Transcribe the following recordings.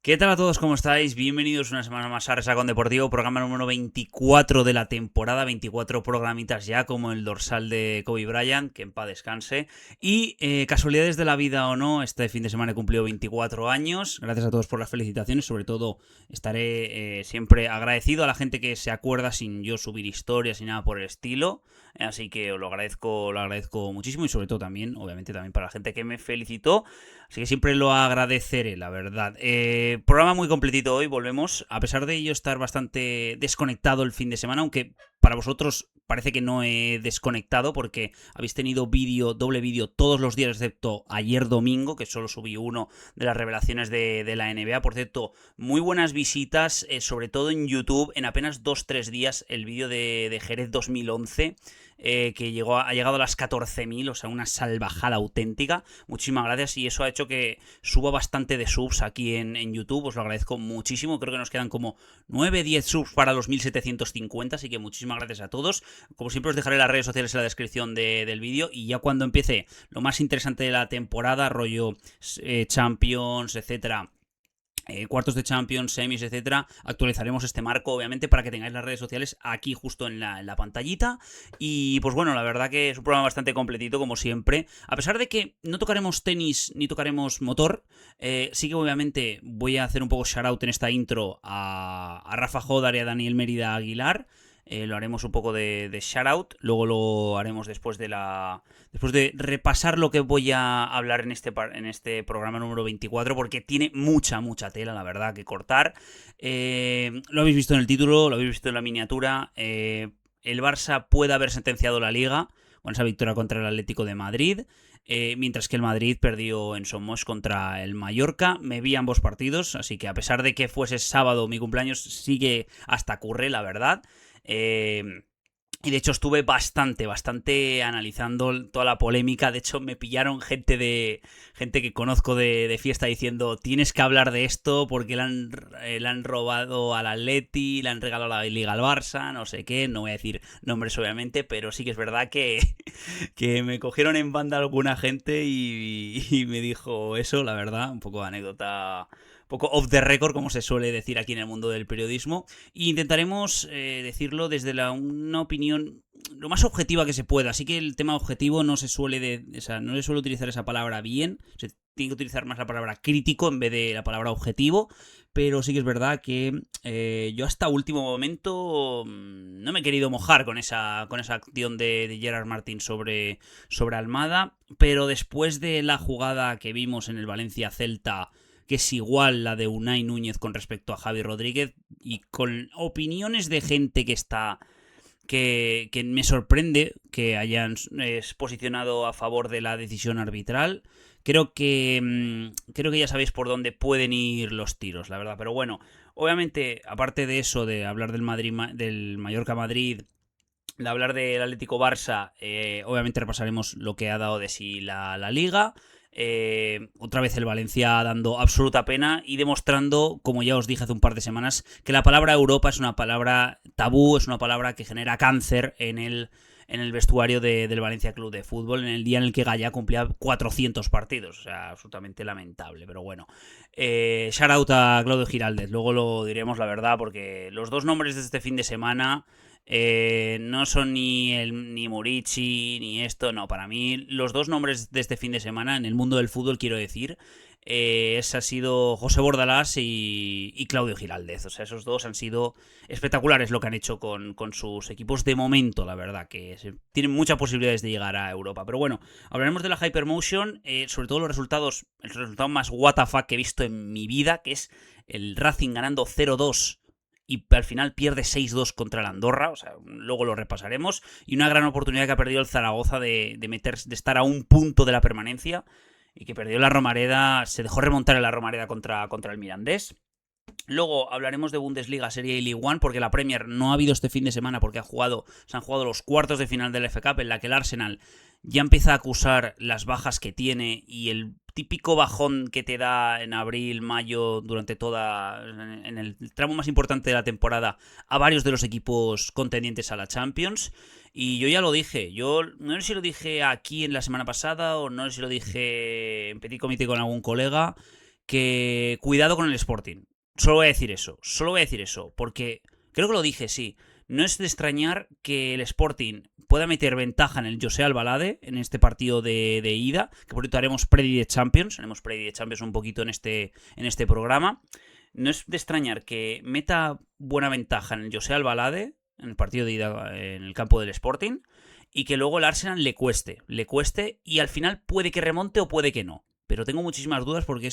¿Qué tal a todos? ¿Cómo estáis? Bienvenidos una semana más a Resacón Deportivo, programa número 24 de la temporada, 24 programitas ya, como el dorsal de Kobe Bryant, que en paz descanse. Y casualidades de la vida o no, este fin de semana he cumplido 24 años. Gracias a todos por las felicitaciones, sobre todo estaré siempre agradecido a la gente que se acuerda sin yo subir historias ni nada por el estilo. Así que os lo agradezco muchísimo y sobre todo también, obviamente también para la gente que me felicitó. Así que siempre lo agradeceré, la verdad. Programa muy completito hoy, volvemos. A pesar de ello estar bastante desconectado el fin de semana, aunque para vosotros parece que no he desconectado porque habéis tenido doble vídeo todos los días excepto ayer domingo, que solo subí uno de las revelaciones de la NBA. Por cierto, muy buenas visitas, sobre todo en YouTube, en apenas 2-3 días el vídeo de Jerez 2011. Que ha llegado a las 14.000, o sea, una salvajada auténtica. Muchísimas gracias y eso ha hecho que suba bastante de subs aquí en YouTube, os lo agradezco muchísimo. Creo que nos quedan como 9-10 subs para los 1750, así que muchísimas gracias a todos. Como siempre os dejaré las redes sociales en la descripción del vídeo y ya cuando empiece lo más interesante de la temporada, rollo Champions, etcétera, cuartos de Champions, semis, etcétera, actualizaremos este marco, obviamente, para que tengáis las redes sociales aquí justo en la pantallita. Y pues bueno, la verdad que es un programa bastante completito, como siempre. A pesar de que no tocaremos tenis ni tocaremos motor, sí que obviamente voy a hacer un poco shout out en esta intro a Rafa Jodar y a Daniel Mérida Aguilar. Lo haremos un poco de shoutout. Luego lo haremos después de repasar lo que voy a hablar en este programa número 24, porque tiene mucha tela, la verdad, que cortar. Lo habéis visto en el título, lo habéis visto en la miniatura. El Barça puede haber sentenciado la Liga con esa victoria contra el Atlético de Madrid. Mientras que el Madrid perdió en Somos contra el Mallorca. Me vi ambos partidos, así que a pesar de que fuese sábado mi cumpleaños, sigue hasta curre, la verdad. Y de hecho estuve bastante analizando toda la polémica. De hecho me pillaron gente que conozco de fiesta diciendo tienes que hablar de esto porque le han robado al Atleti, le han regalado la Liga al Barça, no sé qué. No voy a decir nombres obviamente, pero sí que es verdad que me cogieron en banda alguna gente y me dijo eso, la verdad, un poco de anécdota, un poco off the record, como se suele decir aquí en el mundo del periodismo. Y intentaremos decirlo desde una opinión lo más objetiva que se pueda. Así que el tema objetivo no se suele no se suele utilizar esa palabra bien. Se tiene que utilizar más la palabra crítico en vez de la palabra objetivo. Pero sí que es verdad que yo hasta último momento no me he querido mojar con esa acción de Gerard Martín sobre Almada. Pero después de la jugada que vimos en el Valencia Celta, que es igual la de Unai Núñez con respecto a Javi Rodríguez, y con opiniones de gente que me sorprende que hayan posicionado a favor de la decisión arbitral. Creo que ya sabéis por dónde pueden ir los tiros, la verdad. Pero bueno, obviamente, aparte de eso, de hablar del Mallorca-Madrid, de hablar del Atlético Barça, obviamente repasaremos lo que ha dado de sí la Liga. Otra vez el Valencia dando absoluta pena y demostrando, como ya os dije hace un par de semanas, que la palabra Europa es una palabra tabú, es una palabra que genera cáncer en el vestuario del Valencia Club de Fútbol, en el día en el que Gaya cumplía 400 partidos. O sea, absolutamente lamentable, pero bueno. Shout out a Claudio Giraldez, luego lo diremos, la verdad, porque los dos nombres de este fin de semana no son ni Murici ni esto, no. Para mí, los dos nombres de este fin de semana en el mundo del fútbol, quiero decir, ese ha sido José Bordalás y Claudio Giraldez. O sea, esos dos han sido espectaculares lo que han hecho con sus equipos de momento, la verdad, que tienen muchas posibilidades de llegar a Europa. Pero bueno, hablaremos de la Hypermotion, sobre todo el resultado más WTF que he visto en mi vida, que es el Racing ganando 0-2 y al final pierde 6-2 contra el Andorra. O sea, luego lo repasaremos. Y una gran oportunidad que ha perdido el Zaragoza de estar a un punto de la permanencia. Y que perdió la Romareda, se dejó remontar en la Romareda contra el Mirandés. Luego hablaremos de Bundesliga, Serie A y League One, porque la Premier no ha habido este fin de semana porque se han jugado los cuartos de final del FA Cup, en la que el Arsenal ya empieza a acusar las bajas que tiene y el típico bajón que te da en abril, mayo, en el tramo más importante de la temporada, a varios de los equipos contendientes a la Champions. Y yo ya lo dije, yo no sé si lo dije aquí en la semana pasada o no sé si lo dije en petit comité con algún colega, que cuidado con el Sporting. Solo voy a decir eso, porque creo que lo dije, sí. No es de extrañar que el Sporting pueda meter ventaja en el José Albalade en este partido de ida, que por cierto haremos Predi Champions un poquito en este programa. No es de extrañar que meta buena ventaja en el José Albalade, en el partido de ida en el campo del Sporting, y que luego el Arsenal le cueste, y al final puede que remonte o puede que no. Pero tengo muchísimas dudas porque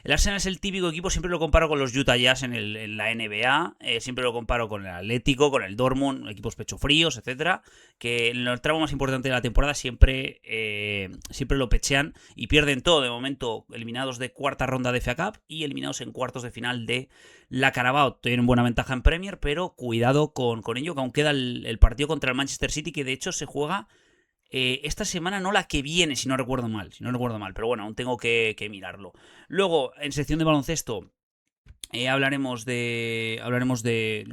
el Arsenal es el típico equipo, siempre lo comparo con los Utah Jazz en la NBA, siempre lo comparo con el Atlético, con el Dortmund, equipos pecho fríos, etcétera, que en el tramo más importante de la temporada siempre lo pechean y pierden todo. De momento eliminados de cuarta ronda de FA Cup y eliminados en cuartos de final de la Carabao. Tienen buena ventaja en Premier, pero cuidado con ello, que aún queda el partido contra el Manchester City, que de hecho se juega esta semana, no la que viene, si no recuerdo mal, pero bueno, aún tengo que mirarlo. Luego, en sección de baloncesto, hablaremos de,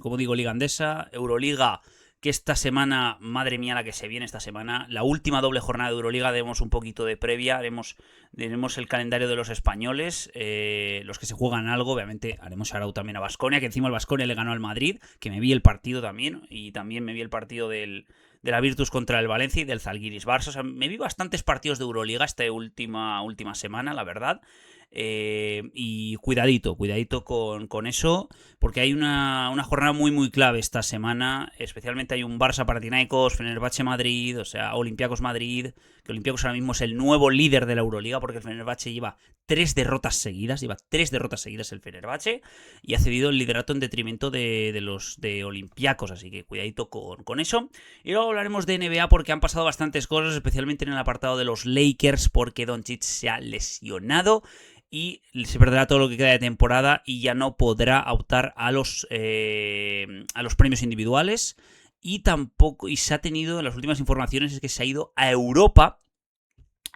como digo, Liga Andesa, Euroliga, que esta semana, madre mía la que se viene esta semana, la última doble jornada de Euroliga, haremos un poquito de previa, haremos el calendario de los españoles, los que se juegan algo, obviamente haremos shout también a Baskonia, que encima el Baskonia le ganó al Madrid, que me vi el partido también, y también me vi el partido de la Virtus contra el Valencia y del Zalgiris Barça. O sea, me vi bastantes partidos de Euroliga esta última semana, la verdad. Y cuidadito con eso, porque hay una jornada muy muy clave esta semana. Especialmente hay un Barça Panathinaikos, Fenerbahce Madrid, o sea, Olympiacos Madrid, que Olympiacos ahora mismo es el nuevo líder de la Euroliga, porque el Fenerbahce lleva 3 derrotas seguidas el Fenerbahce, y ha cedido el liderato en detrimento de los de Olympiacos, así que cuidadito con eso. Y luego hablaremos de NBA porque han pasado bastantes cosas, especialmente en el apartado de los Lakers, porque Doncic se ha lesionado y se perderá todo lo que queda de temporada y ya no podrá optar a los premios individuales. Y tampoco, y se ha tenido, en las últimas informaciones, es que se ha ido a Europa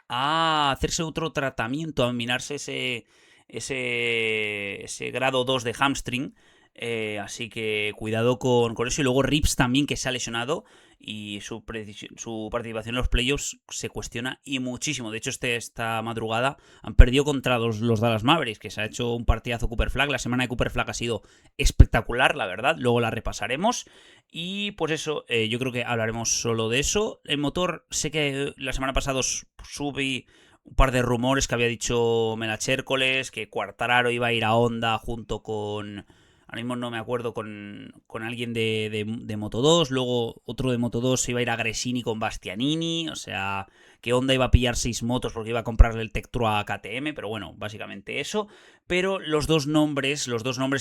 a hacerse otro tratamiento, a minarse ese grado 2 de hamstring. Así que cuidado con eso. Y luego Rips también, que se ha lesionado, y su participación en los playoffs se cuestiona y muchísimo. De hecho, esta madrugada han perdido contra los Dallas Mavericks, que se ha hecho un partidazo Cooper Flag. La semana de Cooper Flag ha sido espectacular, la verdad. Luego la repasaremos. Y pues eso, yo creo que hablaremos solo de eso. El motor, sé que la semana pasada subí un par de rumores que había dicho Melachércoles, que Quartararo iba a ir a Honda junto con... Ahora mismo no me acuerdo, con alguien de Moto2. Luego otro de Moto2 se iba a ir a Gresini con Bastianini. O sea, que Honda iba a pillar 6 motos porque iba a comprarle el Tectrua a KTM. Pero bueno, básicamente eso. Pero los dos nombres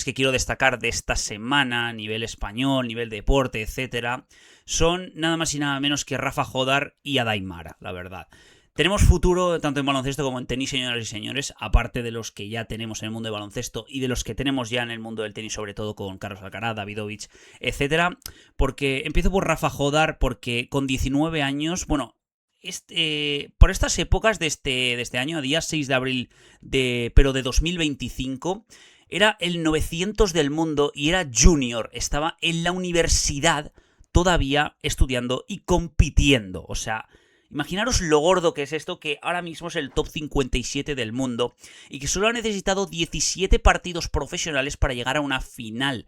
que quiero destacar de esta semana, a nivel español, nivel deporte, etcétera, son nada más y nada menos que Rafa Jodar y Adaimara, la verdad. Tenemos futuro tanto en baloncesto como en tenis, señoras y señores, aparte de los que ya tenemos en el mundo del baloncesto y de los que tenemos ya en el mundo del tenis, sobre todo con Carlos Alcaraz, Davidovich, etcétera. Porque empiezo por Rafa Jodar, porque con 19 años, bueno, por estas épocas de este año, a día 6 de abril pero de 2025, era el 900 del mundo y era junior, estaba en la universidad todavía estudiando y compitiendo, o sea... Imaginaros lo gordo que es esto, que ahora mismo es el top 57 del mundo y que solo ha necesitado 17 partidos profesionales para llegar a una final.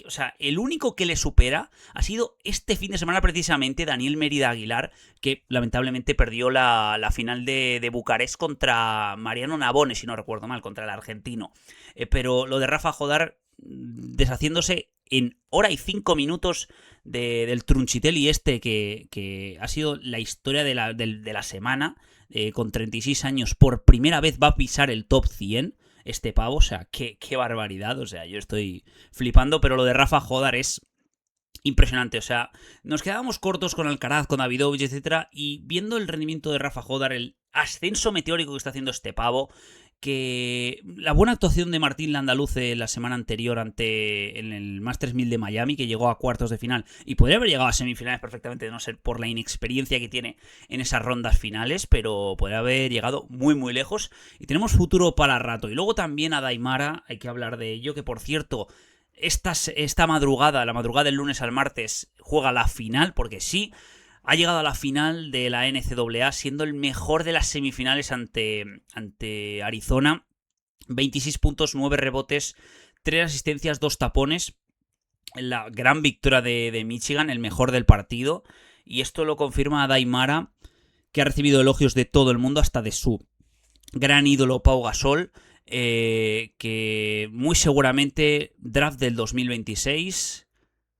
O sea, el único que le supera ha sido este fin de semana precisamente Daniel Mérida Aguilar, que lamentablemente perdió la final de Bucarest contra Mariano Navone, si no recuerdo mal, contra el argentino. Pero lo de Rafa Jodar deshaciéndose en hora y 5 minutos del Truncitelli que ha sido la historia de la semana, con 36 años, por primera vez va a pisar el top 100 este pavo, o sea, qué barbaridad, o sea, yo estoy flipando, pero lo de Rafa Jodar es impresionante, o sea, nos quedábamos cortos con Alcaraz, con Davidovich, etcétera, y viendo el rendimiento de Rafa Jodar, el ascenso meteórico que está haciendo este pavo, que la buena actuación de Martín Landaluce la semana anterior en el Masters 1000 de Miami, que llegó a cuartos de final y podría haber llegado a semifinales perfectamente, de no ser por la inexperiencia que tiene en esas rondas finales, pero podría haber llegado muy muy lejos y tenemos futuro para rato. Y luego también a Daimara, hay que hablar de ello, que por cierto, esta madrugada, la madrugada del lunes al martes, juega la final, porque sí, ha llegado a la final de la NCAA siendo el mejor de las semifinales ante Arizona. 26 puntos, 9 rebotes, 3 asistencias, 2 tapones. La gran victoria de Michigan, el mejor del partido. Y esto lo confirma Adai Mara, que ha recibido elogios de todo el mundo, hasta de su gran ídolo Pau Gasol, que muy seguramente draft del 2026...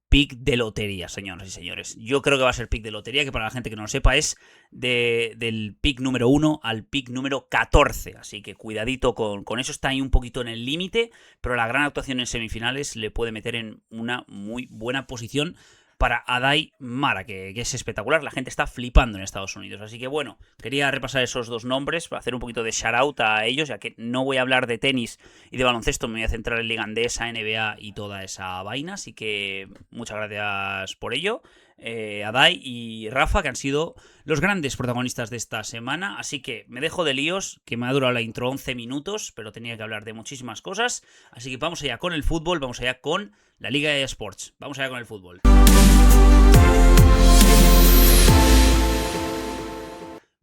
pick de lotería, señoras y señores. Yo creo que va a ser pick de lotería, que para la gente que no lo sepa es del pick número 1 al pick número 14. Así que cuidadito con eso, está ahí un poquito en el límite, pero la gran actuación en semifinales le puede meter en una muy buena posición para Adai Mara, que es espectacular. La gente está flipando en Estados Unidos. Así que bueno, quería repasar esos dos nombres para hacer un poquito de shout-out a ellos, ya que no voy a hablar de tenis y de baloncesto, me voy a centrar en Liga Andesa, NBA y toda esa vaina. Así que muchas gracias por ello, Adai y Rafa, que han sido los grandes protagonistas de esta semana. Así que me dejo de líos, que me ha durado la intro 11 minutos, pero tenía que hablar de muchísimas cosas. Así que vamos allá con el fútbol, vamos allá con la Liga de Sports. Vamos allá con el fútbol.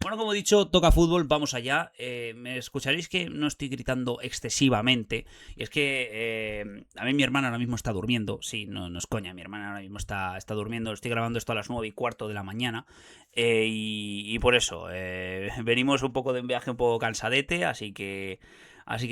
Bueno, como he dicho, toca fútbol, vamos allá. Me escucharéis que no estoy gritando excesivamente. Y es que a mí mi hermana ahora mismo está durmiendo. Sí, no es coña, mi hermana ahora mismo está durmiendo. Estoy grabando esto a las 9:15 de la mañana. Y por eso, venimos un poco de un viaje un poco cansadete, así que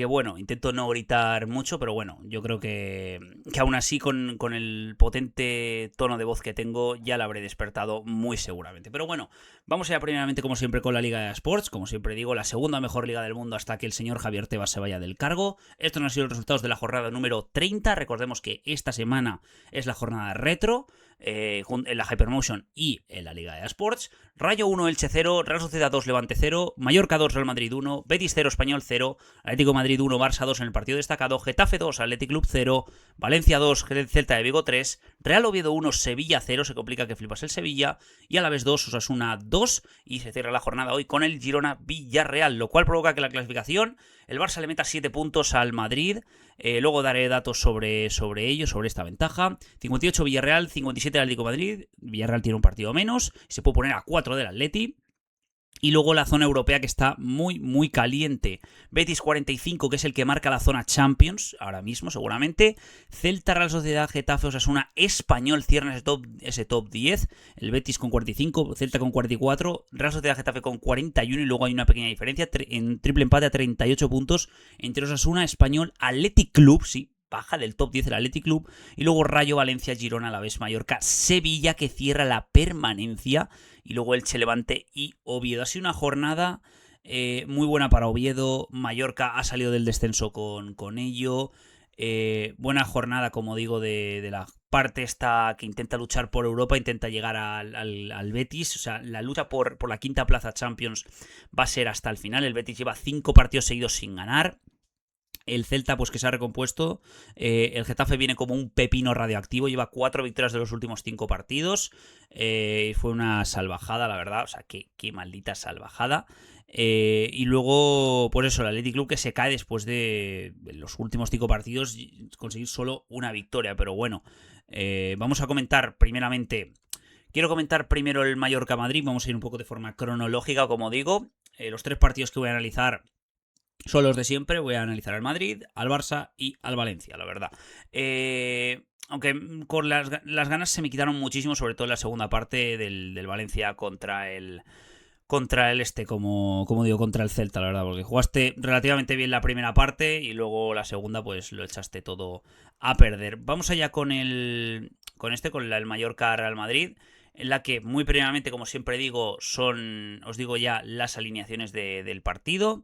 bueno, intento no gritar mucho, pero bueno, yo creo que aún así con el potente tono de voz que tengo ya la habré despertado muy seguramente. Pero bueno, vamos allá primeramente como siempre con la Liga de Sports, como siempre digo, la segunda mejor liga del mundo hasta que el señor Javier Tebas se vaya del cargo. Estos no han sido los resultados de la jornada número 30, recordemos que esta semana es la jornada retro, en la Hypermotion y en la Liga de Sports. Rayo 1, Elche 0, Real Sociedad 2, Levante 0, Mallorca 2, Real Madrid 1, Betis 0, Español 0, Atlético Madrid 1, Barça 2 en el partido destacado, Getafe 2, Athletic Club 0, Valencia 2, Celta de Vigo 3, Real Oviedo 1, Sevilla 0, se complica que flipas el Sevilla, y Alavés 2, Osasuna 2, y se cierra la jornada hoy con el Girona Villarreal, lo cual provoca que la clasificación, el Barça le meta 7 puntos al Madrid. Luego daré datos sobre ello, sobre esta ventaja. 58 Villarreal, 57 Atlético Madrid. Villarreal tiene un partido menos. Se puede poner a 4 del Atleti. Y luego la zona europea, que está muy, muy caliente. Betis 45, que es el que marca la zona Champions, ahora mismo seguramente. Celta, Real Sociedad, Getafe, Osasuna, Español cierran ese top 10. El Betis con 45, Celta con 44, Real Sociedad, Getafe con 41. Y luego hay una pequeña diferencia, en triple empate a 38 puntos entre Osasuna, Español, Athletic Club, sí, baja del top 10 el Athletic Club, y luego Rayo, Valencia, Girona, Alavés, Mallorca, Sevilla, que cierra la permanencia, y luego Elche, Levante y Oviedo. Ha sido una jornada muy buena para Oviedo. Mallorca ha salido del descenso con ello. Buena jornada, como digo, de la parte esta que intenta luchar por Europa, intenta llegar al Betis. O sea, la lucha por la quinta plaza Champions va a ser hasta el final. El Betis lleva 5 partidos seguidos sin ganar. El Celta, pues que se ha recompuesto. El Getafe viene como un pepino radioactivo. Lleva 4 victorias de los últimos 5 partidos. Fue una salvajada, la verdad. O sea, qué maldita salvajada. Y luego, pues eso, el Athletic Club, que se cae después de los últimos 5 partidos conseguir solo una victoria. Pero bueno, vamos a comentar primeramente. Quiero comentar primero el Mallorca-Madrid. Vamos a ir un poco de forma cronológica, como digo. Los 3 partidos que voy a analizar son los de siempre. Voy a analizar al Madrid, al Barça y al Valencia, la verdad. Aunque con las ganas se me quitaron muchísimo, sobre todo en la segunda parte del Valencia contra el como digo, contra el Celta, la verdad, porque jugaste relativamente bien la primera parte y luego la segunda pues lo echaste todo a perder. Vamos allá con el Mallorca Real Madrid, en la que muy primeramente, como siempre digo, os digo ya las alineaciones del partido.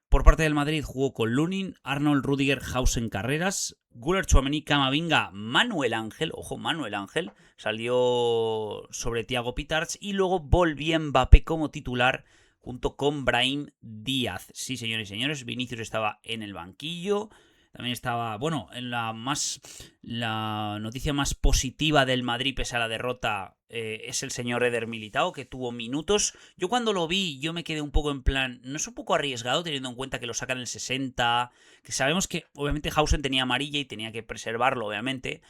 Por parte del Madrid jugó con Lunin, Arnold, Rüdiger, Hausen, Carreras, Güler, Tchouaméni, Camavinga, Manuel Ángel, ojo, Manuel Ángel, salió sobre Thiago Pitarch y luego volvió Mbappé como titular junto con Brahim Díaz. Sí, señores y señores, Vinicius estaba en el banquillo. También estaba, bueno, en la noticia más positiva del Madrid pese a la derrota es el señor Eder Militao, que tuvo minutos. Yo cuando lo vi, yo me quedé un poco en plan, ¿no es un poco arriesgado teniendo en cuenta que lo sacan en el 60? Que sabemos que obviamente Hausen tenía amarilla y tenía que preservarlo, obviamente.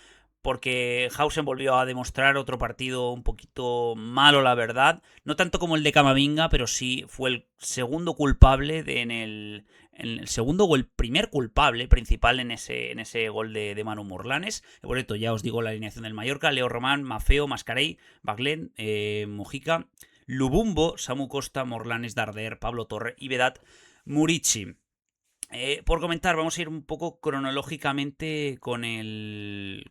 porque Hausen volvió a demostrar otro partido un poquito malo, la verdad. No tanto como el de Camavinga, pero sí fue el segundo culpable en el segundo o el primer culpable principal en ese gol de Manu Morlanes. Por cierto, ya os digo la alineación del Mallorca: Leo Román, Mafeo, Mascarell, Baglen, Mojica, Lubumbo, Samu Costa, Morlanes, Darder, Pablo Torre y Vedat Murici. Por comentar, vamos a ir un poco cronológicamente con el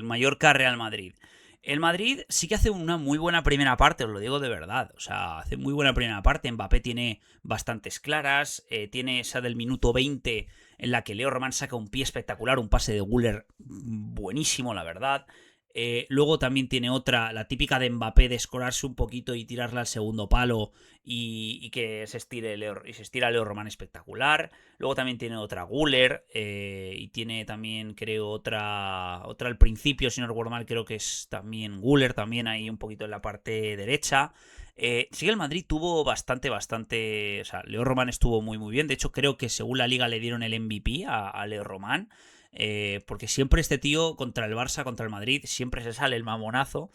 Mallorca Real Madrid. El Madrid sí que hace una muy buena primera parte, os lo digo de verdad. O sea, hace muy buena primera parte. Mbappé tiene bastantes claras. Tiene esa del minuto 20 en la que Leo Román saca un pie espectacular, un pase de Güler buenísimo, la verdad. Luego también tiene otra, la típica de Mbappé, de escorarse un poquito y tirarla al segundo palo y que se estire Leo Román espectacular. Luego también tiene otra Güler y tiene también, creo, otra al principio, si no recuerdo mal, creo que es también Güler, también ahí un poquito en la parte derecha. Sí que el Madrid tuvo bastante, o sea, Leo Román estuvo muy, muy bien. De hecho, creo que según la Liga le dieron el MVP a Leo Román. Porque siempre este tío contra el Barça, contra el Madrid, siempre se sale el mamonazo.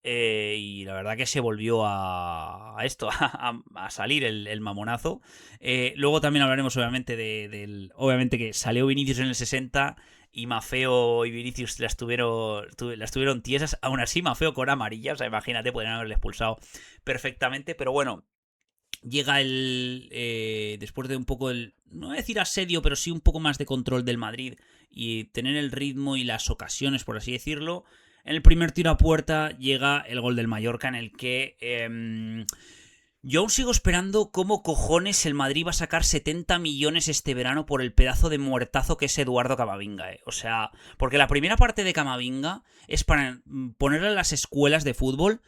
Y la verdad que se volvió a esto, a salir el mamonazo. Luego también hablaremos obviamente obviamente que salió Vinicius en el 60 y Mafeo y Vinicius las tuvieron tiesas. Aún así, Mafeo con amarilla, o sea, imagínate, podrían haberle expulsado perfectamente. Pero bueno, llega después de un poco no voy a decir asedio, pero sí un poco más de control del Madrid y tener el ritmo y las ocasiones, por así decirlo. En el primer tiro a puerta llega el gol del Mallorca, en el que yo aún sigo esperando cómo cojones el Madrid va a sacar 70 millones este verano por el pedazo de muertazo que es Eduardo Camavinga. O sea, porque la primera parte de Camavinga es para ponerle a las escuelas de fútbol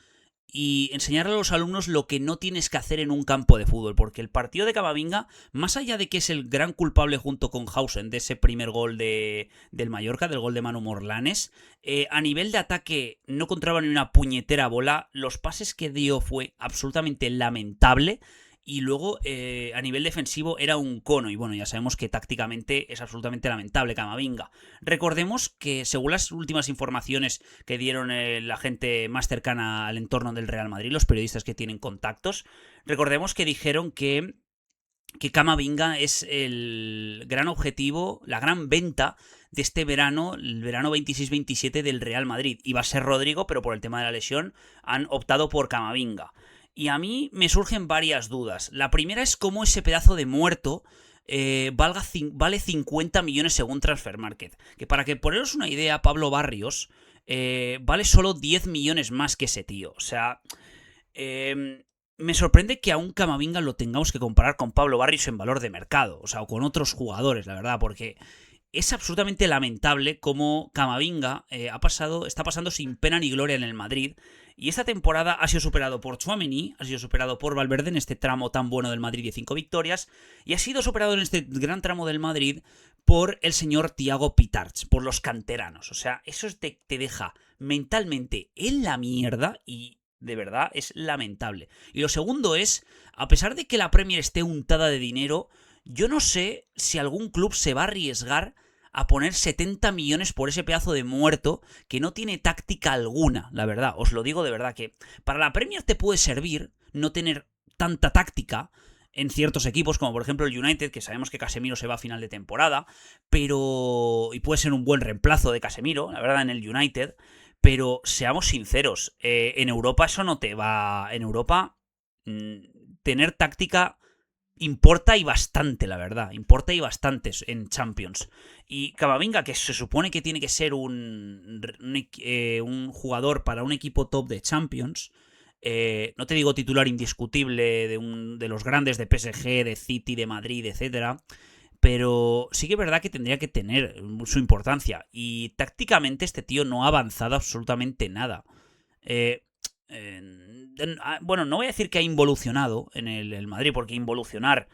y enseñarle a los alumnos lo que no tienes que hacer en un campo de fútbol, porque el partido de Camavinga, más allá de que es el gran culpable junto con Hausen de ese primer gol del Mallorca, del gol de Manu Morlanes, a nivel de ataque no encontraba ni una puñetera bola, los pases que dio fue absolutamente lamentable. Y luego, a nivel defensivo, era un cono. Y bueno, ya sabemos que tácticamente es absolutamente lamentable Camavinga. Recordemos que, según las últimas informaciones que dieron la gente más cercana al entorno del Real Madrid, los periodistas que tienen contactos, recordemos que dijeron que Camavinga es el gran objetivo, la gran venta de este verano, el verano 26-27 del Real Madrid. Iba a ser Rodrigo, pero por el tema de la lesión han optado por Camavinga. Y a mí me surgen varias dudas. La primera es cómo ese pedazo de muerto vale 50 millones según Transfermarkt. Que para que poneros una idea, Pablo Barrios vale solo 10 millones más que ese tío. O sea, me sorprende que a un Camavinga lo tengamos que comparar con Pablo Barrios en valor de mercado. O sea, o con otros jugadores, la verdad, porque es absolutamente lamentable cómo Camavinga está pasando sin pena ni gloria en el Madrid. Y esta temporada ha sido superado por Tchouaméni, ha sido superado por Valverde en este tramo tan bueno del Madrid de 5 victorias, y ha sido superado en este gran tramo del Madrid por el señor Thiago Pitarch, por los canteranos. O sea, eso te deja mentalmente en la mierda y de verdad es lamentable. Y lo segundo es, a pesar de que la Premier esté untada de dinero, yo no sé si algún club se va a arriesgar a poner 70 millones por ese pedazo de muerto que no tiene táctica alguna, la verdad. Os lo digo de verdad que para la Premier te puede servir no tener tanta táctica en ciertos equipos, como por ejemplo el United, que sabemos que Casemiro se va a final de temporada, y puede ser un buen reemplazo de Casemiro, la verdad, en el United, pero seamos sinceros, en Europa eso no te va. En Europa, tener táctica importa y bastante, la verdad. Importa y bastante en Champions. Y Camavinga, que se supone que tiene que ser un jugador para un equipo top de Champions, no te digo titular indiscutible de los grandes de PSG, de City, de Madrid, etcétera, pero sí que es verdad que tendría que tener su importancia. Y tácticamente este tío no ha avanzado absolutamente nada. Bueno, no voy a decir que ha involucionado en el Madrid, porque involucionar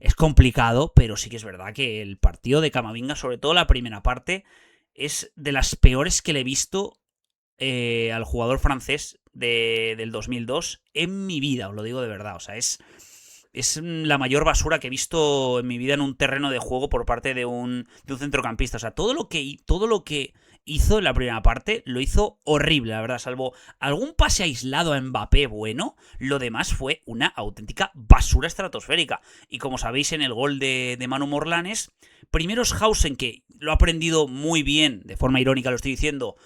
es complicado, pero sí que es verdad que el partido de Camavinga, sobre todo la primera parte, es de las peores que le he visto al jugador francés del 2002 en mi vida, os lo digo de verdad. O sea, es la mayor basura que he visto en mi vida en un terreno de juego por parte de un centrocampista. O sea, todo lo que hizo en la primera parte, lo hizo horrible, la verdad, salvo algún pase aislado a Mbappé bueno, lo demás fue una auténtica basura estratosférica. Y como sabéis, en el gol de Manu Morlanes, primero es Hausen, que lo ha aprendido muy bien, de forma irónica lo estoy diciendo,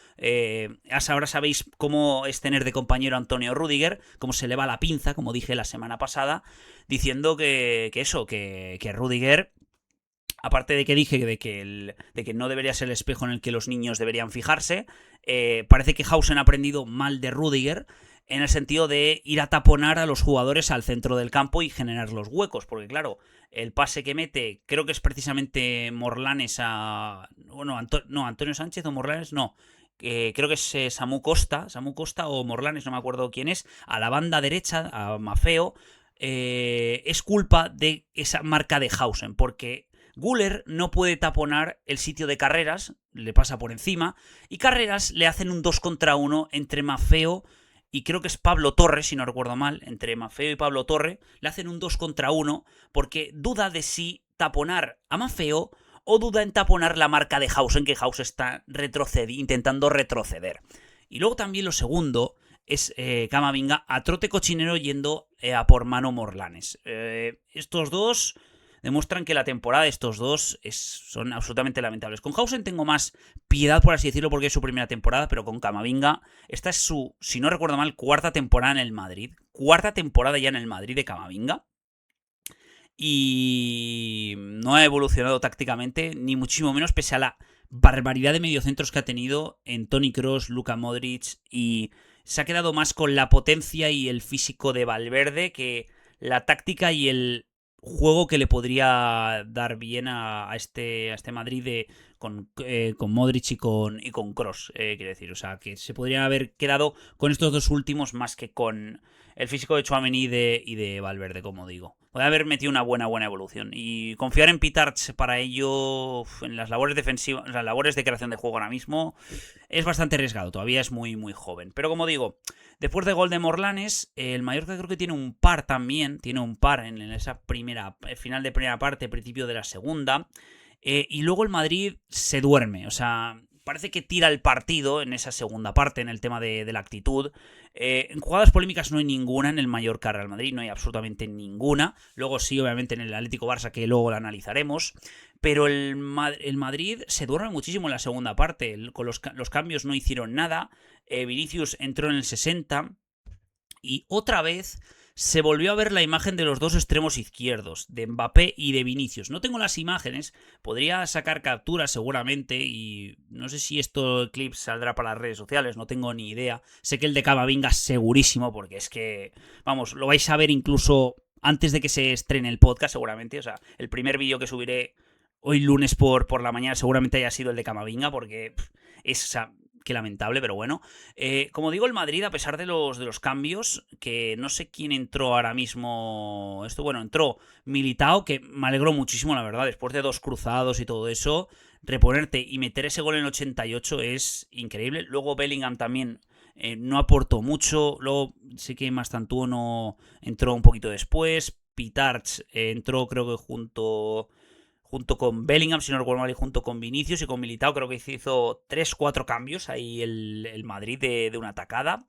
ahora sabéis cómo es tener de compañero a Antonio Rüdiger, cómo se le va la pinza, como dije la semana pasada, diciendo que Rüdiger, aparte de que dije de que no debería ser el espejo en el que los niños deberían fijarse, parece que Hausen ha aprendido mal de Rüdiger en el sentido de ir a taponar a los jugadores al centro del campo y generar los huecos, porque claro, el pase que mete, creo que es precisamente Morlanes a... Bueno, Antonio Sánchez o Morlanes, no. Creo que es Samu Costa o Morlanes, no me acuerdo quién es, a la banda derecha, a Maffeo, es culpa de esa marca de Hausen, porque Güler no puede taponar el sitio de Carreras, le pasa por encima, y Carreras le hacen un 2 contra 1 entre Maffeo y creo que es Pablo Torre, si no recuerdo mal, entre Maffeo y Pablo Torre, le hacen un 2 contra 1 porque duda de si taponar a Maffeo o duda en taponar la marca de Hausen, que Hausen está intentando retroceder. Y luego también lo segundo es Camavinga a trote cochinero yendo a por Manu Morlanes. Estos dos demuestran que la temporada de estos dos son absolutamente lamentables. Con Hausen tengo más piedad, por así decirlo, porque es su primera temporada, pero con Camavinga, esta es su, si no recuerdo mal, cuarta temporada en el Madrid. Cuarta temporada ya en el Madrid de Camavinga. Y no ha evolucionado tácticamente, ni muchísimo menos, pese a la barbaridad de mediocentros que ha tenido en Toni Kroos, Luka Modric, y se ha quedado más con la potencia y el físico de Valverde que la táctica y el juego que le podría dar bien a este Madrid con Modric y con Kroos, quiero decir. O sea, que se podría haber quedado con estos dos últimos más que con el físico de Tchouaméni y de Valverde, como digo. Puede haber metido una buena evolución. Y confiar en Pitarch para ello en las labores defensivas, en las labores de creación de juego ahora mismo, es bastante arriesgado. Todavía es muy, muy joven. Pero como digo, después del gol de Morlanes, el Mallorca creo que tiene un par también. Tiene un par en esa final de primera parte, principio de la segunda. Y luego el Madrid se duerme. O sea, parece que tira el partido en esa segunda parte, en el tema de la actitud. En jugadas polémicas no hay ninguna en el Mallorca Real Madrid, no hay absolutamente ninguna. Luego sí, obviamente, en el Atlético Barça, que luego lo analizaremos. Pero el Madrid se duerme muchísimo en la segunda parte. Con los cambios no hicieron nada. Vinicius entró en el 60. Y otra vez se volvió a ver la imagen de los dos extremos izquierdos, de Mbappé y de Vinicius. No tengo las imágenes, podría sacar capturas seguramente y no sé si esto clip saldrá para las redes sociales, no tengo ni idea. Sé que el de Camavinga segurísimo, porque es que, vamos, lo vais a ver incluso antes de que se estrene el podcast seguramente. O sea, el primer vídeo que subiré hoy lunes por la mañana seguramente haya sido el de Camavinga, porque es... O sea, qué lamentable, pero bueno. Como digo, el Madrid, a pesar de los cambios, que no sé quién entró ahora mismo. Entró Militao, que me alegró muchísimo, la verdad. Después de 2 cruzados y todo eso, reponerte y meter ese gol en 88 es increíble. Luego Bellingham también no aportó mucho. Luego sí que Mastantuono entró un poquito después. Pitarch entró, creo que junto con Bellingham, si no recuerdo mal, y junto con Vinicius y con Militao, creo que hizo 3-4 cambios ahí el Madrid de una atacada.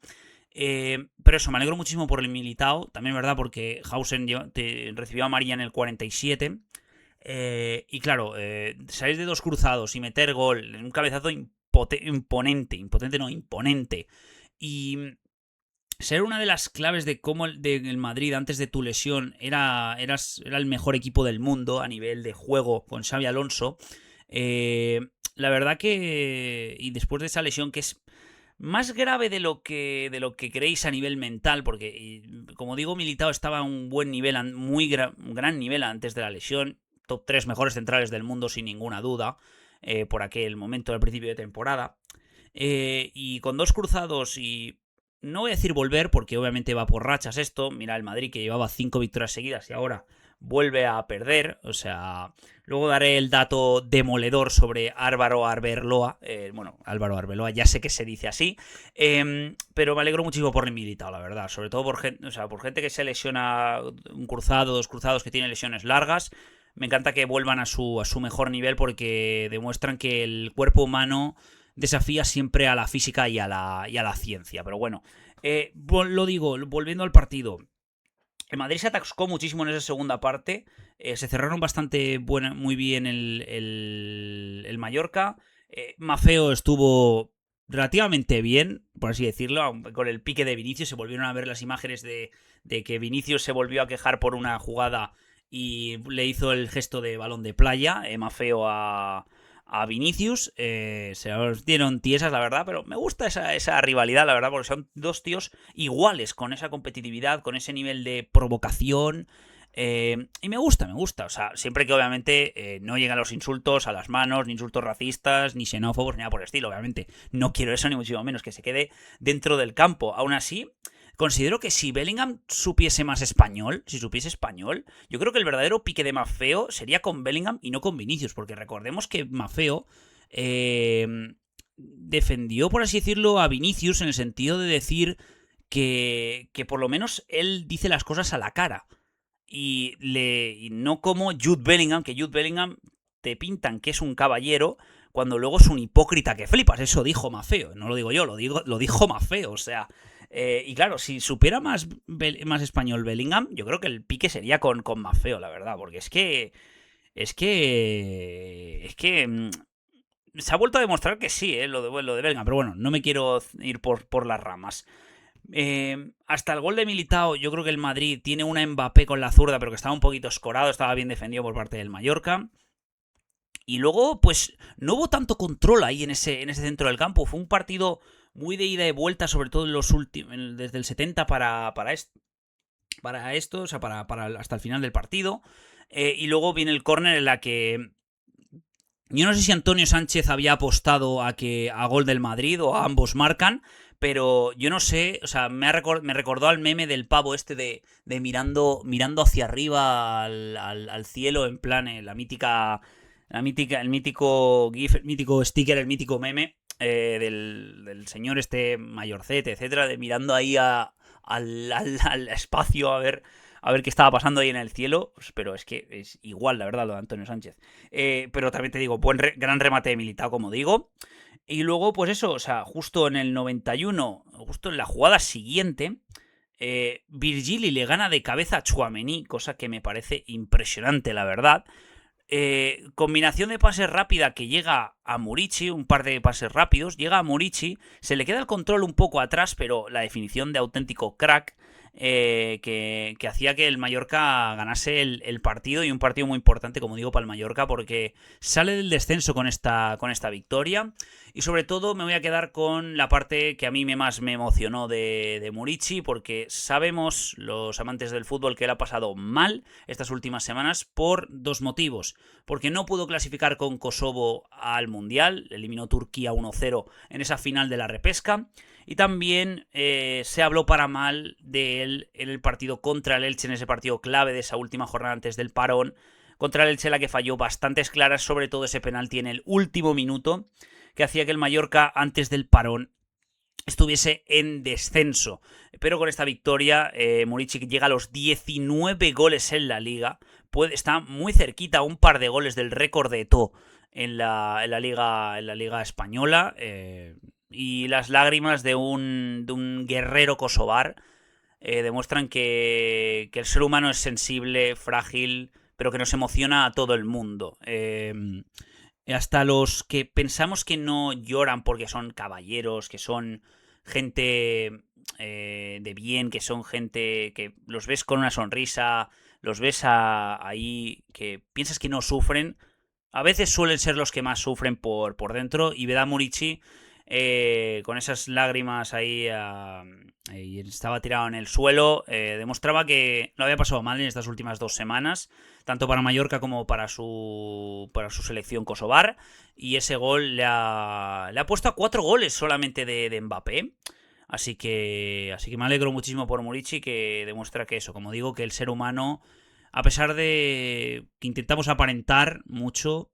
Pero eso, me alegro muchísimo por el Militao, también verdad, porque Hausen recibió a María en el 47. Y claro, salir de 2 cruzados y meter gol en un cabezazo imponente, y ser una de las claves de cómo el Madrid antes de tu lesión era el mejor equipo del mundo a nivel de juego con Xabi Alonso. La verdad que... Y después de esa lesión que es más grave de lo que creéis a nivel mental, porque como digo, Militao estaba a un buen nivel, un gran nivel antes de la lesión. Top 3 mejores centrales del mundo sin ninguna duda, por aquel momento del principio de temporada. Y con 2 cruzados y... No voy a decir volver, porque obviamente va por rachas esto. Mira el Madrid, que llevaba 5 victorias seguidas y ahora vuelve a perder. O sea, luego daré el dato demoledor sobre Álvaro Arbeloa. Álvaro Arbeloa, ya sé que se dice así. Pero me alegro muchísimo por el Militao, la verdad. Sobre todo por gente que se lesiona un cruzado, 2 cruzados, que tiene lesiones largas. Me encanta que vuelvan a su mejor nivel, porque demuestran que el cuerpo humano desafía siempre a la física y a la ciencia. Pero bueno, lo digo, volviendo al partido. El Madrid se atascó muchísimo en esa segunda parte. Se cerraron bastante muy bien el Mallorca. Maffeo estuvo relativamente bien, por así decirlo, con el pique de Vinicius. Se volvieron a ver las imágenes de que Vinicius se volvió a quejar por una jugada y le hizo el gesto de balón de playa, Maffeo a Vinicius. Se los dieron tiesas, la verdad, pero me gusta esa rivalidad, la verdad, porque son dos tíos iguales, con esa competitividad, con ese nivel de provocación. Y me gusta. O sea, siempre que obviamente no llegan los insultos a las manos, ni insultos racistas, ni xenófobos, ni nada por el estilo. Obviamente no quiero eso, ni muchísimo menos, que se quede dentro del campo. Aún así, considero que si Bellingham supiese más español, si supiese español, yo creo que el verdadero pique de Maffeo sería con Bellingham y no con Vinicius, porque recordemos que Maffeo defendió, por así decirlo, a Vinicius en el sentido de decir que por lo menos él dice las cosas a la cara. Y no como Jude Bellingham, que Jude Bellingham te pintan que es un caballero cuando luego es un hipócrita que flipas. Eso dijo Maffeo, no lo digo yo, lo dijo Maffeo, o sea. Y claro, si supiera más español Bellingham, yo creo que el pique sería con Maffeo, la verdad, porque es que se ha vuelto a demostrar que sí, lo de Bellingham, pero bueno, no me quiero ir por las ramas. Hasta el gol de Militao, yo creo que el Madrid tiene una Mbappé con la zurda, pero que estaba un poquito escorado, estaba bien defendido por parte del Mallorca. Y luego, pues, no hubo tanto control ahí en ese centro del campo. Fue un partido muy de ida y vuelta, sobre todo en los últimos, desde el 70 para esto, o sea, para hasta el final del partido. Y luego viene el córner en la que yo no sé si Antonio Sánchez había apostado a gol del Madrid o a ambos marcan, pero yo no sé, o sea, me recordó al meme del pavo este de mirando hacia arriba al cielo, en plan, el mítico GIF, el mítico sticker, el mítico meme del señor este mayorcete, etcétera, de mirando ahí al espacio a ver qué estaba pasando ahí en el cielo. Pero es que es igual, la verdad, lo de Antonio Sánchez. Pero también te digo, gran remate de Militao, como digo. Y luego, pues eso, o sea, justo en el 91, justo en la jugada siguiente, Virgili le gana de cabeza a Tchouaméni, cosa que me parece impresionante, la verdad. Combinación de pases rápida que llega a Murici, un par de pases rápidos, llega a Murici, se le queda el control un poco atrás, pero la definición de auténtico crack que hacía que el Mallorca ganase el partido, y un partido muy importante, como digo, para el Mallorca, porque sale del descenso con esta victoria. Y sobre todo me voy a quedar con la parte que a mí más me emocionó de Murici, porque sabemos, los amantes del fútbol, que él ha pasado mal estas últimas semanas por dos motivos. Porque no pudo clasificar con Kosovo al Mundial, eliminó Turquía 1-0 en esa final de la repesca. Y también se habló para mal de él en el partido contra el Elche, en ese partido clave de esa última jornada antes del parón. Contra el Elche, la que falló bastantes claras, sobre todo ese penalti en el último minuto, que hacía que el Mallorca, antes del parón, estuviese en descenso. Pero con esta victoria, Murici llega a los 19 goles en la liga. Está muy cerquita, un par de goles del récord de Eto'o en la liga española. Y las lágrimas de un guerrero kosovar demuestran que el ser humano es sensible, frágil, pero que nos emociona a todo el mundo. Hasta los que pensamos que no lloran porque son caballeros, que son gente de bien, que son gente que los ves con una sonrisa, los ves ahí, que piensas que no sufren, a veces suelen ser los que más sufren por dentro. Y Vedat Murici, con esas lágrimas ahí, y estaba tirado en el suelo, demostraba que lo había pasado mal en estas últimas 2 semanas, tanto para Mallorca como para su selección kosovar. Y ese gol le ha puesto a 4 goles solamente de Mbappé. Así que me alegro muchísimo por Murici, que demuestra que eso, como digo, que el ser humano, a pesar de que intentamos aparentar mucho,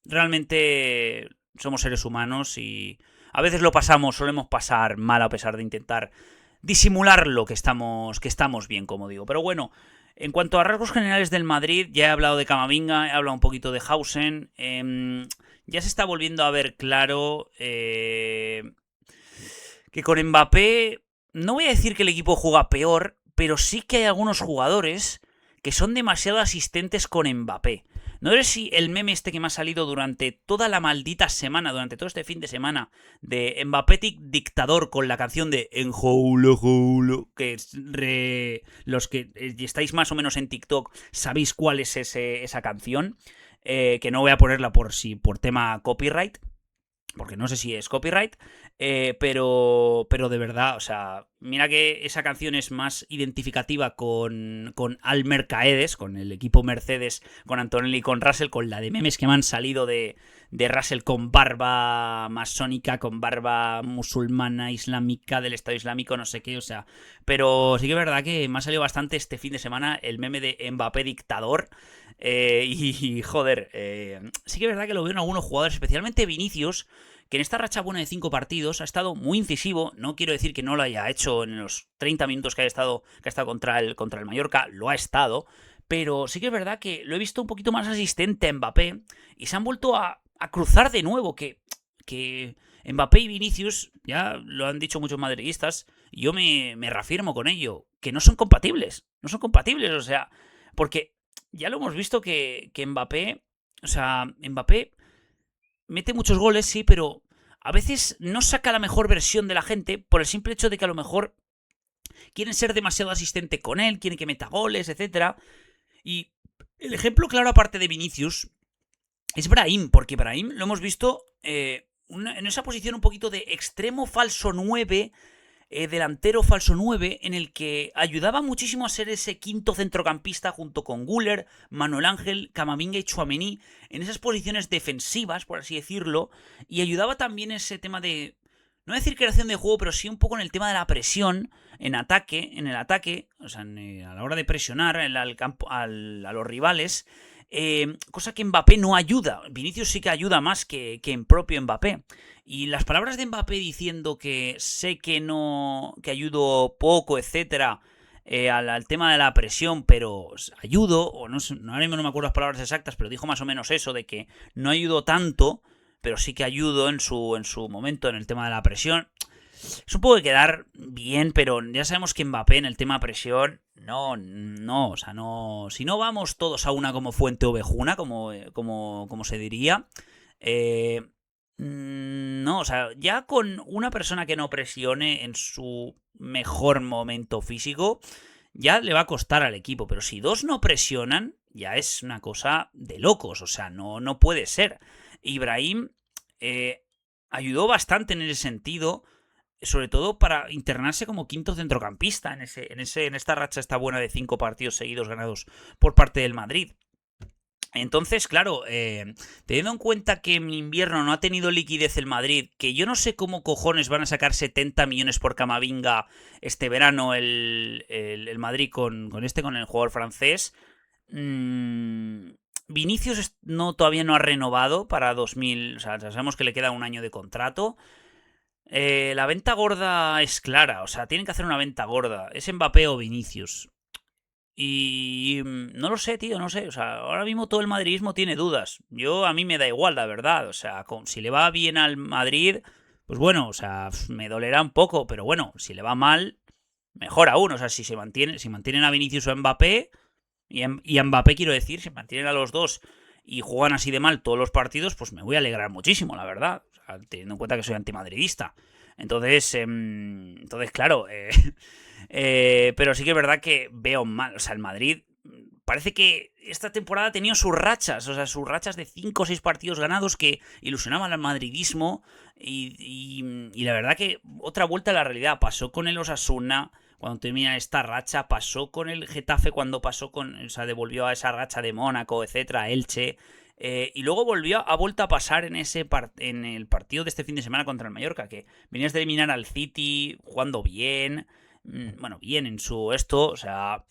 realmente somos seres humanos y a veces solemos pasar mal, a pesar de intentar disimular lo que estamos bien, como digo. Pero bueno, En cuanto a rasgos generales del Madrid, ya he hablado de Camavinga, he hablado un poquito de Hausen. Ya se está volviendo a ver claro que con Mbappé, no voy a decir que el equipo juega peor, pero sí que hay algunos jugadores que son demasiado asistentes con Mbappé. No sé si el meme este que me ha salido durante toda la maldita semana, durante todo este fin de semana, de Mbappé dictador con la canción de Enjoulo, Joulo, que los que estáis más o menos en TikTok sabéis cuál es esa canción, que no voy a ponerla por tema copyright, porque no sé si es copyright, pero de verdad, o sea, mira que esa canción es más identificativa con Almer Caedes, con el equipo Mercedes, con Antonelli y con Russell, con la de memes que me han salido de Russell con barba masónica, con barba musulmana, islámica, del Estado Islámico, no sé qué, o sea, pero sí que es verdad que me ha salido bastante este fin de semana el meme de Mbappé dictador. Joder, sí que es verdad que lo veo en algunos jugadores, especialmente Vinicius, que en esta racha buena de 5 partidos ha estado muy incisivo. No quiero decir que no lo haya hecho en los 30 minutos que ha estado contra el Mallorca, lo ha estado, pero sí que es verdad que lo he visto un poquito más asistente a Mbappé y se han vuelto a cruzar de nuevo, que Mbappé y Vinicius, ya lo han dicho muchos madridistas, y yo me reafirmo con ello, que no son compatibles, o sea, porque ya lo hemos visto que Mbappé, o sea, Mbappé mete muchos goles, sí, pero a veces no saca la mejor versión de la gente por el simple hecho de que a lo mejor quieren ser demasiado asistente con él, quieren que meta goles, etcétera. Y el ejemplo claro, aparte de Vinicius, es Brahim, porque Brahim lo hemos visto en esa posición un poquito de extremo falso 9, delantero falso 9, en el que ayudaba muchísimo a ser ese quinto centrocampista junto con Güler, Manuel Ángel, Camavinga y Tchouaméni en esas posiciones defensivas, por así decirlo, y ayudaba también ese tema de, no decir creación de juego, pero sí un poco en el tema de la presión en el ataque, o sea, a la hora de presionar al campo, a los rivales. Cosa que Mbappé no ayuda. Vinicius sí que ayuda más que en propio Mbappé. Y las palabras de Mbappé diciendo que sé que no, que ayudo poco, etcétera, al tema de la presión, pero ayudo, o no sé, ahora mismo no me acuerdo las palabras exactas, pero dijo más o menos eso, de que no ayudo tanto, pero sí que ayudo en su momento en el tema de la presión. Eso puede quedar bien, pero ya sabemos que Mbappé en el tema presión, no, o sea, no. Si no vamos todos a una como fuente ovejuna, como se diría, no, o sea, ya con una persona que no presione en su mejor momento físico, ya le va a costar al equipo, pero si dos no presionan, ya es una cosa de locos, o sea, no puede ser. Ibrahim ayudó bastante en ese sentido, sobre todo para internarse como quinto centrocampista en esta racha esta buena de 5 partidos seguidos ganados por parte del Madrid. Entonces, claro, teniendo en cuenta que en invierno no ha tenido liquidez el Madrid, que yo no sé cómo cojones van a sacar 70 millones por Camavinga este verano el Madrid con el jugador francés. Vinicius todavía no ha renovado para 2000, o sea, sabemos que le queda un año de contrato. La venta gorda es clara, o sea, tienen que hacer una venta gorda. Es Mbappé o Vinicius. Y no lo sé, tío, no sé. O sea, ahora mismo todo el madridismo tiene dudas. A mí me da igual, la verdad. O sea, si le va bien al Madrid, pues bueno, o sea, me dolerá un poco, pero bueno, si le va mal, mejor aún. O sea, si mantienen a Vinicius o a Mbappé, y a Mbappé quiero decir, si mantienen a los dos y juegan así de mal todos los partidos, pues me voy a alegrar muchísimo, la verdad. O sea, teniendo en cuenta que soy antimadridista. Entonces claro, pero sí que es verdad que veo mal. O sea, el Madrid parece que esta temporada ha tenido sus rachas, o sea, sus rachas de 5 o 6 partidos ganados que ilusionaban al madridismo. Y la verdad que otra vuelta a la realidad pasó con el Osasuna cuando termina esta racha, pasó con el Getafe cuando o sea, devolvió a esa racha de Mónaco, etcétera, Elche. Y luego ha vuelto a pasar en el partido de este fin de semana contra el Mallorca, que venías de eliminar al City jugando bien, bueno, bien en o sea,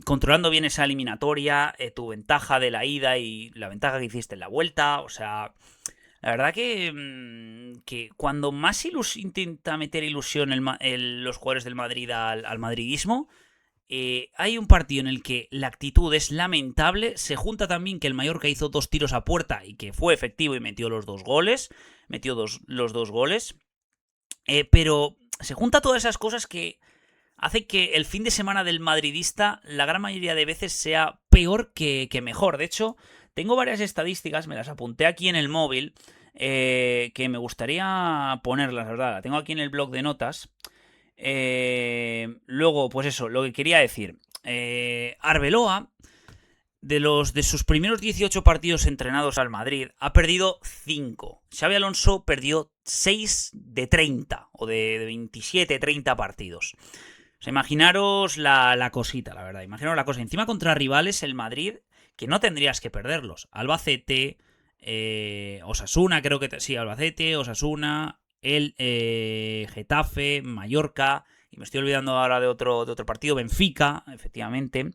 controlando bien esa eliminatoria, tu ventaja de la ida y la ventaja que hiciste en la vuelta, o sea, la verdad que cuando más intenta meter ilusión los jugadores del Madrid al madridismo, hay un partido en el que la actitud es lamentable. Se junta también que el Mallorca hizo 2 tiros a puerta y que fue efectivo y metió los 2 goles. Los 2 goles. Pero se junta todas esas cosas que hace que el fin de semana del madridista la gran mayoría de veces sea peor que mejor. De hecho, tengo varias estadísticas, me las apunté aquí en el móvil, que me gustaría ponerlas, la verdad. La tengo aquí en el blog de notas. Luego, pues eso, lo que quería decir. Arbeloa, de sus primeros 18 partidos entrenados al Madrid, ha perdido 5. Xabi Alonso perdió 6 de 30, o de 27, 30 partidos. O sea, imaginaros la cosita, la verdad. Imaginaros la cosa. Encima contra rivales, el Madrid, que no tendrías que perderlos. Albacete, Osasuna, creo que... Sí, Albacete, Osasuna, el Getafe, Mallorca... Y me estoy olvidando ahora de otro partido, Benfica, efectivamente...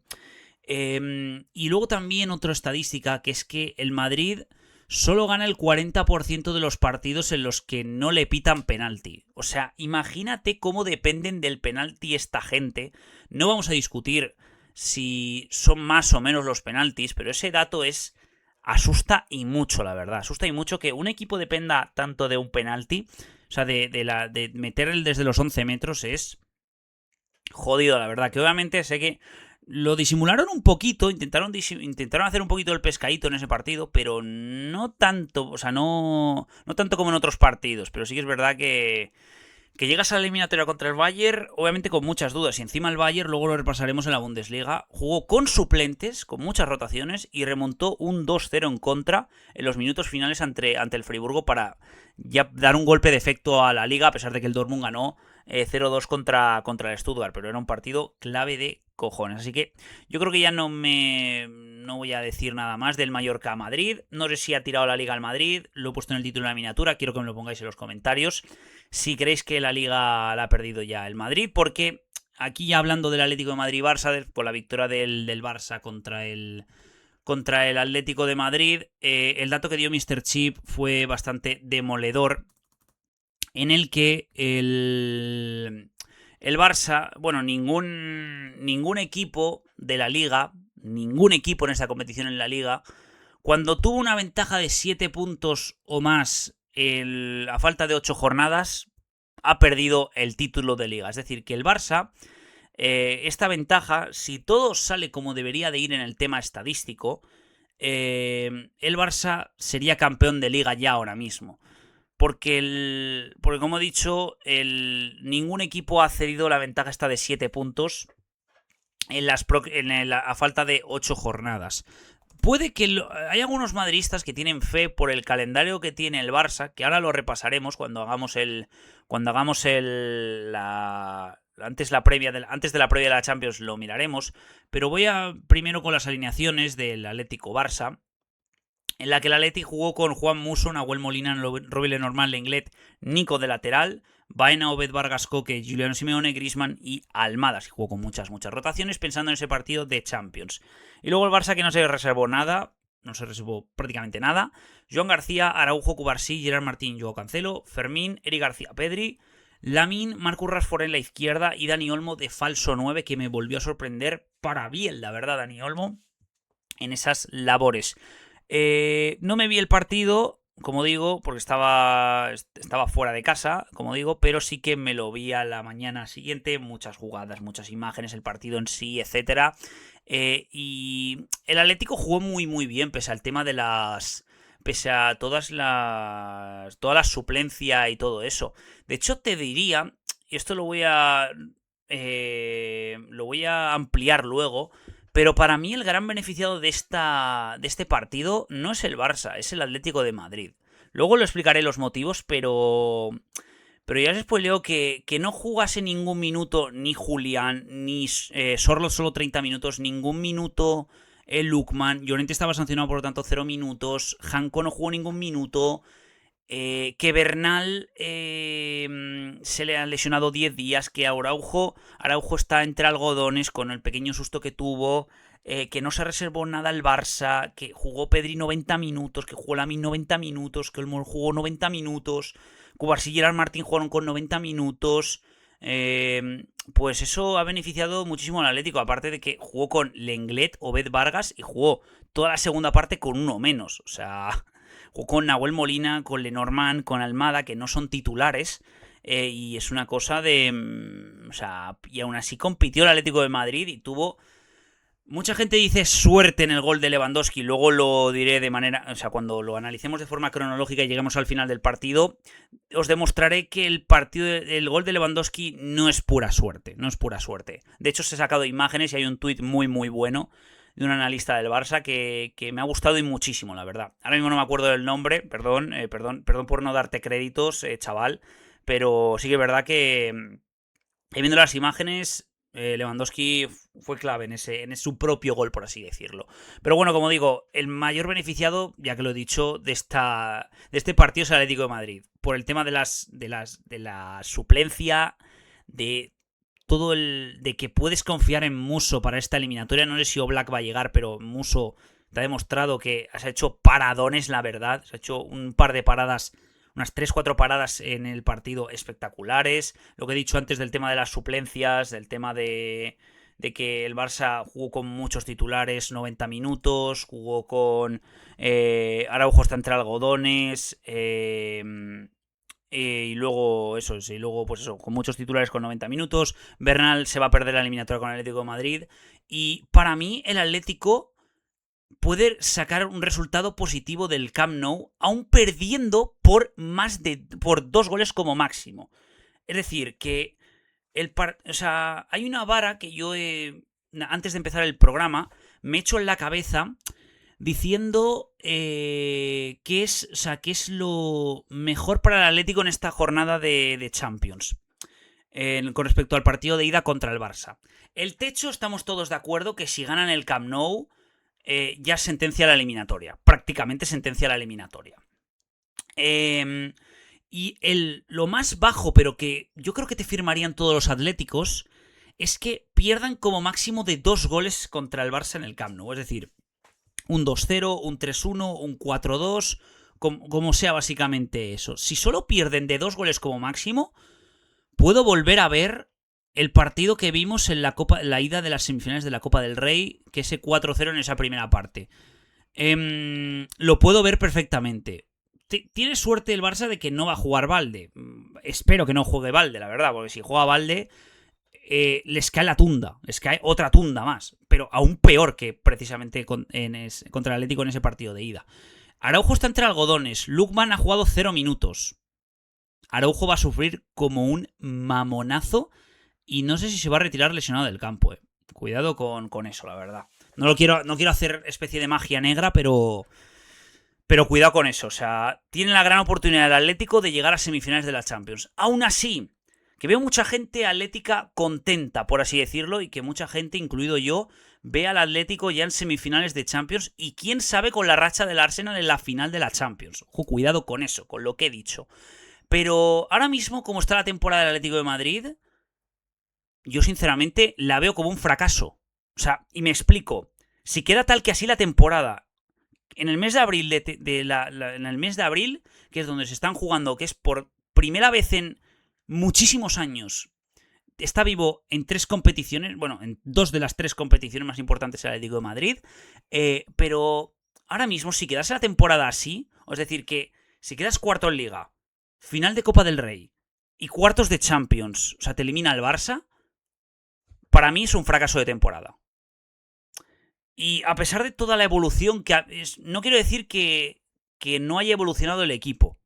y luego también otra estadística, que es que el Madrid solo gana el 40% de los partidos en los que no le pitan penalti. O sea, imagínate cómo dependen del penalti esta gente. No vamos a discutir si son más o menos los penaltis, pero ese dato asusta y mucho, la verdad. Asusta y mucho que un equipo dependa tanto de un penalti. O sea, de meter el desde los 11 metros es jodido, la verdad. Que obviamente sé que lo disimularon un poquito, intentaron hacer un poquito el pescadito en ese partido, pero no tanto, o sea, no tanto como en otros partidos, pero sí que es verdad que llegas a la eliminatoria contra el Bayern, obviamente con muchas dudas, y encima el Bayern, luego lo repasaremos en la Bundesliga, jugó con suplentes, con muchas rotaciones, y remontó un 2-0 en contra en los minutos finales ante el Friburgo para ya dar un golpe de efecto a la Liga, a pesar de que el Dortmund ganó 0-2 contra el Stuttgart, pero era un partido clave de cojones. Así que yo creo que ya no voy a decir nada más del Mallorca a Madrid. No sé si ha tirado la Liga al Madrid, lo he puesto en el título de la miniatura, quiero que me lo pongáis en los comentarios si creéis que la Liga la ha perdido ya el Madrid, porque aquí ya hablando del Atlético de Madrid-Barça, con la victoria del Barça contra el Atlético de Madrid, el dato que dio Mr. Chip fue bastante demoledor, en el que el Barça, bueno, ningún equipo de la Liga, ningún equipo en esta competición en la Liga, cuando tuvo una ventaja de 7 puntos o más a falta de 8 jornadas, ha perdido el título de Liga. Es decir, que el Barça, esta ventaja, si todo sale como debería de ir en el tema estadístico, el Barça sería campeón de Liga ya ahora mismo. Porque como he dicho, ningún equipo ha cedido la ventaja esta de 7 puntos a falta de 8 jornadas. Puede que hay algunos madridistas que tienen fe por el calendario que tiene el Barça, que ahora lo repasaremos cuando hagamos antes de la previa de la Champions lo miraremos, pero voy primero con las alineaciones del Atlético Barça, en la que el Atleti jugó con Juan Musso, Nahuel Molina, Robbie Lenormand, Lenglet, Nico de lateral, Baena, Obed, Vargas, Coque, Juliano Simeone, Griezmann y Almada. Se jugó con muchas rotaciones pensando en ese partido de Champions. Y luego el Barça, que no se reservó nada, no se reservó prácticamente nada. Joan García, Araujo, Cubarsí, Gerard Martín, Joao Cancelo, Fermín, Eric García, Pedri, Lamine, Marcus Rashford en la izquierda y Dani Olmo de falso 9, que me volvió a sorprender para bien, la verdad, Dani Olmo, en esas labores. No me vi el partido, como digo, porque estaba fuera de casa, como digo, pero sí que me lo vi a la mañana siguiente, muchas jugadas, muchas imágenes, el partido en sí, etcétera. Y el Atlético jugó muy muy bien, pese al tema de pese a toda la suplencia y todo eso. De hecho, te diría, y esto lo voy a ampliar luego, pero para mí el gran beneficiado de este partido no es el Barça, es el Atlético de Madrid. Luego lo explicaré los motivos, pero ya os spoileo que no jugase ningún minuto ni Julián, ni Sorloth solo 30 minutos, ningún minuto Lookman. Llorente estaba sancionado, por lo tanto 0 minutos. Janko no jugó ningún minuto. Que Bernal se le han lesionado 10 días, que Araujo está entre algodones con el pequeño susto que tuvo, que no se reservó nada el Barça, que jugó Pedri 90 minutos, que jugó Lamine 90 minutos, que Olmo jugó 90 minutos, Cubarsí y Gerard Martín jugaron con 90 minutos, Pues eso ha beneficiado muchísimo al Atlético, aparte de que jugó con Lenglet, Obed Vargas y jugó toda la segunda parte con uno menos. O sea, jugó con Nahuel Molina, con Lenormand, con Almada, que no son titulares. Y es una cosa de... O sea, y aún así compitió el Atlético de Madrid y tuvo... Mucha gente dice suerte en el gol de Lewandowski, luego lo diré de manera... O sea, cuando lo analicemos de forma cronológica y lleguemos al final del partido, os demostraré que el gol de Lewandowski no es pura suerte, no es pura suerte. De hecho, os he sacado imágenes y hay un tuit muy muy bueno de un analista del Barça que me ha gustado y muchísimo, la verdad. Ahora mismo no me acuerdo del nombre, perdón por no darte créditos, chaval, pero sí que es verdad que viendo las imágenes... Lewandowski fue clave en su propio gol, por así decirlo. Pero bueno, como digo, el mayor beneficiado, ya que lo he dicho, de este partido es el Atlético de Madrid. Por el tema de la suplencia, de todo de que puedes confiar en Musso para esta eliminatoria. No sé si Oblak va a llegar, pero Musso te ha demostrado que has hecho paradones, la verdad. Se ha hecho un par de paradas, unas 3-4 paradas en el partido espectaculares. Lo que he dicho antes del tema de las suplencias, del tema de que el Barça jugó con muchos titulares, 90 minutos, jugó con Araujo está entre algodones, y luego pues eso, con muchos titulares con 90 minutos. Bernal se va a perder la eliminatoria con el Atlético de Madrid. Y para mí el Atlético puede sacar un resultado positivo del Camp Nou, aún perdiendo por 2 goles como máximo. Es decir, que o sea, hay una vara que yo antes de empezar el programa me echo en la cabeza diciendo qué es lo mejor para el Atlético en esta jornada de Champions. Con respecto al partido de ida contra el Barça. El techo, estamos todos de acuerdo que si ganan el Camp Nou, ya sentencia la eliminatoria. Prácticamente sentencia la eliminatoria. Y lo más bajo, pero que yo creo que te firmarían todos los atléticos, es que pierdan como máximo de 2 goles contra el Barça en el Camp Nou. Es decir, un 2-0, un 3-1, un 4-2, como sea básicamente eso. Si solo pierden de 2 goles como máximo, puedo volver a ver el partido que vimos en la ida de las semifinales de la Copa del Rey, que ese 4-0 en esa primera parte. Lo puedo ver perfectamente. Tiene suerte el Barça de que no va a jugar Valde. Espero que no juegue Valde, la verdad, porque si juega Valde les cae la tunda, les cae otra tunda más, pero aún peor que precisamente contra el Atlético en ese partido de ida. Araujo está entre algodones, Lookman ha jugado 0 minutos. Araujo va a sufrir como un mamonazo y no sé si se va a retirar lesionado del campo. Cuidado con eso, la verdad. No quiero hacer especie de magia negra, pero cuidado con eso. O sea, tiene la gran oportunidad el Atlético de llegar a semifinales de la Champions. Aún así, que veo mucha gente atlética contenta, por así decirlo, y que mucha gente, incluido yo, ve al Atlético ya en semifinales de Champions y quién sabe con la racha del Arsenal en la final de la Champions. Ojo, cuidado con eso, con lo que he dicho. Pero ahora mismo, como está la temporada del Atlético de Madrid, yo sinceramente la veo como un fracaso. O sea, y me explico. Si queda tal que así la temporada, en el mes de abril, en el mes de abril, que es donde se están jugando, que es por primera vez en muchísimos años, está vivo en 3 competiciones, bueno, en 2 de las 3 competiciones más importantes del Atlético de Madrid, pero ahora mismo, si quedase la temporada así, es decir, que si quedas cuarto en Liga, final de Copa del Rey y cuartos de Champions, o sea, te elimina el Barça, para mí es un fracaso de temporada. Y a pesar de toda la evolución, no quiero decir que no haya evolucionado el equipo.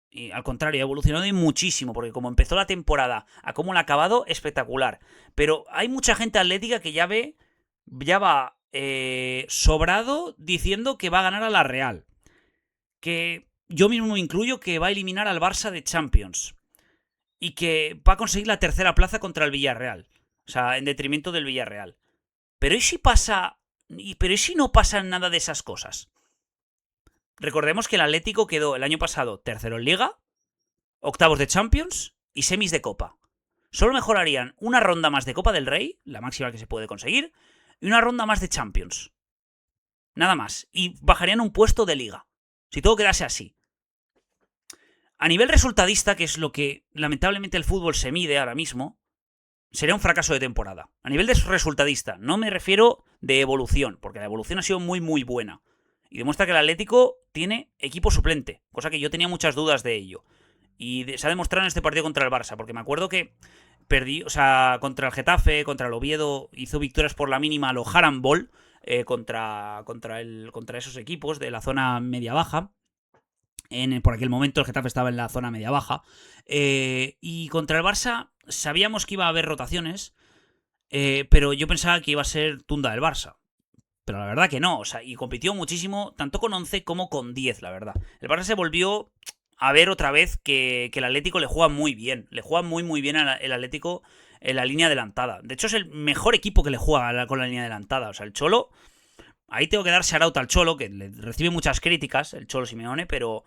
Y al contrario, ha evolucionado muchísimo, porque como empezó la temporada a cómo la ha acabado, espectacular. Pero hay mucha gente atlética que ya va sobrado diciendo que va a ganar a la Real. Que yo mismo me incluyo que va a eliminar al Barça de Champions. Y que va a conseguir la tercera plaza contra el Villarreal. O sea, en detrimento del Villarreal. Pero ¿y si no pasan nada de esas cosas? Recordemos que el Atlético quedó el año pasado tercero en Liga, octavos de Champions y semis de Copa. Solo mejorarían una ronda más de Copa del Rey, la máxima que se puede conseguir, y una ronda más de Champions. Nada más. Y bajarían un puesto de Liga. Si todo quedase así. A nivel resultadista, que es lo que lamentablemente el fútbol se mide ahora mismo, sería un fracaso de temporada. A nivel de resultadista, no me refiero de evolución, porque la evolución ha sido muy, muy buena. Y demuestra que el Atlético tiene equipo suplente, cosa que yo tenía muchas dudas de ello. Y se ha demostrado en este partido contra el Barça, porque me acuerdo que perdí, o sea, contra el Getafe, contra el Oviedo, hizo victorias por la mínima a lo Harambol, contra esos equipos de la zona media-baja. Por aquel momento el Getafe estaba en la zona media-baja. Y contra el Barça sabíamos que iba a haber rotaciones, pero yo pensaba que iba a ser tunda del Barça. Pero la verdad que no, o sea, y compitió muchísimo, tanto con 11 como con 10, la verdad. El Barça se volvió a ver otra vez que el Atlético le juega muy bien. Le juega muy, muy bien el Atlético en la línea adelantada. De hecho, es el mejor equipo que le juega con la línea adelantada. O sea, el Cholo... Ahí tengo que dar shout al Cholo, que le recibe muchas críticas, el Cholo Simeone, pero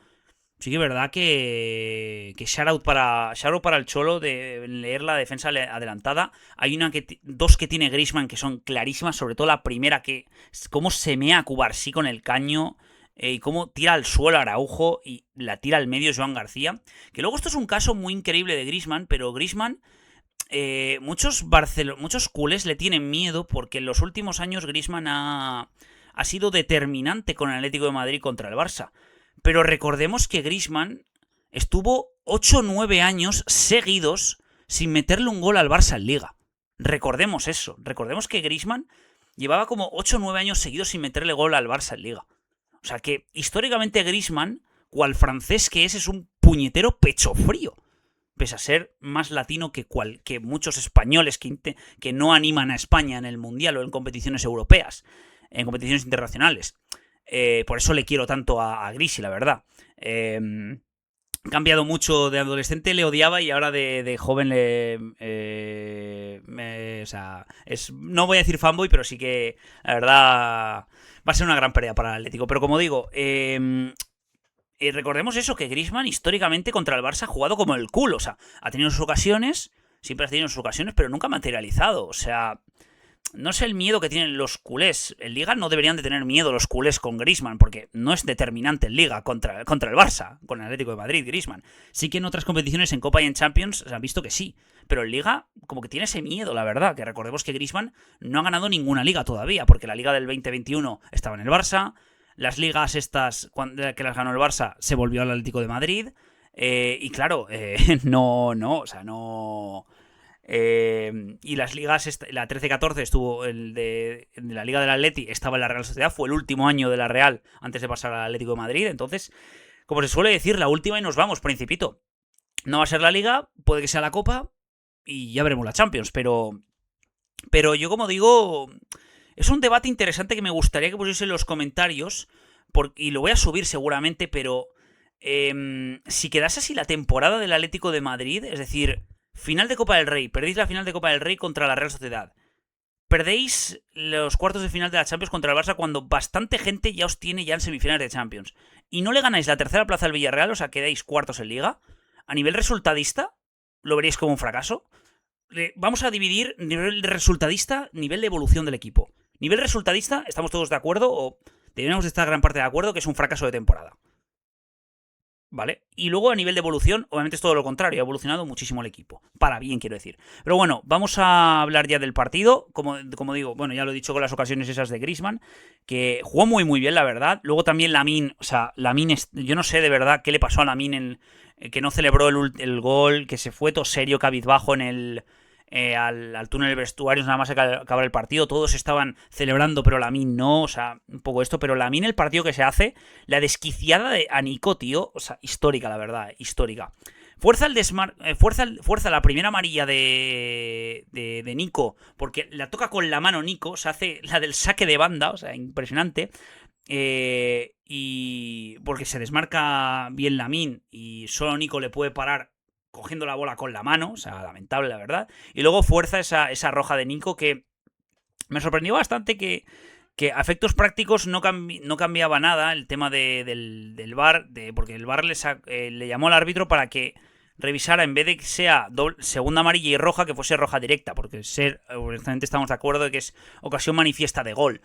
sí que es verdad que shout para el Cholo de leer la defensa adelantada. Hay dos que tiene Griezmann que son clarísimas, sobre todo la primera, que cómo se mea a Cubarsí con el caño y cómo tira al suelo a Araujo y la tira al medio Joan García. Que luego esto es un caso muy increíble de Griezmann, pero Griezmann... muchos culés le tienen miedo porque en los últimos años Griezmann ha sido determinante con el Atlético de Madrid contra el Barça. Pero recordemos que Griezmann estuvo 8 o 9 años seguidos sin meterle un gol al Barça en Liga. Recordemos eso. Recordemos que Griezmann llevaba como 8 o 9 años seguidos sin meterle gol al Barça en Liga. O sea que históricamente Griezmann, cual francés que es un puñetero pecho frío. Pese a ser más latino que muchos españoles que no animan a España en el Mundial o en competiciones europeas, en competiciones internacionales. Por eso le quiero tanto a Grisi, la verdad. Ha cambiado mucho. De adolescente le odiaba y ahora de joven o sea, no voy a decir fanboy, pero sí que la verdad va a ser una gran pérdida para el Atlético. Pero como digo... recordemos eso, que Griezmann históricamente contra el Barça ha jugado como el culo. O sea, ha tenido sus ocasiones, siempre ha tenido sus ocasiones, pero nunca ha materializado. O sea, no sé el miedo que tienen los culés. En Liga no deberían de tener miedo los culés con Griezmann, porque no es determinante en Liga contra el Barça, con el Atlético de Madrid, Griezmann. Sí que en otras competiciones, en Copa y en Champions, se han visto que sí. Pero en Liga, como que tiene ese miedo, la verdad. Que recordemos que Griezmann no ha ganado ninguna Liga todavía, porque la Liga del 2021 estaba en el Barça. Las ligas estas, que las ganó el Barça, se volvió al Atlético de Madrid. Y claro, o sea, no... y las ligas, la 13-14 estuvo de la Liga del Atleti, estaba en la Real Sociedad, fue el último año de la Real antes de pasar al Atlético de Madrid. Entonces, como se suele decir, la última y nos vamos, Principito. No va a ser la Liga, puede que sea la Copa y ya veremos la Champions, pero yo, como digo... Es un debate interesante que me gustaría que pusiese en los comentarios, y lo voy a subir seguramente, pero si quedase así la temporada del Atlético de Madrid, es decir, final de Copa del Rey, perdéis la final de Copa del Rey contra la Real Sociedad, perdéis los cuartos de final de la Champions contra el Barça cuando bastante gente ya os tiene ya en semifinales de Champions, y no le ganáis la tercera plaza al Villarreal, o sea, quedáis cuartos en Liga, a nivel resultadista, ¿lo veréis como un fracaso? Vamos a dividir nivel de resultadista, nivel de evolución del equipo. Nivel resultadista, ¿estamos todos de acuerdo? O deberíamos estar gran parte de acuerdo que es un fracaso de temporada. ¿Vale? Y luego a nivel de evolución, obviamente es todo lo contrario, ha evolucionado muchísimo el equipo. Para bien, quiero decir. Pero bueno, vamos a hablar ya del partido. Como digo, bueno, ya lo he dicho con las ocasiones esas de Griezmann, que jugó muy muy bien, la verdad. Luego también Lamine, o sea, Lamine, yo no sé de verdad qué le pasó a Lamine que no celebró el gol, que se fue todo serio, cabizbajo al túnel de vestuarios nada más acabar el partido. Todos estaban celebrando, pero Lamine no. O sea, un poco esto. Pero Lamine, el partido que se hace, la desquiciada a Nico, tío. O sea, histórica, la verdad, histórica. Fuerza la primera amarilla de Nico, porque la toca con la mano Nico. Se hace la del saque de banda, o sea, impresionante. Y porque se desmarca bien Lamine y solo Nico le puede parar cogiendo la bola con la mano, o sea, lamentable, la verdad. Y luego fuerza esa roja de Nico, que me sorprendió bastante que a efectos prácticos no cambiaba nada el tema del VAR, porque el VAR le llamó al árbitro para que revisara, en vez de que sea segunda amarilla y roja, que fuese roja directa, porque honestamente estamos de acuerdo de que es ocasión manifiesta de gol.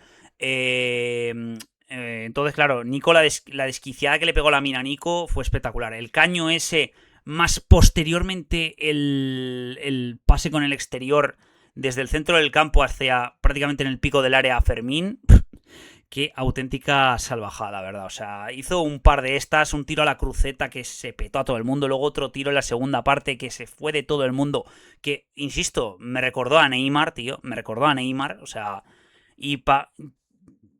Entonces, claro, Nico, la desquiciada que le pegó la mina a Nico fue espectacular. El caño ese más posteriormente el pase con el exterior desde el centro del campo hacia prácticamente en el pico del área a Fermín. Qué auténtica salvajada, la verdad. O sea, hizo un par de estas, un tiro a la cruceta que se petó a todo el mundo, luego otro tiro en la segunda parte que se fue de todo el mundo, que, insisto, me recordó a Neymar, tío, me recordó a Neymar, o sea, y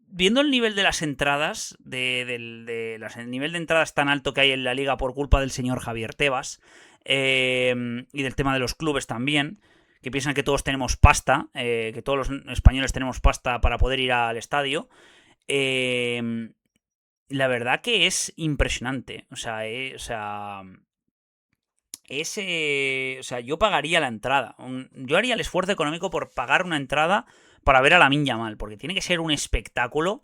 viendo el nivel de las entradas, el nivel de entradas tan alto que hay en la liga por culpa del señor Javier Tebas, y del tema de los clubes también, que piensan que todos tenemos pasta, que todos los españoles tenemos pasta para poder ir al estadio, la verdad que es impresionante. O sea, yo pagaría la entrada. Yo haría el esfuerzo económico por pagar una entrada para ver a Lamine Yamal, porque tiene que ser un espectáculo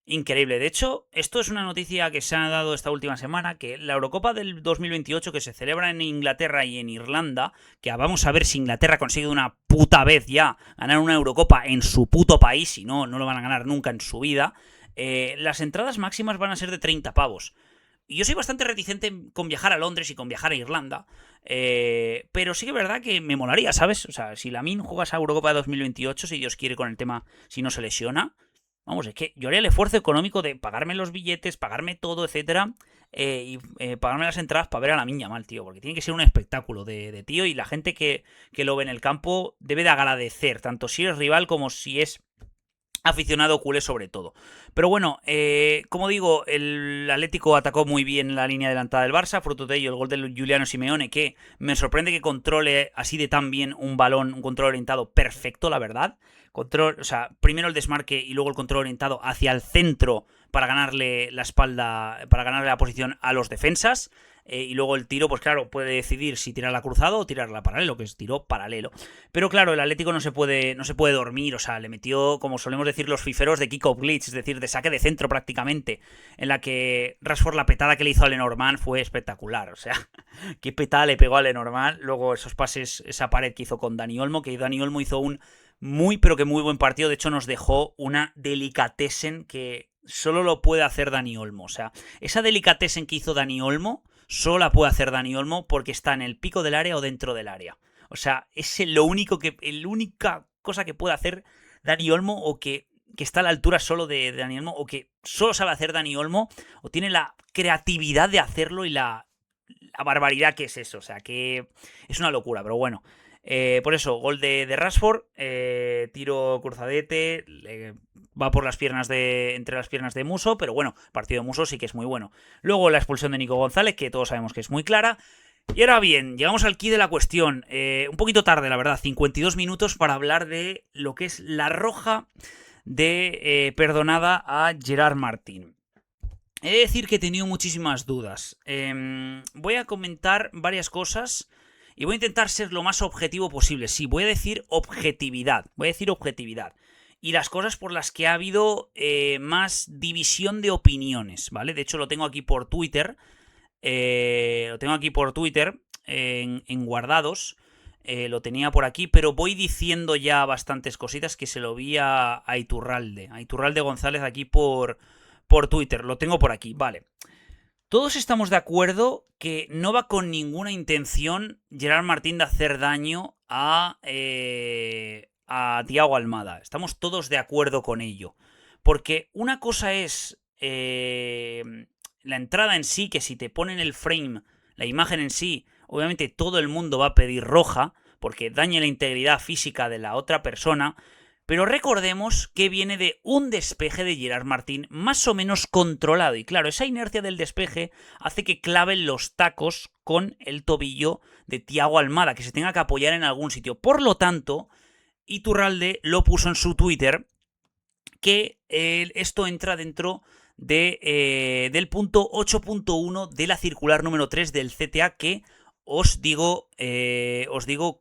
increíble. De hecho, esto es una noticia que se ha dado esta última semana, que la Eurocopa del 2028, que se celebra en Inglaterra y en Irlanda, que vamos a ver si Inglaterra consigue de una puta vez ya ganar una Eurocopa en su puto país, si no, no lo van a ganar nunca en su vida, las entradas máximas van a ser de 30 pavos. Y yo soy bastante reticente con viajar a Londres y con viajar a Irlanda, pero sí que es verdad que me molaría, ¿sabes? O sea, si Lamine juega esa Eurocopa de 2028, si Dios quiere con el tema, si no se lesiona, vamos, es que yo haría el esfuerzo económico de pagarme los billetes, pagarme todo, etcétera, y pagarme las entradas para ver a Lamine Yamal, tío, porque tiene que ser un espectáculo de tío, y la gente que lo ve en el campo debe de agradecer, tanto si es rival como si es aficionado culé sobre todo. Pero bueno, como digo, el Atlético atacó muy bien la línea adelantada del Barça, fruto de ello el gol de Giuliano Simeone, que me sorprende que controle así de tan bien un balón, un control orientado perfecto, la verdad. Control, o sea, primero el desmarque y luego el control orientado hacia el centro para ganarle la espalda, para ganarle la posición a los defensas. Y luego el tiro, pues claro, puede decidir si tirarla cruzado o tirarla paralelo, que es tiro paralelo. Pero claro, el Atlético no se puede dormir, o sea, le metió, como solemos decir los fiferos, de kick-off glitch, es decir, de saque de centro prácticamente, en la que Rashford, la petada que le hizo a Lenormand fue espectacular, o sea, qué petada le pegó a Lenormand. Luego esos pases, esa pared que hizo con Dani Olmo, que Dani Olmo hizo un muy, pero que muy buen partido, de hecho nos dejó una delicatessen que solo lo puede hacer Dani Olmo, o sea, esa delicatessen que hizo Dani Olmo solo la puede hacer Dani Olmo porque está en el pico del área o dentro del área. O sea, es la única cosa que puede hacer Dani Olmo, o que está a la altura solo de Dani Olmo, o que solo sabe hacer Dani Olmo, o tiene la creatividad de hacerlo y la barbaridad que es eso. O sea, que es una locura, pero bueno. Por eso, gol de Rashford, tiro cruzadete, va por las piernas entre las piernas de Muso, pero bueno, partido de Muso sí que es muy bueno. Luego la expulsión de Nico González, que todos sabemos que es muy clara. Y ahora bien, llegamos al quid de la cuestión. Un poquito tarde, la verdad, 52 minutos para hablar de lo que es la roja perdonada a Gerard Martín. He de decir que he tenido muchísimas dudas. Voy a comentar varias cosas y voy a intentar ser lo más objetivo posible. Sí, voy a decir objetividad. Y las cosas por las que ha habido más división de opiniones, ¿vale? De hecho, lo tengo aquí por Twitter. En guardados. Lo tenía por aquí, pero voy diciendo ya bastantes cositas que se lo vi a Iturralde. A Iturralde González aquí por Twitter. Lo tengo por aquí, vale. Todos estamos de acuerdo que no va con ninguna intención Gerard Martín de hacer daño a Thiago Almada. Estamos todos de acuerdo con ello. Porque una cosa es la entrada en sí, que si te ponen el frame, la imagen en sí, obviamente todo el mundo va a pedir roja, porque daña la integridad física de la otra persona. Pero recordemos que viene de un despeje de Gerard Martín más o menos controlado. Y claro, esa inercia del despeje hace que claven los tacos con el tobillo de Thiago Almada, que se tenga que apoyar en algún sitio. Por lo tanto, Iturralde lo puso en su Twitter, que esto entra dentro del punto 8.1 de la circular número 3 del CTA, que os digo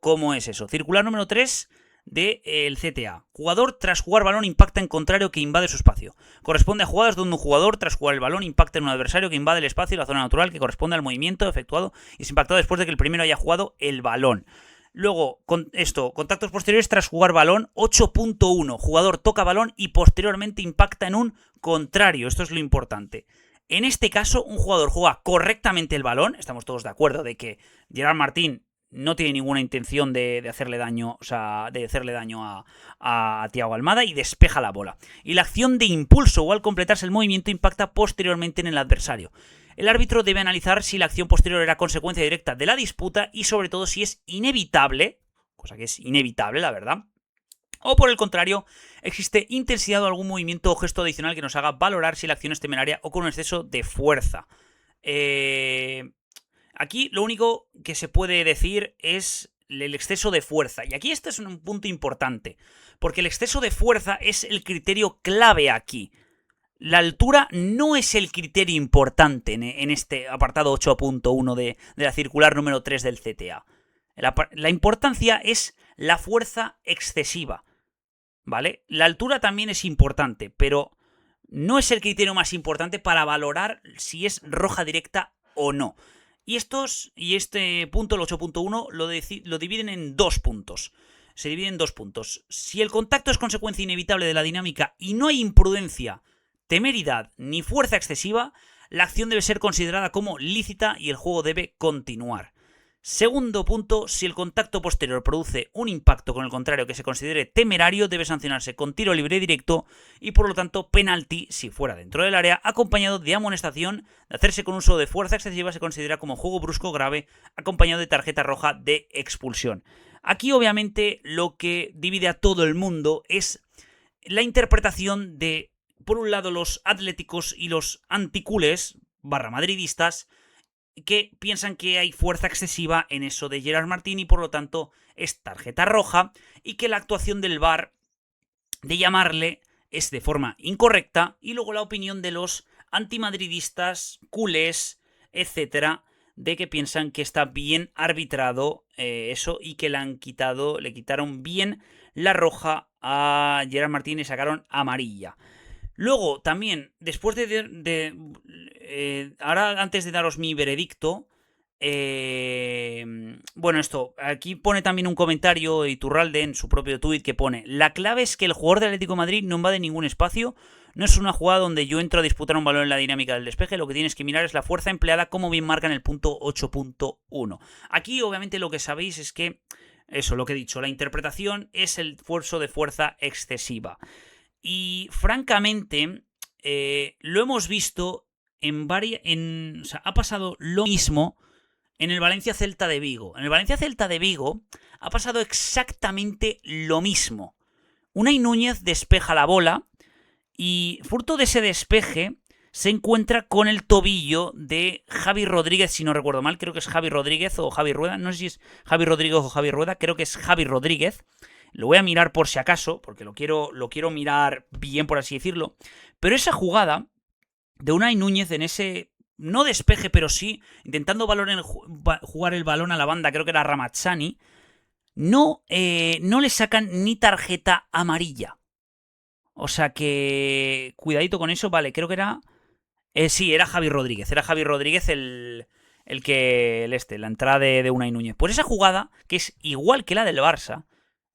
cómo es eso. Circular número 3 del CTA. Jugador tras jugar balón impacta en contrario que invade su espacio. Corresponde a jugadas donde un jugador tras jugar el balón impacta en un adversario que invade el espacio y la zona natural que corresponde al movimiento efectuado y es impactado después de que el primero haya jugado el balón. Luego, contactos posteriores tras jugar balón, 8.1. Jugador toca balón y posteriormente impacta en un contrario. Esto es lo importante. En este caso, un jugador juega correctamente el balón, estamos todos de acuerdo de que Gerard Martín no tiene ninguna intención de hacerle daño, o sea, de hacerle daño a Thiago Almada y despeja la bola. Y la acción de impulso o al completarse el movimiento impacta posteriormente en el adversario. El árbitro debe analizar si la acción posterior era consecuencia directa de la disputa y sobre todo si es inevitable, cosa que es inevitable, la verdad, o por el contrario, existe intensidad o algún movimiento o gesto adicional que nos haga valorar si la acción es temeraria o con un exceso de fuerza. Aquí lo único que se puede decir es el exceso de fuerza. Y aquí este es un punto importante, porque el exceso de fuerza es el criterio clave aquí. La altura no es el criterio importante en este apartado 8.1 de la circular número 3 del CTA. La importancia es la fuerza excesiva, ¿vale? La altura también es importante, pero no es el criterio más importante para valorar si es roja directa o no. Y este punto, el 8.1, lo dividen en dos puntos. Se divide en dos puntos. Si el contacto es consecuencia inevitable de la dinámica y no hay imprudencia, temeridad ni fuerza excesiva, la acción debe ser considerada como lícita y el juego debe continuar. Segundo punto, si el contacto posterior produce un impacto con el contrario que se considere temerario, debe sancionarse con tiro libre directo y por lo tanto penalti si fuera dentro del área, acompañado de amonestación. De hacerse con uso de fuerza excesiva se considera como juego brusco grave, acompañado de tarjeta roja de expulsión. Aquí obviamente lo que divide a todo el mundo es la interpretación de, por un lado, los atléticos y los anticulés /madridistas, que piensan que hay fuerza excesiva en eso de Gerard Martín y por lo tanto es tarjeta roja, y que la actuación del VAR de llamarle es de forma incorrecta, y luego la opinión de los antimadridistas, culés, etcétera, de que piensan que está bien arbitrado eso y que le quitaron bien la roja a Gerard Martín y sacaron amarilla. Luego, también, después ahora, antes de daros mi veredicto, bueno, aquí pone también un comentario Iturralde en su propio tuit que pone: la clave es que el jugador del Atlético de Madrid no invade ningún espacio, no es una jugada donde yo entro a disputar un balón en la dinámica del despeje, lo que tienes que mirar es la fuerza empleada, como bien marca en el punto 8.1. Aquí, obviamente, lo que sabéis es que, eso, lo que he dicho, la interpretación es el esfuerzo de fuerza excesiva. Y francamente, lo hemos visto o sea, ha pasado lo mismo en el Valencia Celta de Vigo. En el Valencia Celta de Vigo ha pasado exactamente lo mismo. Unai Núñez despeja la bola y, fruto de ese despeje, se encuentra con el tobillo de Javi Rodríguez, si no recuerdo mal. Creo que es Javi Rodríguez o Javi Rueda. No sé si es Javi Rodríguez o Javi Rueda. Creo que es Javi Rodríguez. Lo voy a mirar por si acaso, porque lo quiero mirar bien, por así decirlo. Pero esa jugada de Unai Núñez en ese, no despeje, pero sí intentando jugar el balón a la banda, creo que era Ramazzani, no le sacan ni tarjeta amarilla. O sea que, cuidadito con eso. Vale, creo que era... sí, era Javi Rodríguez. Era Javi Rodríguez la entrada de Unai Núñez. Pues esa jugada, que es igual que la del Barça,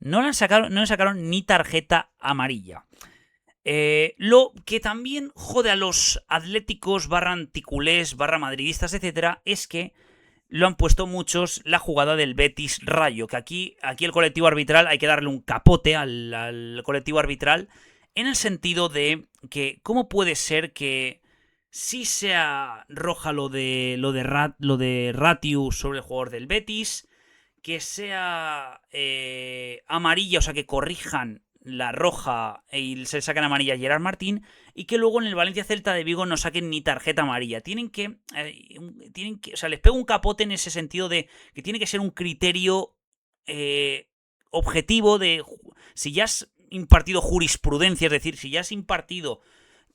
no le sacaron ni tarjeta amarilla. Lo que también jode a los atléticos /anticulés /madridistas, etcétera, es que lo han puesto muchos la jugada del Betis Rayo, que aquí el colectivo arbitral hay que darle un capote al colectivo arbitral, en el sentido de que cómo puede ser que sí sea roja lo de Ratiu sobre el jugador del Betis, que sea amarilla, o sea, que corrijan la roja y se sacan amarilla a Gerard Martín, y que luego en el Valencia Celta de Vigo no saquen ni tarjeta amarilla. Tienen que, o sea, les pego un capote en ese sentido de que tiene que ser un criterio objetivo de si ya has impartido jurisprudencia, es decir, si ya has impartido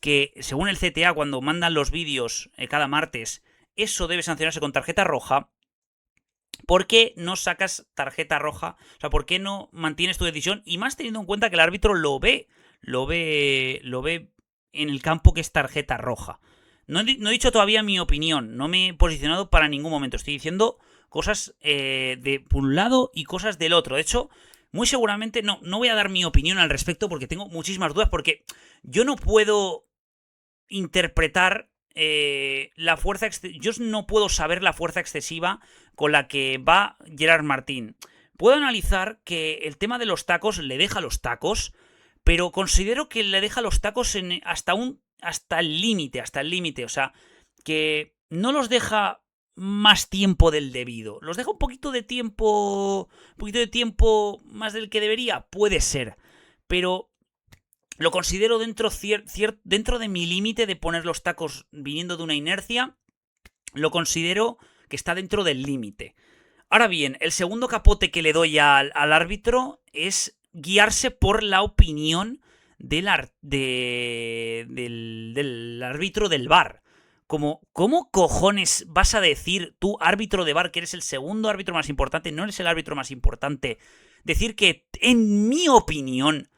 que, según el CTA, cuando mandan los vídeos cada martes, eso debe sancionarse con tarjeta roja. ¿Por qué no sacas tarjeta roja? O sea, ¿por qué no mantienes tu decisión? Y más teniendo en cuenta que el árbitro lo ve en el campo, que es tarjeta roja. No he dicho todavía mi opinión, no me he posicionado para ningún momento. Estoy diciendo cosas de un lado y cosas del otro. De hecho, muy seguramente no voy a dar mi opinión al respecto porque tengo muchísimas dudas, porque yo no puedo interpretar yo no puedo saber la fuerza excesiva con la que va Gerard Martín. Puedo analizar que el tema de los tacos le deja los tacos, pero considero que le deja los tacos hasta el límite, o sea, que no los deja más tiempo del debido. Los deja un poquito de tiempo más del que debería, puede ser, pero lo considero dentro de mi límite de poner los tacos viniendo de una inercia, lo considero que está dentro del límite. Ahora bien, el segundo capote que le doy al árbitro es guiarse por la opinión del árbitro del VAR. ¿Cómo cojones vas a decir tú, árbitro de VAR, que eres el segundo árbitro más importante, no eres el árbitro más importante, decir que, en mi opinión,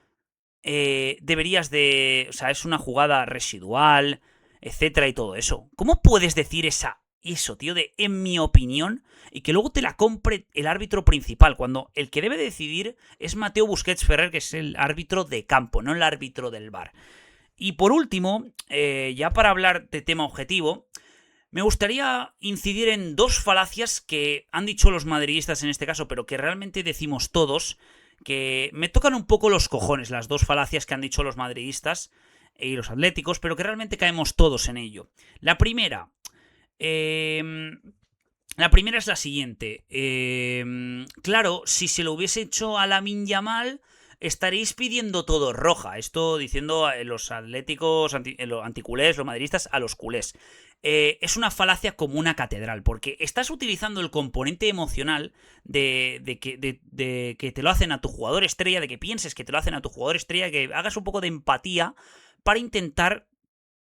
deberías de... O sea, es una jugada residual, etcétera y todo eso? ¿Cómo puedes decir eso, tío, de en mi opinión, y que luego te la compre el árbitro principal, cuando el que debe decidir es Mateu Busquets Ferrer, que es el árbitro de campo, no el árbitro del VAR? Y por último, ya para hablar de tema objetivo, me gustaría incidir en dos falacias que han dicho los madridistas en este caso, pero que realmente decimos todos, que me tocan un poco los cojones, las dos falacias que han dicho los madridistas y los atléticos, pero que realmente caemos todos en ello. La primera es la siguiente. Claro, si se lo hubiese hecho a Lamine Yamal, estaréis pidiendo todo roja. Esto diciendo los atléticos, los anticulés, los madridistas, a los culés. Es una falacia como una catedral, porque estás utilizando el componente emocional de que te lo hacen a tu jugador estrella, de que pienses que te lo hacen a tu jugador estrella, que hagas un poco de empatía para intentar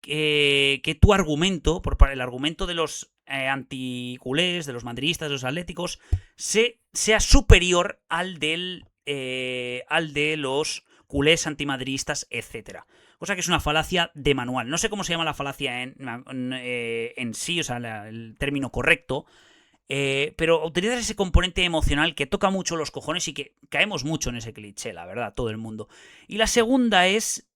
que tu argumento, el argumento de los anticulés, de los madridistas, de los atléticos, sea superior al de los culés antimadridistas, etc. Cosa que es una falacia de manual. No sé cómo se llama la falacia en sí, o sea, el término correcto, pero utilizas ese componente emocional que toca mucho los cojones y que caemos mucho en ese cliché, la verdad, todo el mundo. Y la segunda es...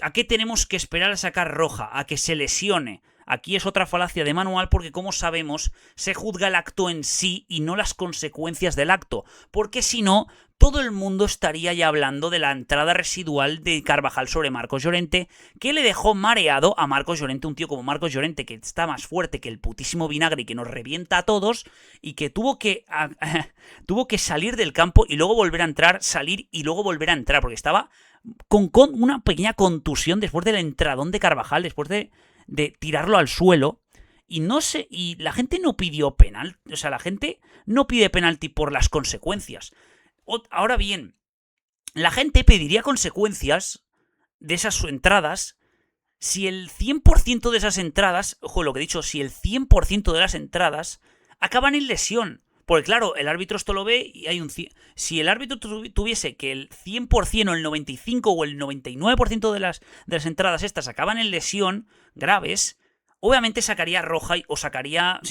¿a qué tenemos que esperar a sacar roja? A que se lesione. Aquí es otra falacia de manual porque, como sabemos, se juzga el acto en sí y no las consecuencias del acto. Porque si no, todo el mundo estaría ya hablando de la entrada residual de Carvajal sobre Marcos Llorente, que le dejó mareado a Marcos Llorente, un tío como Marcos Llorente que está más fuerte que el putísimo vinagre y que nos revienta a todos, y que tuvo que salir del campo y luego volver a entrar, salir y luego volver a entrar, porque estaba con una pequeña contusión después del entradón de Carvajal, después de tirarlo al suelo. Y la gente no pidió penal. O sea, la gente no pide penalti por las consecuencias. Ahora bien, la gente pediría consecuencias de esas entradas si el 100% de esas entradas, ojo lo que he dicho, si el 100% de las entradas acaban en lesión. Porque claro, el árbitro esto lo ve y hay si el árbitro tuviese que el 100% o el 95% o el 99% de las entradas estas acaban en lesión graves, obviamente sacaría roja sacaría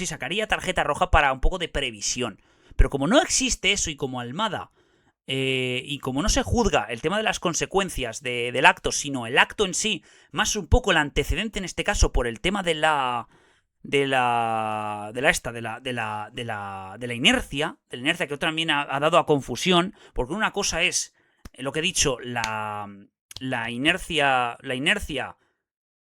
tarjeta roja para un poco de previsión. Pero como no existe eso y como Almada, y como no se juzga el tema de las consecuencias del acto, sino el acto en sí, más un poco el antecedente en este caso por el tema de la inercia, que también ha dado a confusión, porque una cosa es lo que he dicho, la inercia,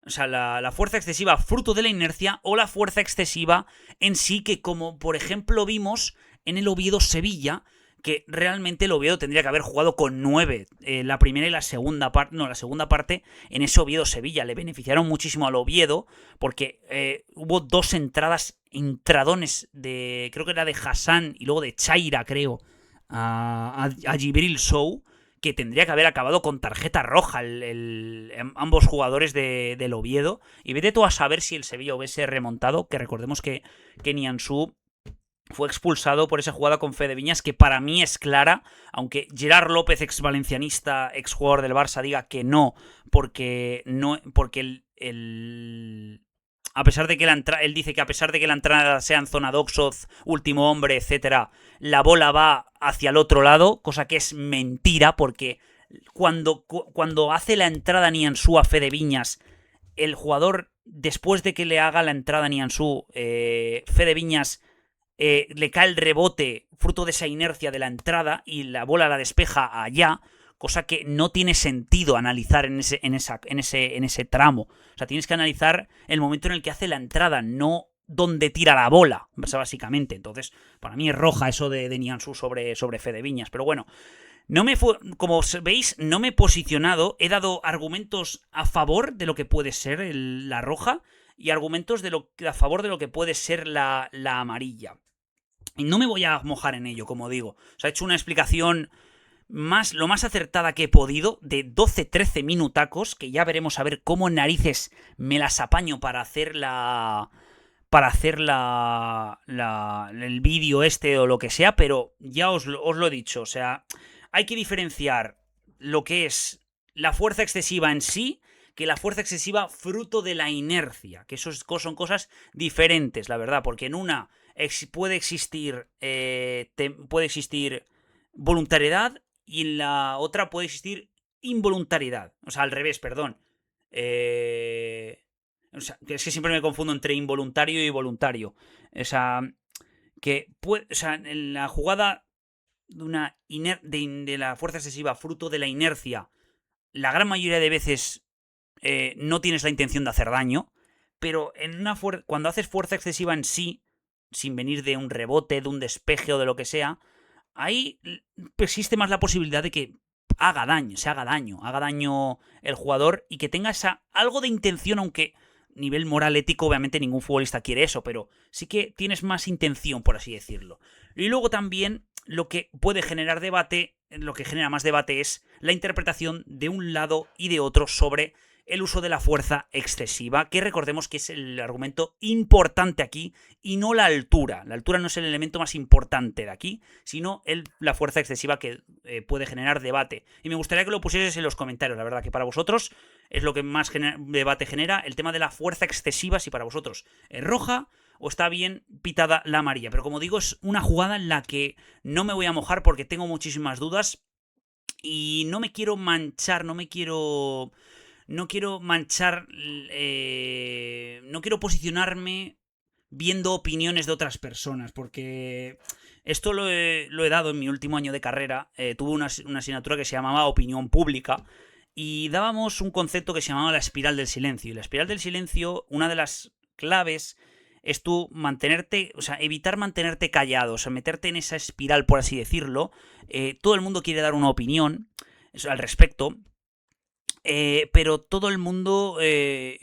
o sea, la fuerza excesiva fruto de la inercia, o la fuerza excesiva en sí, que como por ejemplo vimos en el Oviedo-Sevilla, que realmente el Oviedo tendría que haber jugado con 9 la primera y la segunda parte. No, la segunda parte en ese Oviedo-Sevilla. Le beneficiaron muchísimo al Oviedo porque hubo dos entradones creo que era de Hassan y luego de Chaira, creo, a Djibril Sow, que tendría que haber acabado con tarjeta roja ambos jugadores del Oviedo. Y vete tú a saber si el Sevilla hubiese remontado, que recordemos que Nianzú fue expulsado por esa jugada con Fede Viñas, que para mí es clara, aunque Gerard López, ex valencianista, ex jugador del Barça, diga que no, porque a pesar de que él dice que a pesar de que la entrada sea en zona Doxoz, último hombre, etcétera, la bola va hacia el otro lado, cosa que es mentira, porque cuando hace la entrada Nianzú a Fede Viñas, el jugador después de que le haga la entrada a Nianzú, Fede Viñas le cae el rebote fruto de esa inercia de la entrada y la bola la despeja allá, cosa que no tiene sentido analizar en ese tramo. O sea, tienes que analizar el momento en el que hace la entrada, no donde tira la bola, básicamente. Entonces, para mí es roja eso de Nianzú sobre Fede Viñas. Pero bueno, como veis, no me he posicionado, he dado argumentos a favor de lo que puede ser la roja y argumentos a favor de lo que puede ser la amarilla. Y no me voy a mojar en ello, como digo. O sea, he hecho una explicación lo más acertada que he podido, de 12-13 minutacos, que ya veremos a ver cómo en narices me las apaño para hacer el vídeo o lo que sea, pero ya os lo he dicho, o sea, hay que diferenciar lo que es la fuerza excesiva en sí que la fuerza excesiva fruto de la inercia, que son cosas diferentes, la verdad, porque en una puede existir voluntariedad y en la otra puede existir involuntariedad, o sea, al revés, perdón. O sea, es que siempre me confundo entre involuntario y voluntario. O sea, en la jugada de la fuerza excesiva fruto de la inercia, la gran mayoría de veces no tienes la intención de hacer daño, pero cuando haces fuerza excesiva en sí, sin venir de un rebote, de un despeje o de lo que sea, ahí existe más la posibilidad de que haga daño el jugador y que tenga algo de intención, aunque nivel moral ético obviamente ningún futbolista quiere eso, pero sí que tienes más intención, por así decirlo. Y luego también lo que puede generar debate, lo que genera más debate es la interpretación de un lado y de otro sobre el uso de la fuerza excesiva, que recordemos que es el argumento importante aquí y no la altura. La altura no es el elemento más importante de aquí, sino la fuerza excesiva que puede generar debate. Y me gustaría que lo pusieses en los comentarios, la verdad, que para vosotros es lo que más debate genera, el tema de la fuerza excesiva, si para vosotros es roja o está bien pitada la amarilla. Pero como digo, es una jugada en la que no me voy a mojar porque tengo muchísimas dudas y no me quiero manchar, no quiero posicionarme viendo opiniones de otras personas, porque esto lo he dado en mi último año de carrera. Tuve una asignatura que se llamaba Opinión Pública y dábamos un concepto que se llamaba la espiral del silencio. Y la espiral del silencio, una de las claves es tú evitar mantenerte callado, o sea, meterte en esa espiral, por así decirlo. Todo el mundo quiere dar una opinión al respecto. Pero todo el mundo,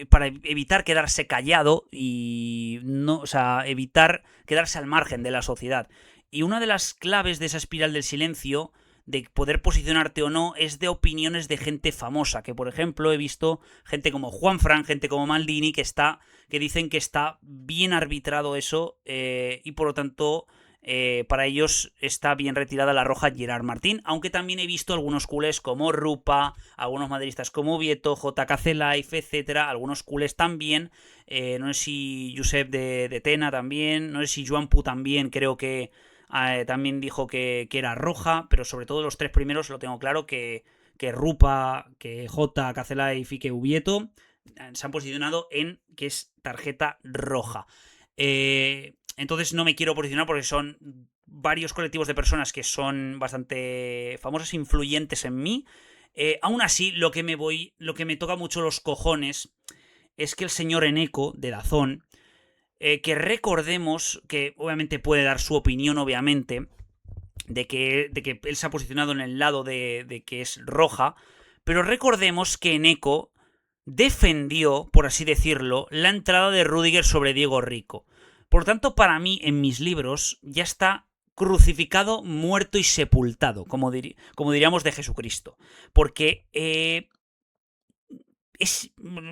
para evitar quedarse callado y no, o sea, evitar quedarse al margen de la sociedad. Y una de las claves de esa espiral del silencio, de poder posicionarte o no, es de opiniones de gente famosa. Que por ejemplo he visto gente como Juanfran, gente como Maldini, que dicen que está bien arbitrado eso y por lo tanto para ellos está bien retirada la roja Gerard Martín, aunque también he visto algunos culés como Rupa, algunos madridistas como Vieto, JKC Life, etcétera, algunos culés también, no sé si Josep de Tena también, no sé si Joan Pu también, creo que también dijo que era roja, pero sobre todo los tres primeros lo tengo claro que Rupa, que JKC Life y que Ubieto se han posicionado en que es tarjeta roja. Entonces no me quiero posicionar porque son varios colectivos de personas que son bastante famosas e influyentes en mí. Aún así, lo que me toca mucho los cojones es que el señor Eneco de Dazón, que recordemos que obviamente puede dar su opinión, obviamente, de que él se ha posicionado en el lado de que es roja, pero recordemos que Eneco defendió, por así decirlo, la entrada de Rüdiger sobre Diego Rico. Por tanto, para mí, en mis libros, ya está crucificado, muerto y sepultado, como diríamos de Jesucristo. Porque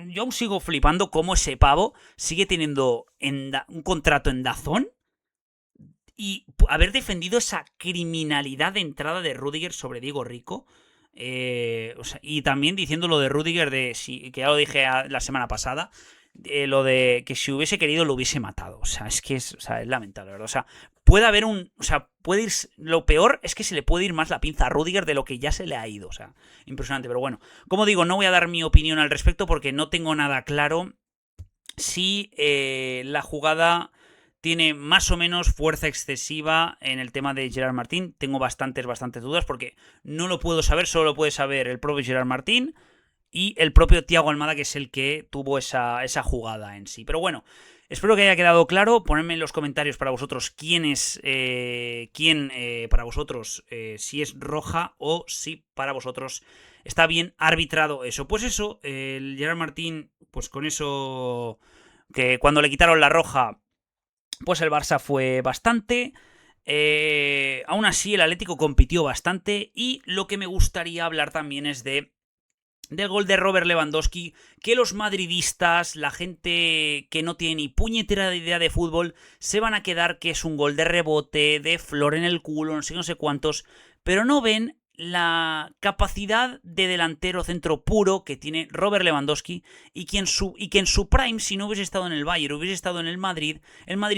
yo aún sigo flipando cómo ese pavo sigue teniendo un contrato en Dazón y haber defendido esa criminalidad de entrada de Rüdiger sobre Diego Rico. Y también diciendo lo de Rüdiger, que ya lo dije la semana pasada, lo de que si hubiese querido lo hubiese matado. O sea, es que es lamentable, ¿verdad? O sea, puede haber puede ir. Lo peor es que se le puede ir más la pinza a Rüdiger de lo que ya se le ha ido. O sea, impresionante. Pero bueno, como digo, no voy a dar mi opinión al respecto porque no tengo nada claro. si la jugada tiene más o menos fuerza excesiva en el tema de Gerard Martín. Tengo bastantes dudas porque no lo puedo saber, solo lo puede saber el propio Gerard Martín y el propio Thiago Almada, que es el que tuvo esa jugada en sí. Pero bueno, espero que haya quedado claro. Ponedme en los comentarios para vosotros quién para vosotros, si es roja o si para vosotros está bien arbitrado eso. Pues eso, el Gerard Martín, pues con eso, que cuando le quitaron la roja, pues el Barça fue bastante. Aún así, el Atlético compitió bastante. Y lo que me gustaría hablar también es del gol de Robert Lewandowski, que los madridistas, la gente que no tiene ni puñetera idea de fútbol, se van a quedar que es un gol de rebote, de flor en el culo, no sé cuántos, pero no ven la capacidad de delantero centro puro que tiene Robert Lewandowski y que en su prime, si no hubiese estado en el Bayern, hubiese estado en el Madrid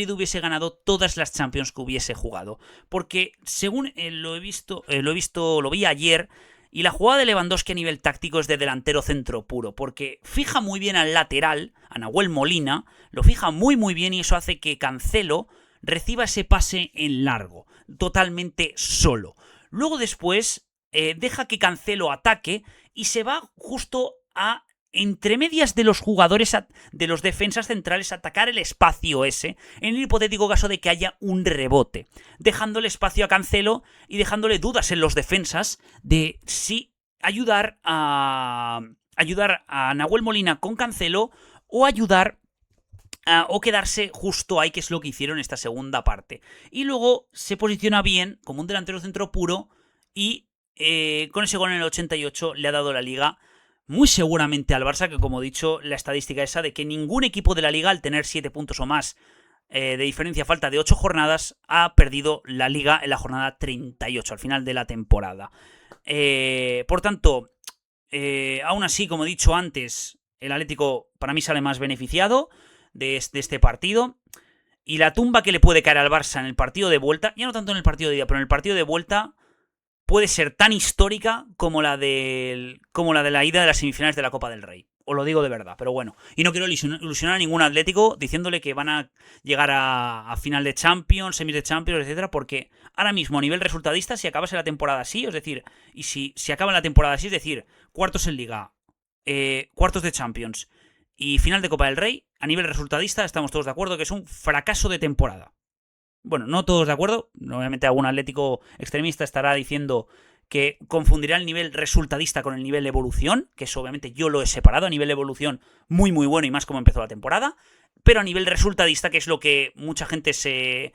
hubiese ganado todas las Champions que hubiese jugado. Porque según lo vi ayer, y la jugada de Lewandowski a nivel táctico es de delantero centro puro, porque fija muy bien al lateral, a Nahuel Molina, lo fija muy bien y eso hace que Cancelo reciba ese pase en largo, totalmente solo. Luego después deja que Cancelo ataque y se va justo a, entre medias de los jugadores, de los defensas centrales, atacar el espacio ese, en el hipotético caso de que haya un rebote, dejándole espacio a Cancelo y dejándole dudas en los defensas de si ayudar a Nahuel Molina con Cancelo o o quedarse justo ahí, que es lo que hicieron en esta segunda parte. Y luego se posiciona bien como un delantero centro puro y con ese gol en el 88 le ha dado la liga muy seguramente al Barça, que como he dicho, la estadística esa de que ningún equipo de la liga, al tener 7 puntos o más de diferencia a falta de 8 jornadas, ha perdido la liga en la jornada 38, al final de la temporada. Por tanto, aún así, como he dicho antes, el Atlético para mí sale más beneficiado de este partido. Y la tumba que le puede caer al Barça en el partido de vuelta, ya no tanto en el partido de ida, pero en el partido de vuelta, puede ser tan histórica como la de la ida de las semifinales de la Copa del Rey. Os lo digo de verdad, pero bueno. Y no quiero ilusionar a ningún Atlético diciéndole que van a llegar a final de Champions, semis de Champions, etcétera, porque ahora mismo a nivel resultadista, si acabase la temporada así, es decir, y si acaba la temporada así, es decir, cuartos en Liga, cuartos de Champions y final de Copa del Rey, a nivel resultadista estamos todos de acuerdo que es un fracaso de temporada. Bueno, no todos de acuerdo, obviamente algún atlético extremista estará diciendo que confundirá el nivel resultadista con el nivel de evolución, que eso obviamente yo lo he separado, a nivel de evolución muy bueno y más como empezó la temporada, pero a nivel resultadista, que es lo que mucha gente se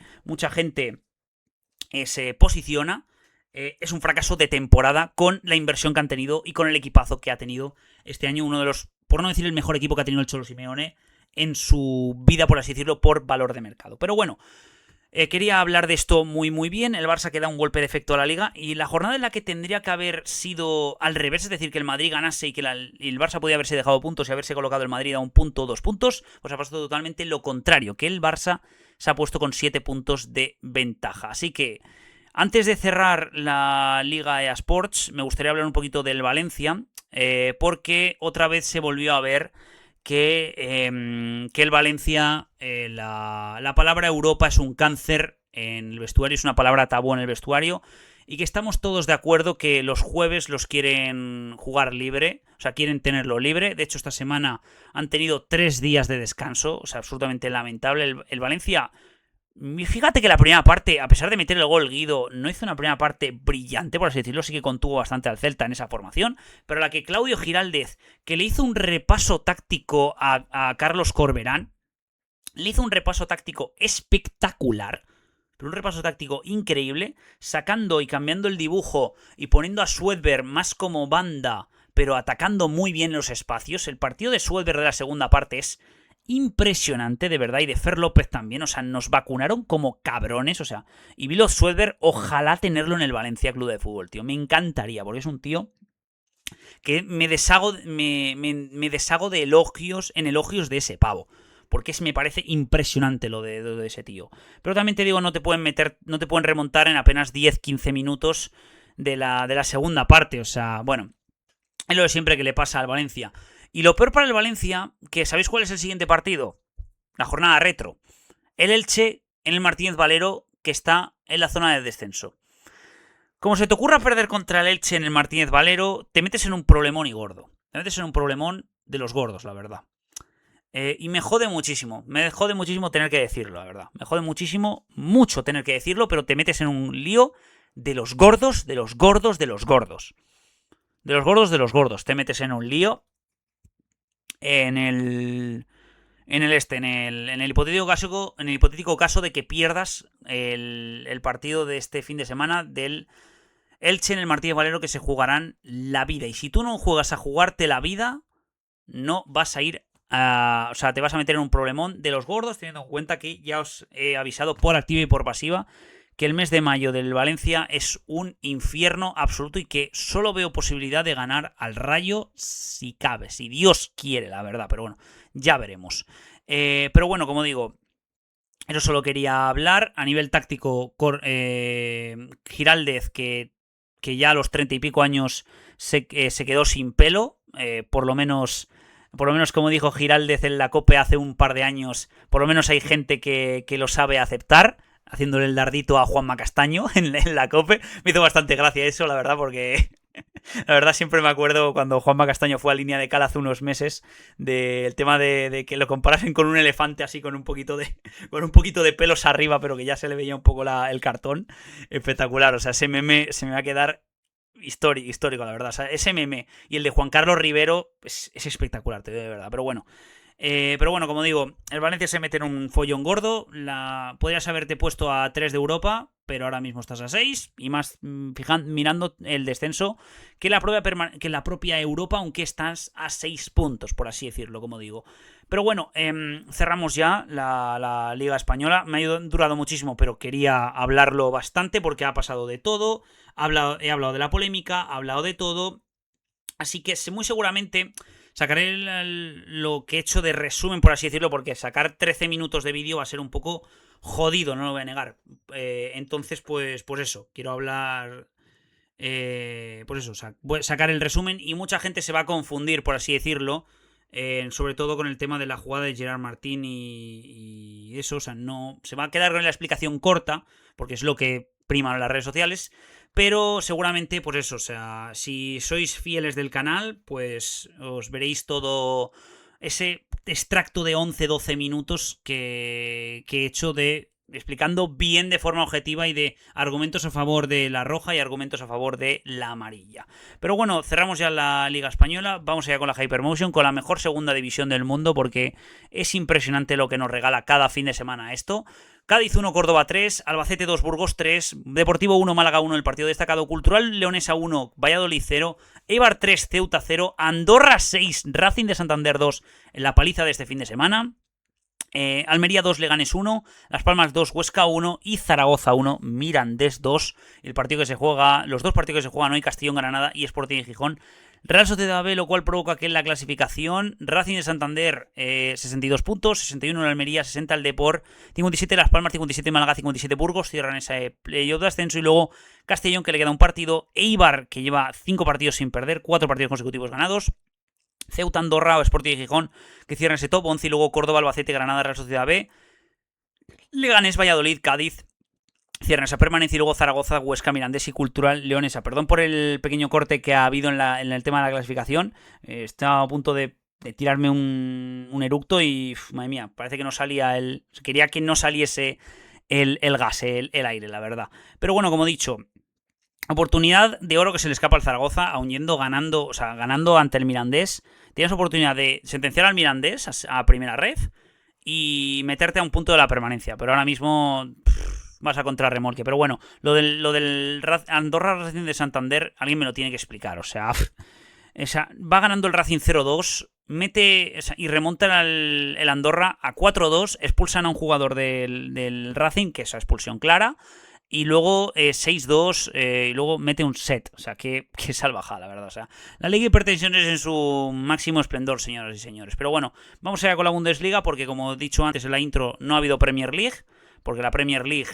posiciona, es un fracaso de temporada con la inversión que han tenido y con el equipazo que ha tenido este año, uno de los, por no decir el mejor equipo que ha tenido el Cholo Simeone en su vida, por así decirlo, por valor de mercado. Pero bueno, quería hablar de esto muy bien. El Barça que da un golpe de efecto a la Liga y la jornada en la que tendría que haber sido al revés, es decir, que el Madrid ganase y que el Barça podía haberse dejado puntos y haberse colocado el Madrid a 1 punto, 2 puntos, pues ha pasado totalmente lo contrario, que el Barça se ha puesto con 7 puntos de ventaja. Así que antes de cerrar la Liga EA Sports, me gustaría hablar un poquito del Valencia, porque otra vez se volvió a ver que el Valencia, la palabra Europa es un cáncer en el vestuario, es una palabra tabú en el vestuario, y que estamos todos de acuerdo que los jueves los quieren jugar libre, o sea, quieren tenerlo libre. De hecho, esta semana han tenido 3 días de descanso, o sea, absolutamente lamentable. El Valencia, fíjate que la primera parte, a pesar de meter el gol Guido, no hizo una primera parte brillante, por así decirlo, sí que contuvo bastante al Celta en esa formación, pero la que Claudio Giraldez, que le hizo un repaso táctico a Carlos Corberán, le hizo un repaso táctico espectacular, pero un repaso táctico increíble, sacando y cambiando el dibujo y poniendo a Swedberg más como banda, pero atacando muy bien los espacios. El partido de Swedberg de la segunda parte es impresionante, de verdad, y de Fer López también, o sea, nos vacunaron como cabrones, o sea, y Vilo Swedberg, ojalá tenerlo en el Valencia Club de Fútbol, tío, me encantaría, porque es un tío que me deshago de elogios de ese pavo, porque me parece impresionante lo de ese tío. Pero también te digo, no te pueden remontar en apenas 10-15 minutos de la segunda parte, o sea, bueno, es lo de siempre que le pasa al Valencia. Y lo peor para el Valencia, que ¿sabéis cuál es el siguiente partido? La jornada retro. El Elche en el Martínez Valero, que está en la zona de descenso. Como se te ocurra perder contra el Elche en el Martínez Valero, te metes en un problemón y gordo. Te metes en un problemón de los gordos, la verdad. Y me jode muchísimo tener que decirlo, la verdad. Me jode mucho tener que decirlo, pero te metes en un lío de los gordos, de los gordos, de los gordos. De los gordos, de los gordos. Te metes en un lío en el hipotético caso de que pierdas el partido de este fin de semana del Elche en el Martínez Valero, que se jugarán la vida. Y si tú no juegas a jugarte la vida, no vas a ir o sea, te vas a meter en un problemón de los gordos, teniendo en cuenta que ya os he avisado por activa y por pasiva que el mes de mayo del Valencia es un infierno absoluto y que solo veo posibilidad de ganar al Rayo si cabe, si Dios quiere, la verdad, pero bueno, ya veremos. Pero bueno, como digo, eso solo quería hablar. A nivel táctico, Giraldez, que ya a los 30 y pico años se quedó sin pelo, por lo menos, como dijo Giraldez en la COPE hace un par de años, por lo menos hay gente que lo sabe aceptar, haciéndole el dardito a Juanma Castaño en la COPE. Me hizo bastante gracia eso, la verdad, porque la verdad siempre me acuerdo cuando Juanma Castaño fue a Línea de Cal hace unos meses del tema de que lo comparasen con un elefante así con un poquito de pelos arriba, pero que ya se le veía un poco el cartón. Espectacular, o sea, ese meme se me va a quedar histórico, la verdad. O sea, ese meme y el de Juan Carlos Rivero es espectacular, te digo de verdad. Pero bueno, como digo, el Valencia se mete en un follón gordo. Podrías haberte puesto a 3 de Europa, pero ahora mismo estás a 6. Y más mirando el descenso que la propia Europa, aunque estás a 6 puntos, por así decirlo, como digo. Pero bueno, cerramos ya la Liga Española. Me ha durado muchísimo, pero quería hablarlo bastante porque ha pasado de todo. He hablado de la polémica, he hablado de todo. Así que muy seguramente sacaré lo que he hecho de resumen, por así decirlo, porque sacar 13 minutos de vídeo va a ser un poco jodido, no lo voy a negar. Entonces, pues eso, quiero hablar... pues eso, voy a sacar el resumen y mucha gente se va a confundir, por así decirlo, sobre todo con el tema de la jugada de Gerard Martín y eso, o sea, no se va a quedar con la explicación corta, porque es lo que prima en las redes sociales, pero seguramente, pues eso, o sea, si sois fieles del canal, pues os veréis todo ese extracto de 11-12 minutos que he hecho explicando bien de forma objetiva y de argumentos a favor de la roja y argumentos a favor de la amarilla. Pero bueno, cerramos ya la Liga Española, vamos allá con la Hypermotion, con la mejor segunda división del mundo, porque es impresionante lo que nos regala cada fin de semana esto. Cádiz 1, Córdoba 3, Albacete 2, Burgos 3, Deportivo 1, Málaga 1, el partido destacado, Cultural Leonesa 1, Valladolid 0, Eibar 3, Ceuta 0, Andorra 6, Racing de Santander 2 en la paliza de este fin de semana. Almería 2, Leganés 1, Las Palmas 2, Huesca 1 y Zaragoza 1, Mirandés 2. Los dos partidos que se juegan hoy, Castellón-Granada y Sporting Gijón. Real Sociedad B, lo cual provoca que en la clasificación Racing de Santander 62 puntos, 61 en Almería, 60 el Depor, 57 Las Palmas, 57 Málaga, 57 Burgos, cierran ese playoff de ascenso y luego Castellón, que le queda un partido, Eibar, que lleva 5 partidos sin perder, 4 partidos consecutivos ganados, Ceuta, Andorra o Sporting de Gijón, que cierran ese top 11 y luego Córdoba, Albacete, Granada, Real Sociedad B, Leganés, Valladolid, Cádiz, cierran esa permanencia y luego Zaragoza, Huesca, Mirandés y Cultural Leonesa. Perdón por el pequeño corte que ha habido en el tema de la clasificación, estaba a punto de tirarme un eructo y, madre mía, parece que no salía quería que no saliese el gas, el aire, la verdad. Pero bueno, como he dicho, oportunidad de oro que se le escapa al Zaragoza, aun ganando ante el Mirandés. Tienes oportunidad de sentenciar al Mirandés a primera red y meterte a un punto de la permanencia. Pero ahora mismo vas a contrarremolque. Pero bueno, lo del Andorra Racing de Santander, alguien me lo tiene que explicar. O sea, va ganando el Racing 0-2, y remonta el Andorra a 4-2, expulsan a un jugador del Racing, que es esa expulsión clara. Y luego 6-2 y luego mete un set. O sea, qué salvajada, la verdad. O sea, la Liga de Pretensiones en su máximo esplendor, señoras y señores. Pero bueno, vamos allá con la Bundesliga porque, como he dicho antes en la intro, no ha habido Premier League. Porque la Premier League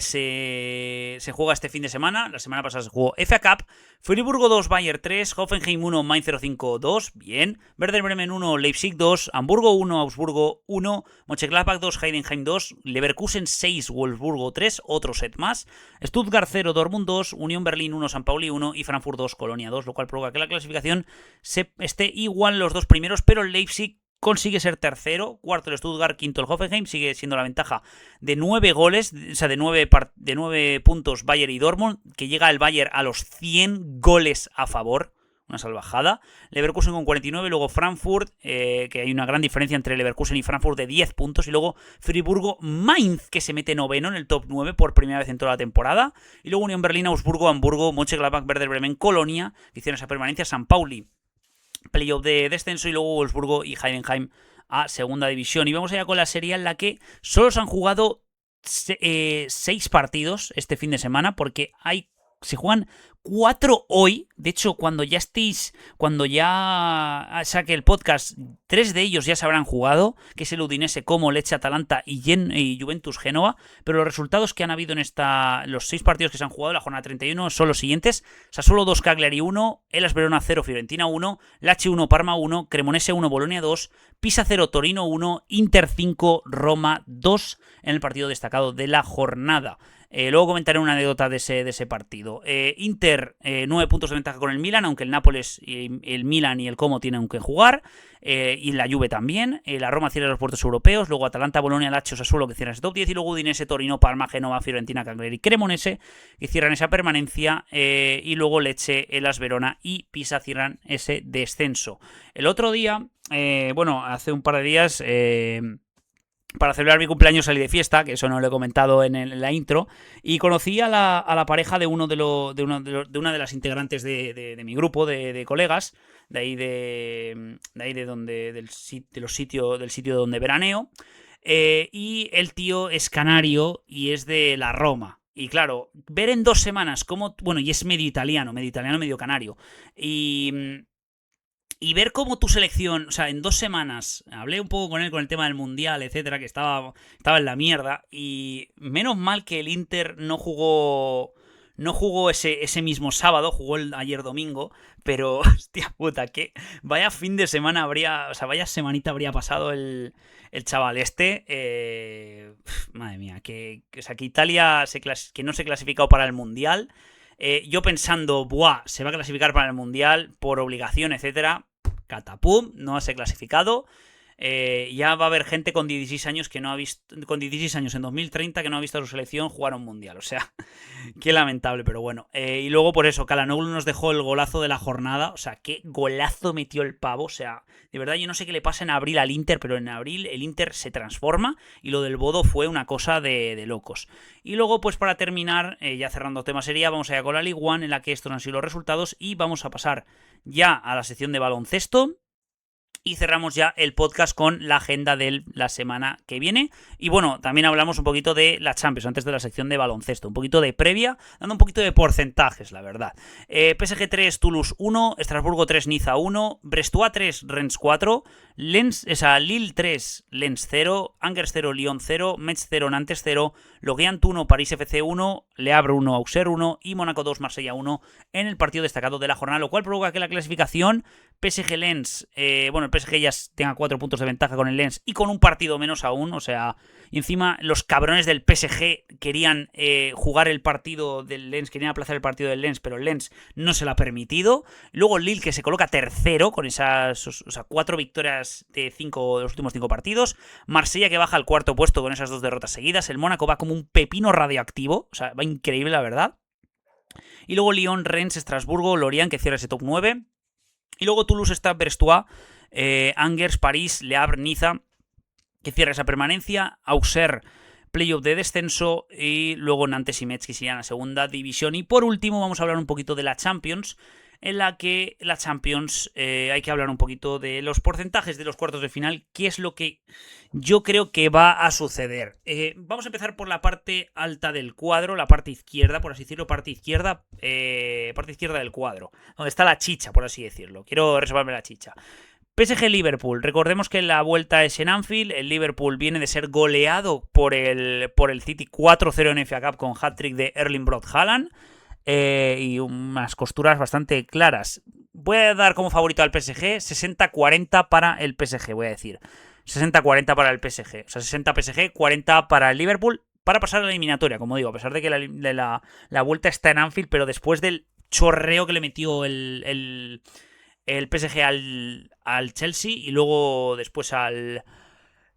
se juega este fin de semana. La semana pasada se jugó FA Cup. Friburgo 2, Bayern 3, Hoffenheim 1, Mainz 05 2, bien. Werder Bremen 1, Leipzig 2, Hamburgo 1, Augsburgo 1, Mönchengladbach 2, Heidenheim 2, Leverkusen 6, Wolfsburgo 3, otro set más. Stuttgart 0, Dortmund 2, Unión Berlín 1, San Pauli 1 y Frankfurt 2, Colonia 2, lo cual provoca que la clasificación esté igual los dos primeros, pero el Leipzig consigue ser tercero, cuarto el Stuttgart, quinto el Hoffenheim, sigue siendo la ventaja de 9 goles, o sea, de 9 puntos Bayern y Dortmund, que llega el Bayern a los 100 goles a favor, una salvajada. Leverkusen con 49, luego Frankfurt, que hay una gran diferencia entre Leverkusen y Frankfurt de 10 puntos, y luego Friburgo, Mainz, que se mete noveno en el top 9 por primera vez en toda la temporada, y luego Unión Berlín, Augsburgo, Hamburgo, Mönchengladbach, Werder Bremen, Colonia, que hicieron esa permanencia, San Pauli, playoff de descenso, y luego Wolfsburgo y Heidenheim a segunda división. Y vamos allá con la serie en la que solo se han jugado 6 partidos este fin de semana, porque se juegan 4 hoy. De hecho, cuando ya saque el podcast, 3 de ellos ya se habrán jugado, que es el Udinese, Como, Lecce, Atalanta y Juventus Génova. Pero los resultados que han habido en los 6 partidos que se han jugado en la jornada 31 son los siguientes: Sassuolo 2, Cagliari 1, Hellas Verona 0, Fiorentina 1, Lecce 1, Parma 1, Cremonese 1, Bolonia 2, Pisa 0, Torino 1, Inter 5, Roma 2 en el partido destacado de la jornada. Luego comentaré una anécdota de ese partido. Inter, 9 puntos de ventaja con el Milan, aunque el Nápoles, el Milan y el Como tienen que jugar. Y la Juve también. La Roma cierra los puertos europeos. Luego Atalanta, Bolonia, Lazio, Sassuolo, que cierran ese top 10. Y luego Udinese, Torino, Parma, Génova, Fiorentina, Cagliari y Cremonese, que cierran esa permanencia. Y luego Lecce, Hellas Verona y Pisa cierran ese descenso. El otro día, hace un par de días, para celebrar mi cumpleaños salí de fiesta, que eso no lo he comentado en la intro, y conocí a la pareja de una de las integrantes de mi grupo de colegas, del sitio donde veraneo, y el tío es canario y es de la Roma. Y claro, ver en 2 semanas y es medio italiano, medio canario, y ver cómo tu selección, o sea, en 2 semanas, hablé un poco con él con el tema del Mundial, etcétera, que estaba en la mierda, y menos mal que el Inter no jugó ese mismo sábado, jugó ayer domingo, pero, hostia puta, que vaya fin de semana vaya semanita habría pasado el chaval madre mía, que Italia que no se ha clasificado para el Mundial. Yo pensando, se va a clasificar para el Mundial por obligación, etcétera. Catapum, no se ha clasificado. Ya va a haber gente con 16 años que no ha visto, con 16 años en 2030 que no ha visto a su selección jugar a un Mundial. O sea, qué lamentable, pero bueno. Y luego por eso, Calhanoglu nos dejó el golazo de la jornada. O sea, qué golazo metió el pavo. O sea, de verdad yo no sé qué le pasa en abril al Inter, pero en abril el Inter se transforma y lo del Bodo fue una cosa de locos. Y luego, pues para terminar, ya cerrando tema sería, vamos allá con la Ligue 1, en la que estos han sido los resultados, y vamos a pasar ya a la sección de baloncesto. Y cerramos ya el podcast con la agenda de la semana que viene. Y bueno, también hablamos un poquito de la Champions antes de la sección de baloncesto. Un poquito de previa, dando un poquito de porcentajes, la verdad. PSG 3, Toulouse 1, Estrasburgo 3, Niza 1, Brestois 3, Rennes 4, Lille 3, Lens 0, Angers 0, Lyon 0, Metz 0, Nantes 0, Lorient 1, París FC 1, Le Havre 1, Auxerre 1 y Mónaco 2, Marsella 1 en el partido destacado de la jornada, lo cual provoca que la clasificación PSG-Lens, el PSG ya tenga 4 puntos de ventaja con el Lens y con un partido menos aún, o sea, y encima los cabrones del PSG querían jugar el partido del Lens, querían aplazar el partido del Lens, pero el Lens no se lo ha permitido. Luego Lille, que se coloca tercero con esas 4 victorias de los últimos 5 partidos. Marsella, que baja al 4º puesto con esas 2 derrotas seguidas. El Mónaco va como un pepino radioactivo, o sea, va increíble la verdad. Y luego Lyon, Rennes, Estrasburgo, Lorient, que cierra ese top 9. Y luego Toulouse, está Brestois, Angers, París, Le Havre, Niza, que cierra esa permanencia. Auxerre, playoff de descenso. Y luego Nantes y Metz, que serían la segunda división. Y por último vamos a hablar un poquito de la Champions, en la que la Champions hay que hablar un poquito de los porcentajes de los cuartos de final, qué es lo que yo creo que va a suceder. Vamos a empezar por la parte alta del cuadro, la parte izquierda, por así decirlo, parte izquierda del cuadro, donde está la chicha, por así decirlo. Quiero reservarme la chicha. PSG-Liverpool. Recordemos que la vuelta es en Anfield. El Liverpool viene de ser goleado por el City 4-0 en FA Cup con hat-trick de Erling Braut Haaland. Y unas costuras bastante claras. Voy a dar como favorito al PSG. 60-40 para el PSG, voy a decir. 60-40 para el PSG. O sea, 60 PSG, 40 para el Liverpool. Para pasar a la eliminatoria, como digo. A pesar de que la vuelta está en Anfield. Pero después del chorreo que le metió el PSG al Chelsea. Y luego después al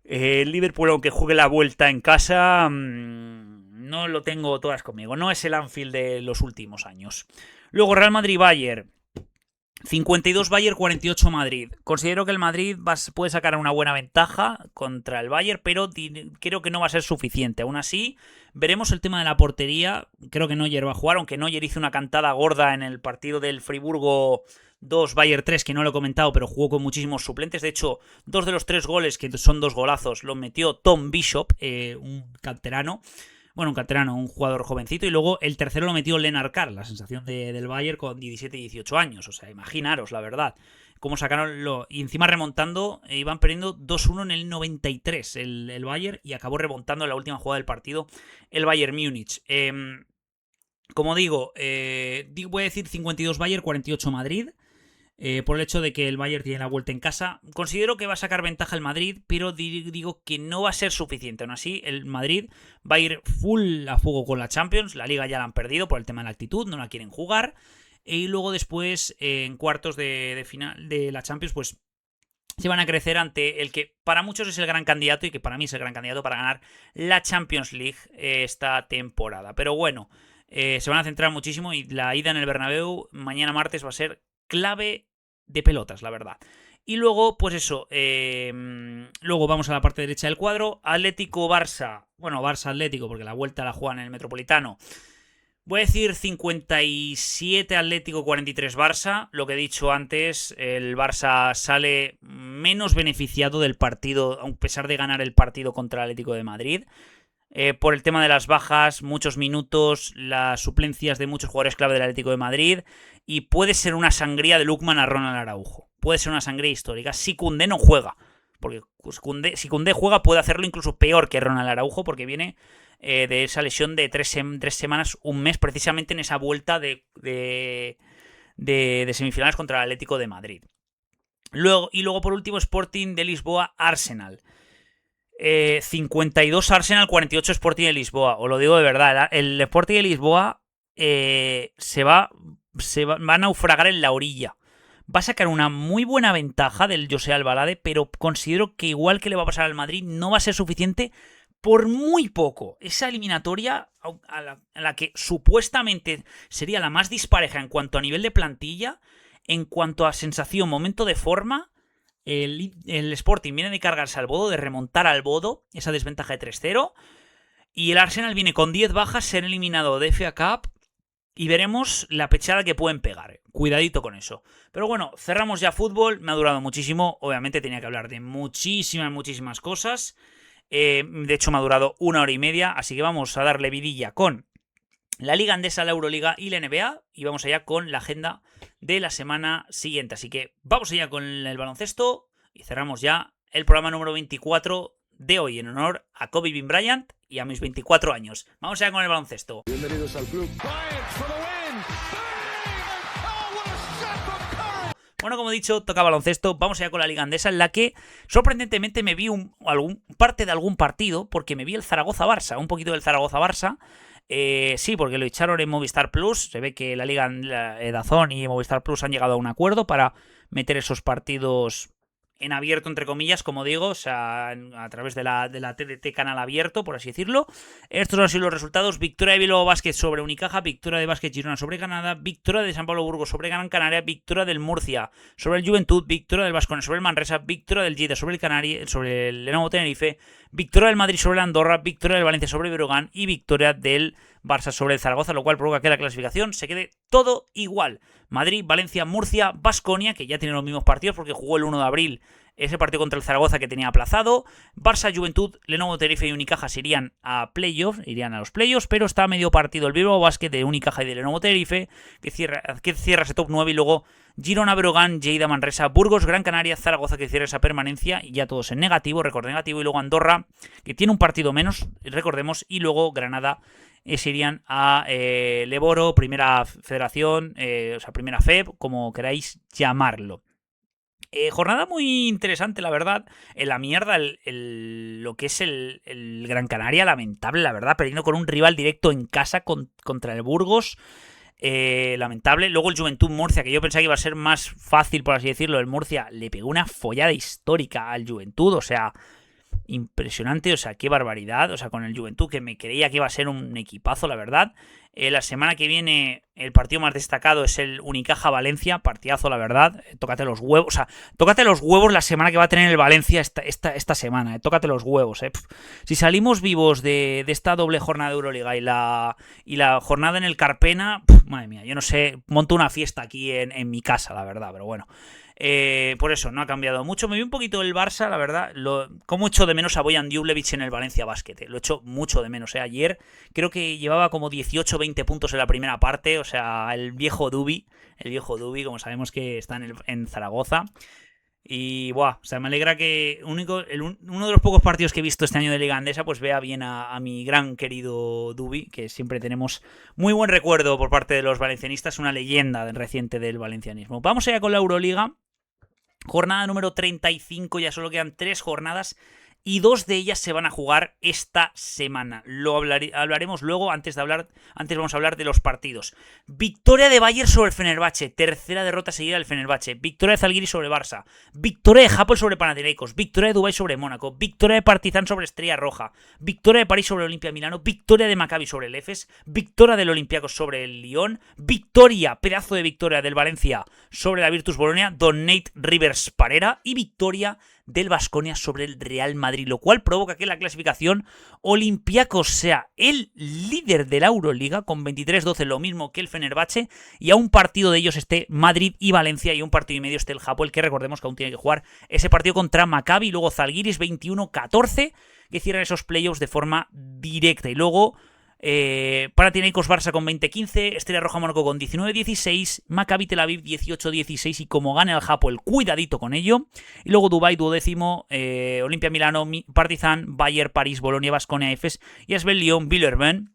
Liverpool, aunque juegue la vuelta en casa, no lo tengo todas conmigo. No es el Anfield de los últimos años. Luego Real Madrid-Bayern. 52 Bayern, 48 Madrid. Considero que el Madrid puede sacar una buena ventaja contra el Bayern, pero creo que no va a ser suficiente. Aún así, veremos el tema de la portería. Creo que Neuer va a jugar, aunque Neuer hizo una cantada gorda en el partido del Friburgo 2, Bayern 3, que no lo he comentado, pero jugó con muchísimos suplentes. De hecho, 2 de los 3 goles, que son 2 golazos, los metió Tom Bishop, un canterano. Bueno, un canterano, un jugador jovencito. Y luego el tercero lo metió Lennart Carr, la sensación del Bayern con 17 y 18 años. O sea, imaginaros, la verdad. Cómo sacaron y encima remontando, iban perdiendo 2-1 en el 93 el Bayern. Y acabó remontando en la última jugada del partido el Bayern Múnich. Como digo, voy a decir 52 Bayern, 48 Madrid. Por el hecho de que el Bayern tiene la vuelta en casa. Considero que va a sacar ventaja el Madrid, pero digo que no va a ser suficiente. Aún así, el Madrid va a ir full a fuego con la Champions. La Liga ya la han perdido por el tema de la actitud, no la quieren jugar. Y luego después, en cuartos de final de la Champions, pues se van a crecer ante el que para muchos es el gran candidato y que para mí es el gran candidato para ganar la Champions League esta temporada. Pero bueno, se van a centrar muchísimo y la ida en el Bernabéu mañana martes va a ser clave de pelotas, la verdad. Y luego, pues eso, luego vamos a la parte derecha del cuadro. Atlético-Barça, bueno, Barça-Atlético, porque la vuelta la juegan en el Metropolitano. Voy a decir 57 Atlético, 43 Barça. Lo que he dicho antes, el Barça sale menos beneficiado del partido, a pesar de ganar el partido contra el Atlético de Madrid. Por el tema de las bajas, muchos minutos, las suplencias de muchos jugadores clave del Atlético de Madrid. Y puede ser una sangría de Lookman a Ronald Araujo. Puede ser una sangría histórica. Si Koundé no juega. Porque si Koundé juega puede hacerlo incluso peor que Ronald Araujo. Porque viene de esa lesión de 3 semanas, un mes, precisamente en esa vuelta de semifinales contra el Atlético de Madrid. Luego por último Sporting de Lisboa, Arsenal. 52 Arsenal, 48 Sporting de Lisboa. Os lo digo de verdad. El Sporting de Lisboa se va a naufragar en la orilla. Va a sacar una muy buena ventaja del José Albalade, pero considero que igual que le va a pasar al Madrid, no va a ser suficiente por muy poco. Esa eliminatoria a la que supuestamente sería la más dispareja en cuanto a nivel de plantilla, en cuanto a sensación, momento de forma, el Sporting viene de cargarse al Bodo, de remontar al Bodo, esa desventaja de 3-0, y el Arsenal viene con 10 bajas, ser eliminado de FA Cup. Y veremos la pechada que pueden pegar. Cuidadito con eso. Pero bueno, cerramos ya fútbol. Me ha durado muchísimo. Obviamente tenía que hablar de muchísimas cosas. De hecho me ha durado 1 hora y media. Así que vamos a darle vidilla con la Liga Andesa, la Euroliga y la NBA. Y vamos allá con la agenda de la semana siguiente. Así que vamos allá con el baloncesto. Y cerramos ya el programa número 24 de hoy en honor a Kobe Bryant y a mis 24 años. Vamos allá con el baloncesto. Bienvenidos al club. Bueno, como he dicho, toca baloncesto. Vamos allá con la Liga Andesa, en la que sorprendentemente me vi parte de algún partido, porque me vi el Zaragoza-Barça, un poquito del Zaragoza-Barça. Sí, porque lo echaron en Movistar Plus. Se ve que la Liga DAZN y Movistar Plus han llegado a un acuerdo para meter esos partidos en abierto, entre comillas, como digo, o sea, a través de la TDT canal abierto, por así decirlo. Estos han sido los resultados: victoria de Bilbao Basket sobre Unicaja, victoria de Basket Girona sobre Granada, victoria de San Pablo Burgos sobre Gran Canaria, victoria del Murcia sobre el Juventud, victoria del Baskonia sobre el Manresa, victoria del Lleida sobre el Lenovo Tenerife, victoria del Madrid sobre el Andorra, victoria del Valencia sobre el Breogán y victoria del Barça sobre el Zaragoza, lo cual provoca que la clasificación se quede todo igual. Madrid, Valencia, Murcia, Baskonia, que ya tienen los mismos partidos porque jugó el 1 de abril ese partido contra el Zaragoza que tenía aplazado. Barça, Juventud, Lenovo Tenerife y Unicaja se irían a playoffs, irían a los playoffs, pero está medio partido el Bilbao Basket de Unicaja y de Lenovo Tenerife, que cierra ese top 9, y luego Girona, Breogán, Lleida, Manresa, Burgos, Gran Canaria, Zaragoza, que cierra esa permanencia, y ya todos en negativo, récord negativo, y luego Andorra, que tiene un partido menos, recordemos, y luego Granada se irían a Leboro, Primera Federación, o sea, Primera FEB, como queráis llamarlo. Jornada muy interesante, la verdad. En la mierda, lo que es el Gran Canaria, lamentable, la verdad, perdiendo con un rival directo en casa contra el Burgos. Lamentable. Luego el Juventud Murcia, que yo pensaba que iba a ser más fácil, por así decirlo. El Murcia le pegó una follada histórica al Juventud, o sea, impresionante, o sea, qué barbaridad. O sea, con el Juventud, que me creía que iba a ser un equipazo, la verdad. La semana que viene el partido más destacado es el Unicaja Valencia, partidazo, la verdad. Tócate los huevos, o sea, tócate los huevos la semana que va a tener el Valencia esta semana, tócate los huevos. Si salimos vivos de esta doble jornada de Euroliga y la jornada en el Carpena, madre mía, yo no sé, monto una fiesta aquí en mi casa, la verdad, pero bueno. Por eso, no ha cambiado mucho. Me vi un poquito el Barça, la verdad. Como echo de menos a Bojan Djurjevic en el Valencia Basket. Lo echo mucho de menos. Ayer creo que llevaba como 18-20 puntos en la primera parte. O sea, el viejo Dubi, como sabemos que está en Zaragoza. Y, buah, o sea, me alegra que uno de los pocos partidos que he visto este año de Liga Andesa, pues vea bien a mi gran querido Dubi, que siempre tenemos muy buen recuerdo por parte de los valencianistas, una leyenda reciente del valencianismo. Vamos allá con la Euroliga. Jornada número 35, ya solo quedan 3 jornadas y 2 de ellas se van a jugar esta semana. Lo hablaremos luego. Antes vamos a hablar de los partidos. Victoria de Bayern sobre el Fenerbahce, tercera derrota seguida del Fenerbahce. Victoria de Zalgiris sobre Barça. Victoria de Hapoel sobre Panathinaikos. Victoria de Dubái sobre Mónaco. Victoria de Partizan sobre Estrella Roja. Victoria de París sobre Olimpia Milano. Victoria de Maccabi sobre el Efes. Victoria del Olympiacos sobre el Lyon. Victoria, pedazo de victoria del Valencia sobre la Virtus Bolonia. Don Nate Rivers Parera. Y victoria del Baskonia sobre el Real Madrid, lo cual provoca que en la clasificación Olympiacos sea el líder de la Euroliga con 23-12, lo mismo que el Fenerbahce, y a un partido de ellos esté Madrid y Valencia, y a un partido y medio esté el Hapoel, que recordemos que aún tiene que jugar ese partido contra Maccabi, y luego Zalgiris 21-14, que cierran esos playoffs de forma directa, y luego Panathinaikos Barça con 20-15, Estrella Roja Mónaco con 19-16, Maccabi Tel Aviv 18-16, y como gane el Hapoel, cuidadito con ello. Y luego Dubái 12º, Olimpia Milano, Partizan, Bayern, París, Bolonia, Baskonia, Efes y Asvel Lyon, Villeurbanne.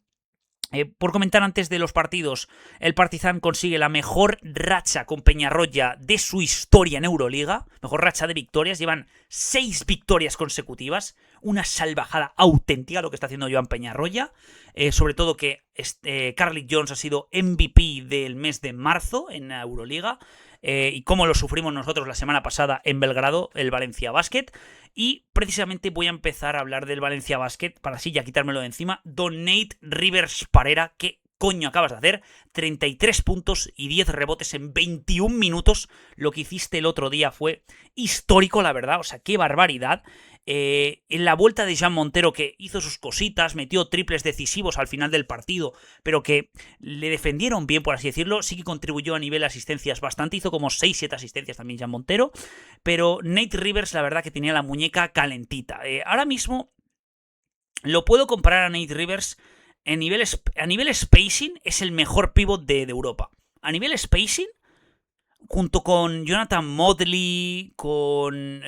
Por comentar antes de los partidos, el Partizan consigue la mejor racha con Peñarroya de su historia en Euroliga, mejor racha de victorias, llevan 6 victorias consecutivas, una salvajada auténtica lo que está haciendo Joan Peñarroya, sobre todo que Carlik Jones ha sido MVP del mes de marzo en la Euroliga, y cómo lo sufrimos nosotros la semana pasada en Belgrado, el Valencia Basket. Y precisamente voy a empezar a hablar del Valencia Basket para así ya quitármelo de encima. Don Nate Rivers Parera, ¿qué coño acabas de hacer? 33 puntos y 10 rebotes en 21 minutos. Lo que hiciste el otro día fue histórico, la verdad. O sea, qué barbaridad. En la vuelta de Jean Montero, que hizo sus cositas, metió triples decisivos al final del partido, pero que le defendieron bien, por así decirlo. Sí que contribuyó a nivel de asistencias bastante, hizo como 6-7 asistencias también Jean Montero, pero Nate Rivers la verdad que tenía la muñeca calentita. Ahora mismo lo puedo comparar a Nate Rivers a nivel spacing, es el mejor pivot de Europa. A nivel spacing, junto con Jonathan Motley,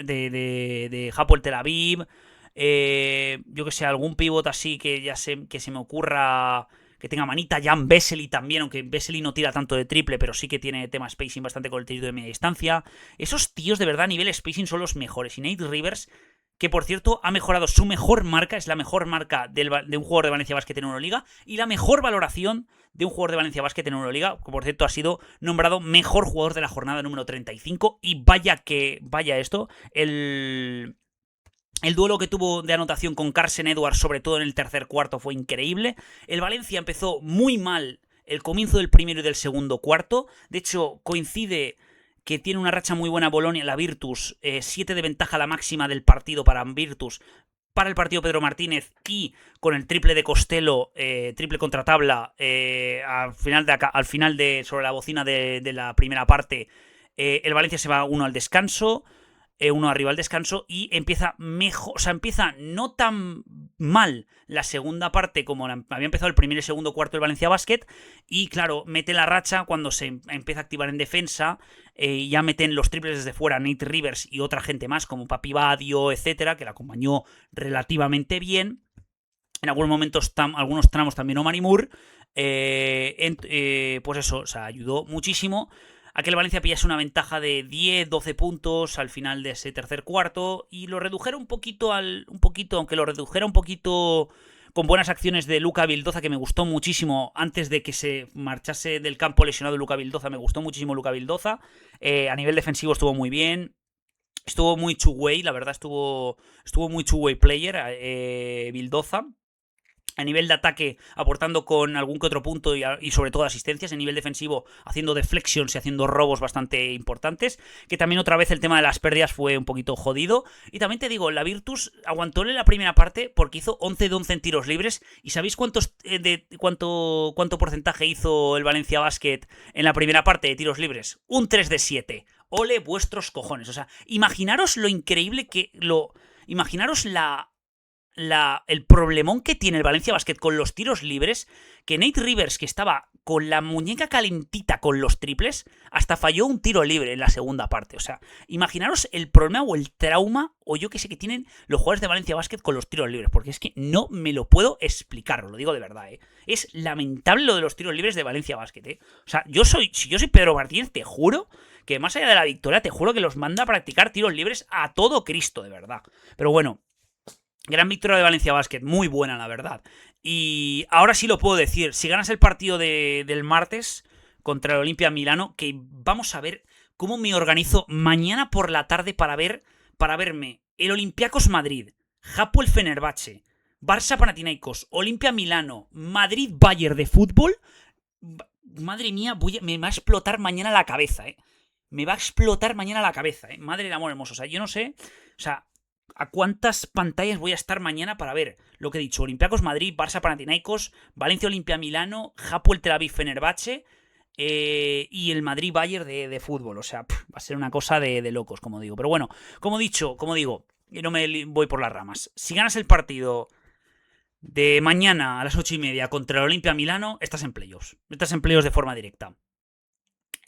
de Hapoel Tel Aviv, yo que sé, algún pivot así que se me ocurra que tenga manita, Jan Vesely también, aunque Vesely no tira tanto de triple, pero sí que tiene tema spacing bastante con el tiro de media distancia. Esos tíos de verdad a nivel spacing son los mejores, y Nate Rivers, que por cierto ha mejorado su mejor marca, es la mejor marca de un jugador de Valencia Basket en Euroliga, y la mejor valoración de un jugador de Valencia Basket en Euroliga, que por cierto ha sido nombrado mejor jugador de la jornada número 35, y vaya esto, el duelo que tuvo de anotación con Carsen Edwards, sobre todo en el tercer cuarto, fue increíble. El Valencia empezó muy mal el comienzo del primero y del segundo cuarto, de hecho coincide que tiene una racha muy buena Bolonia, la Virtus, 7 de ventaja la máxima del partido para Virtus, para el partido Pedro Martínez, y con el triple de Costello, triple contra tabla, al final sobre la bocina de la primera parte, el Valencia se va 1 al descanso. 1 arriba al descanso, y empieza mejor, o sea, empieza no tan mal la segunda parte como había empezado el primer y segundo cuarto del Valencia Basket, y claro, mete la racha cuando se empieza a activar en defensa, ya meten los triples desde fuera Nate Rivers y otra gente más como Papi Badio, etcétera, que la acompañó relativamente bien. En algunos momentos, algunos tramos también Omar Moore, pues eso, o sea, ayudó muchísimo a que el Valencia pillase una ventaja de 10, 12 puntos al final de ese tercer cuarto, y lo redujera un poquito, aunque lo redujera un poquito con buenas acciones de Luka Vildoza, que me gustó muchísimo antes de que se marchase del campo lesionado Luka Vildoza. Me gustó muchísimo Luka Vildoza. A nivel defensivo estuvo muy bien. Estuvo muy two-way, la verdad estuvo muy two-way player Vildoza. A nivel de ataque, aportando con algún que otro punto y sobre todo asistencias. En nivel defensivo, haciendo deflections y haciendo robos bastante importantes. Que también otra vez el tema de las pérdidas fue un poquito jodido. Y también te digo, la Virtus aguantó en la primera parte porque hizo 11 de 11 en tiros libres. ¿Y sabéis cuánto porcentaje hizo el Valencia Basket en la primera parte de tiros libres? Un 3 de 7. Ole vuestros cojones. O sea, imaginaros lo increíble que imaginaros el problemón que tiene el Valencia Basket con los tiros libres, que Nate Rivers, que estaba con la muñeca calentita con los triples, hasta falló un tiro libre en la segunda parte. O sea, imaginaros el problema o el trauma, o yo que sé, que tienen los jugadores de Valencia Basket con los tiros libres, porque es que no me lo puedo explicar, os lo digo de verdad, ¿eh? Es lamentable lo de los tiros libres de Valencia Basket, ¿eh? O sea, si yo soy Pedro Martínez, te juro que más allá de la victoria, te juro que los manda a practicar tiros libres a todo Cristo, de verdad. Pero bueno, gran victoria de Valencia Basket, muy buena la verdad. Y ahora sí lo puedo decir, si ganas el partido del martes contra el Olimpia Milano, que vamos a ver cómo me organizo mañana por la tarde para verme el Olympiacos Madrid, Hapoel Fenerbahce, Barça Panathinaikos, Olimpia Milano, Madrid Bayern de fútbol. Madre mía, me va a explotar mañana la cabeza, me va a explotar mañana la cabeza, madre del amor hermoso. O sea, yo no sé, o sea, ¿a cuántas pantallas voy a estar mañana para ver lo que he dicho? Olympiacos Madrid, Barça Panathinaikos, Valencia Olimpia Milano, Hapoel Tel Aviv Fenerbahce y el Madrid Bayern de fútbol. O sea, va a ser una cosa de locos, como digo. Pero bueno, como digo, y no me voy por las ramas. Si ganas el partido de mañana a las 8:30 contra el Olimpia Milano, estás en playoffs. Estás en playoffs de forma directa.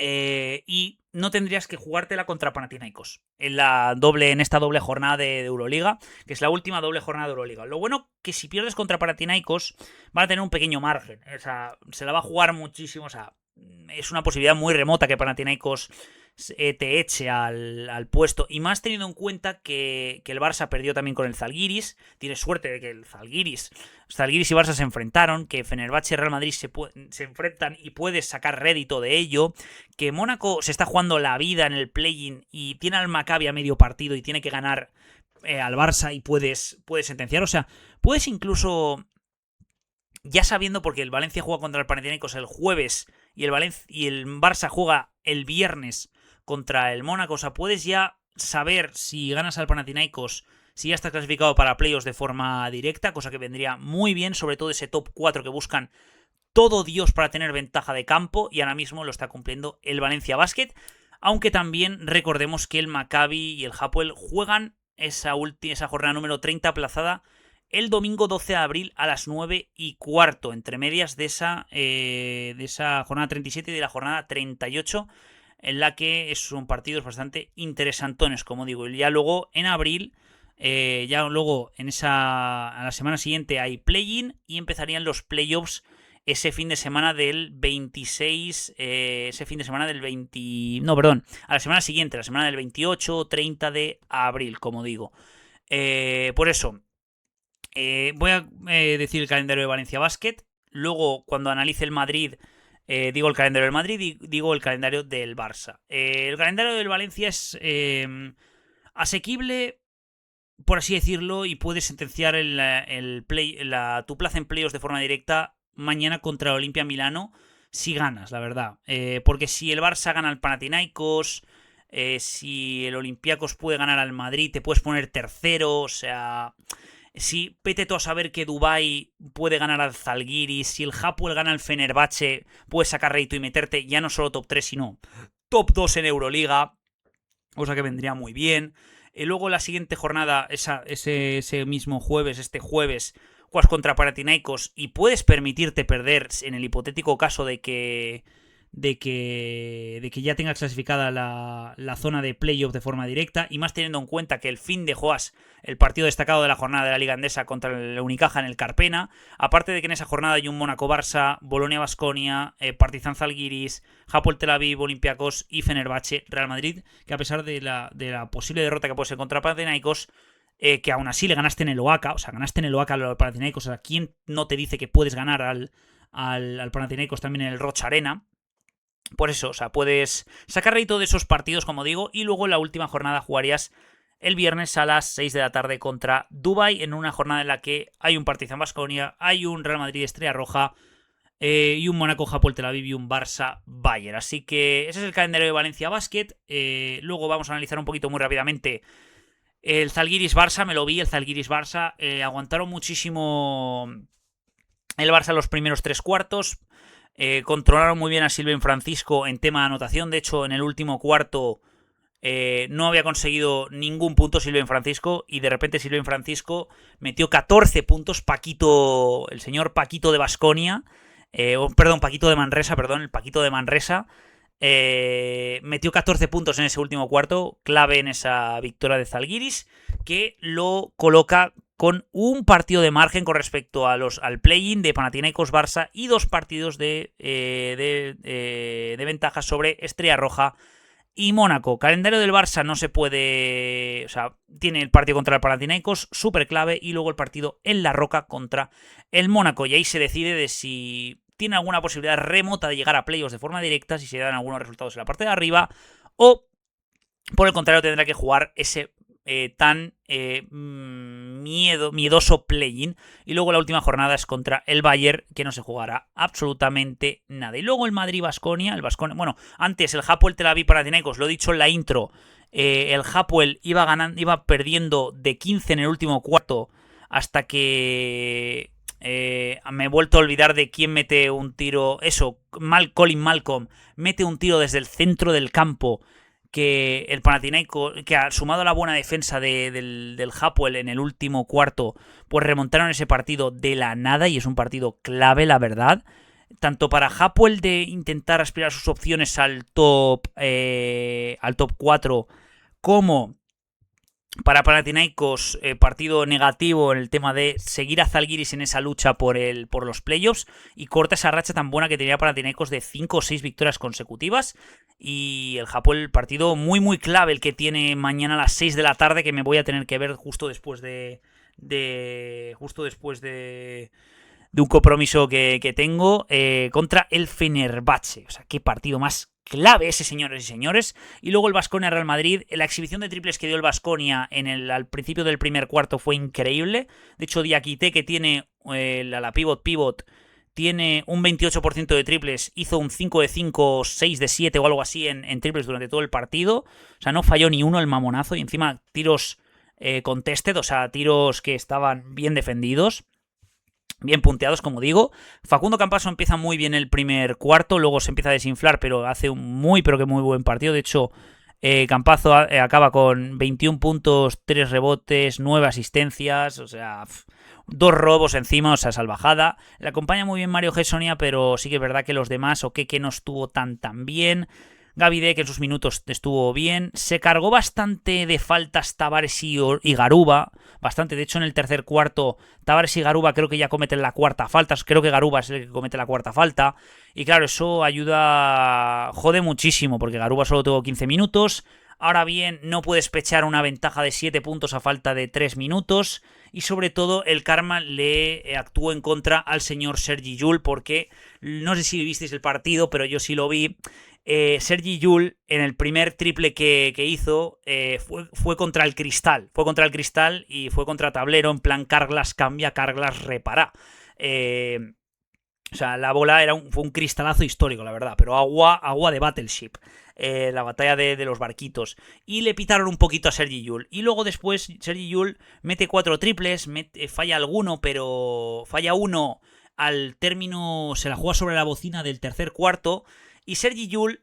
Y no tendrías que jugártela contra Panathinaikos en esta doble jornada de Euroliga, que es la última doble jornada de Euroliga. Lo bueno que si pierdes contra Panathinaikos van a tener un pequeño margen, o sea, se la va a jugar muchísimo, o sea, es una posibilidad muy remota que Panathinaikos te eche al puesto, y más teniendo en cuenta que el Barça perdió también con el Zalgiris. Tienes suerte de que el Zalgiris y Barça se enfrentaron, que Fenerbahce y Real Madrid se enfrentan y puedes sacar rédito de ello, que Mónaco se está jugando la vida en el play-in y tiene al Maccabi a medio partido y tiene que ganar al Barça y puedes sentenciar. O sea, puedes incluso, ya sabiendo, porque el Valencia juega contra el Panathinaikos el jueves y el Barça juega el viernes contra el Mónaco, o sea, puedes ya saber si ganas al Panathinaikos, si ya estás clasificado para playoffs de forma directa, cosa que vendría muy bien, sobre todo ese top 4 que buscan todo Dios para tener ventaja de campo, y ahora mismo lo está cumpliendo el Valencia Basket, aunque también recordemos que el Maccabi y el Hapoel juegan esa jornada número 30 aplazada el domingo 12 de abril a las 9:15, entre medias de esa jornada 37 y de la jornada 38, en la que son partidos bastante interesantones, como digo. Y ya luego en abril, a la semana siguiente hay play-in y empezarían los playoffs ese fin de semana del 26, a la semana siguiente, la semana del 28 o 30 de abril, como digo. Por eso, voy a decir el calendario de Valencia Basket. Luego, cuando analice el Madrid, digo el calendario del Madrid y digo el calendario del Barça. El calendario del Valencia es asequible, por así decirlo, y puedes sentenciar tu plaza en playoffs de forma directa mañana contra el Olimpia Milano si ganas, la verdad. Porque si el Barça gana al Panathinaikos, si el Olympiacos puede ganar al Madrid, te puedes poner tercero, o sea, si vete tú a saber que Dubái puede ganar al Zalgiris, si el Hapoel gana al Fenerbahce, puedes sacar rédito y meterte ya no solo top 3, sino top 2 en Euroliga, cosa que vendría muy bien. Luego la siguiente jornada, ese mismo jueves, este jueves, juegas contra Panathinaikos y puedes permitirte perder en el hipotético caso de que ya tengas clasificada la zona de playoff de forma directa, y más teniendo en cuenta que el fin de juegas el partido destacado de la jornada de la Liga Endesa contra el Unicaja en el Carpena, aparte de que en esa jornada hay un Mónaco-Barça, Bolonia-Baskonia, Partizan Zalgiris, Hapoel Tel Aviv, Olympiacos y Fenerbahce Real Madrid, que a pesar de la posible derrota que puede ser contra Panathinaikos, que aún así le ganaste en el OACA, o sea, ganaste en el OACA al Panathinaikos, o sea, ¿quién no te dice que puedes ganar al Panathinaikos también en el Roch Arena? Por eso, o sea, puedes sacar rédito de esos partidos, como digo, y luego en la última jornada jugarías el viernes a las 6 de la tarde contra Dubái, en una jornada en la que hay un Partizan Baskonia, hay un Real Madrid Estrella Roja, y un Mónaco Hapoel Tel Aviv y un Barça Bayern. Así que ese es el calendario de Valencia Basket. Luego vamos a analizar un poquito muy rápidamente el Zalgiris Barça. Me lo vi, el Zalgiris Barça. Aguantaron muchísimo el Barça los primeros 3 cuartos. Controlaron muy bien a Sylvain Francisco en tema de anotación. De hecho, en el último cuarto no había conseguido ningún punto Sylvain Francisco, y de repente Sylvain Francisco metió 14 puntos. El señor Paquito de Baskonia, Paquito de Manresa, el Paquito de Manresa, metió 14 puntos en ese último cuarto, clave en esa victoria de Zalgiris, que lo coloca con un partido de margen con respecto al play-in de Panathinaikos Barça y 2 partidos de ventaja sobre Estrella Roja y Mónaco. Calendario del Barça no se puede... O sea, tiene el partido contra el Panathinaikos, súper clave, y luego el partido en La Roca contra el Mónaco. Y ahí se decide de si tiene alguna posibilidad remota de llegar a playoffs de forma directa, si se dan algunos resultados en la parte de arriba, o por el contrario tendrá que jugar ese tan miedoso play-in. Y luego la última jornada es contra el Bayern, que no se jugará absolutamente nada. Y luego el Madrid-Baskonia, bueno, antes el Hapoel Tel Aviv Panathinaikos, lo he dicho en la intro, el Hapoel iba perdiendo de 15 en el último cuarto, hasta que me he vuelto a olvidar de quién mete un tiro. Colin Malcolm mete un tiro desde el centro del campo, que el Panathinaikos, que ha sumado a la buena defensa del Hapoel en el último cuarto, pues remontaron ese partido de la nada, y es un partido clave, la verdad, tanto para Hapoel de intentar aspirar sus opciones al top 4, como para Panathinaikos, partido negativo en el tema de seguir a Zalgiris en esa lucha por los playoffs, y corta esa racha tan buena que tenía Panathinaikos de 5 o 6 victorias consecutivas. Y el Hapoel, partido muy muy clave el que tiene mañana a las 6 de la tarde, que me voy a tener que ver justo después de un compromiso que tengo contra el Fenerbahce. O sea, qué partido más clave ese, señores y señores. Y luego el Baskonia Real Madrid. La exhibición de triples que dio el Baskonia al principio del primer cuarto fue increíble. De hecho, Diakité, que tiene la pivot, tiene un 28% de triples, hizo un 5 de 5, 6 de 7 o algo así en triples durante todo el partido. O sea, no falló ni uno el mamonazo, y encima tiros contested, o sea, tiros que estaban bien defendidos, bien punteados, como digo. Facundo Campaso empieza muy bien el primer cuarto, luego se empieza a desinflar, pero hace un muy buen partido. De hecho, Campazo acaba con 21 puntos, 3 rebotes, 9 asistencias, o sea, 2 robos encima, o sea, salvajada. Le acompaña muy bien Mario Gessonia, pero sí que es verdad que los demás, que no estuvo tan bien. Gavide, que en sus minutos estuvo bien. Se cargó bastante de faltas Tavares y Garuba. Bastante. De hecho, en el tercer cuarto, Tavares y Garuba creo que ya cometen la cuarta falta. Creo que Garuba es el que comete la cuarta falta. Y claro, eso ayuda... Jode muchísimo, porque Garuba solo tuvo 15 minutos. Ahora bien, no puedes pechar una ventaja de 7 puntos a falta de 3 minutos. Y sobre todo, el karma le actuó en contra al señor Sergi Llull, porque no sé si visteis el partido, pero yo sí lo vi. Sergi Llull, en el primer triple que hizo, fue contra el cristal. Fue contra el cristal y fue contra tablero, en plan Carglass cambia, Carglass repara. O sea, la bola fue un cristalazo histórico, la verdad, pero agua de Battleship. La batalla de los barquitos. Y le pitaron un poquito a Sergi Llull. Y luego después Sergi Llull mete 4 triples, falla alguno, pero falla uno al término, se la juega sobre la bocina del tercer cuarto. Y Sergi Llull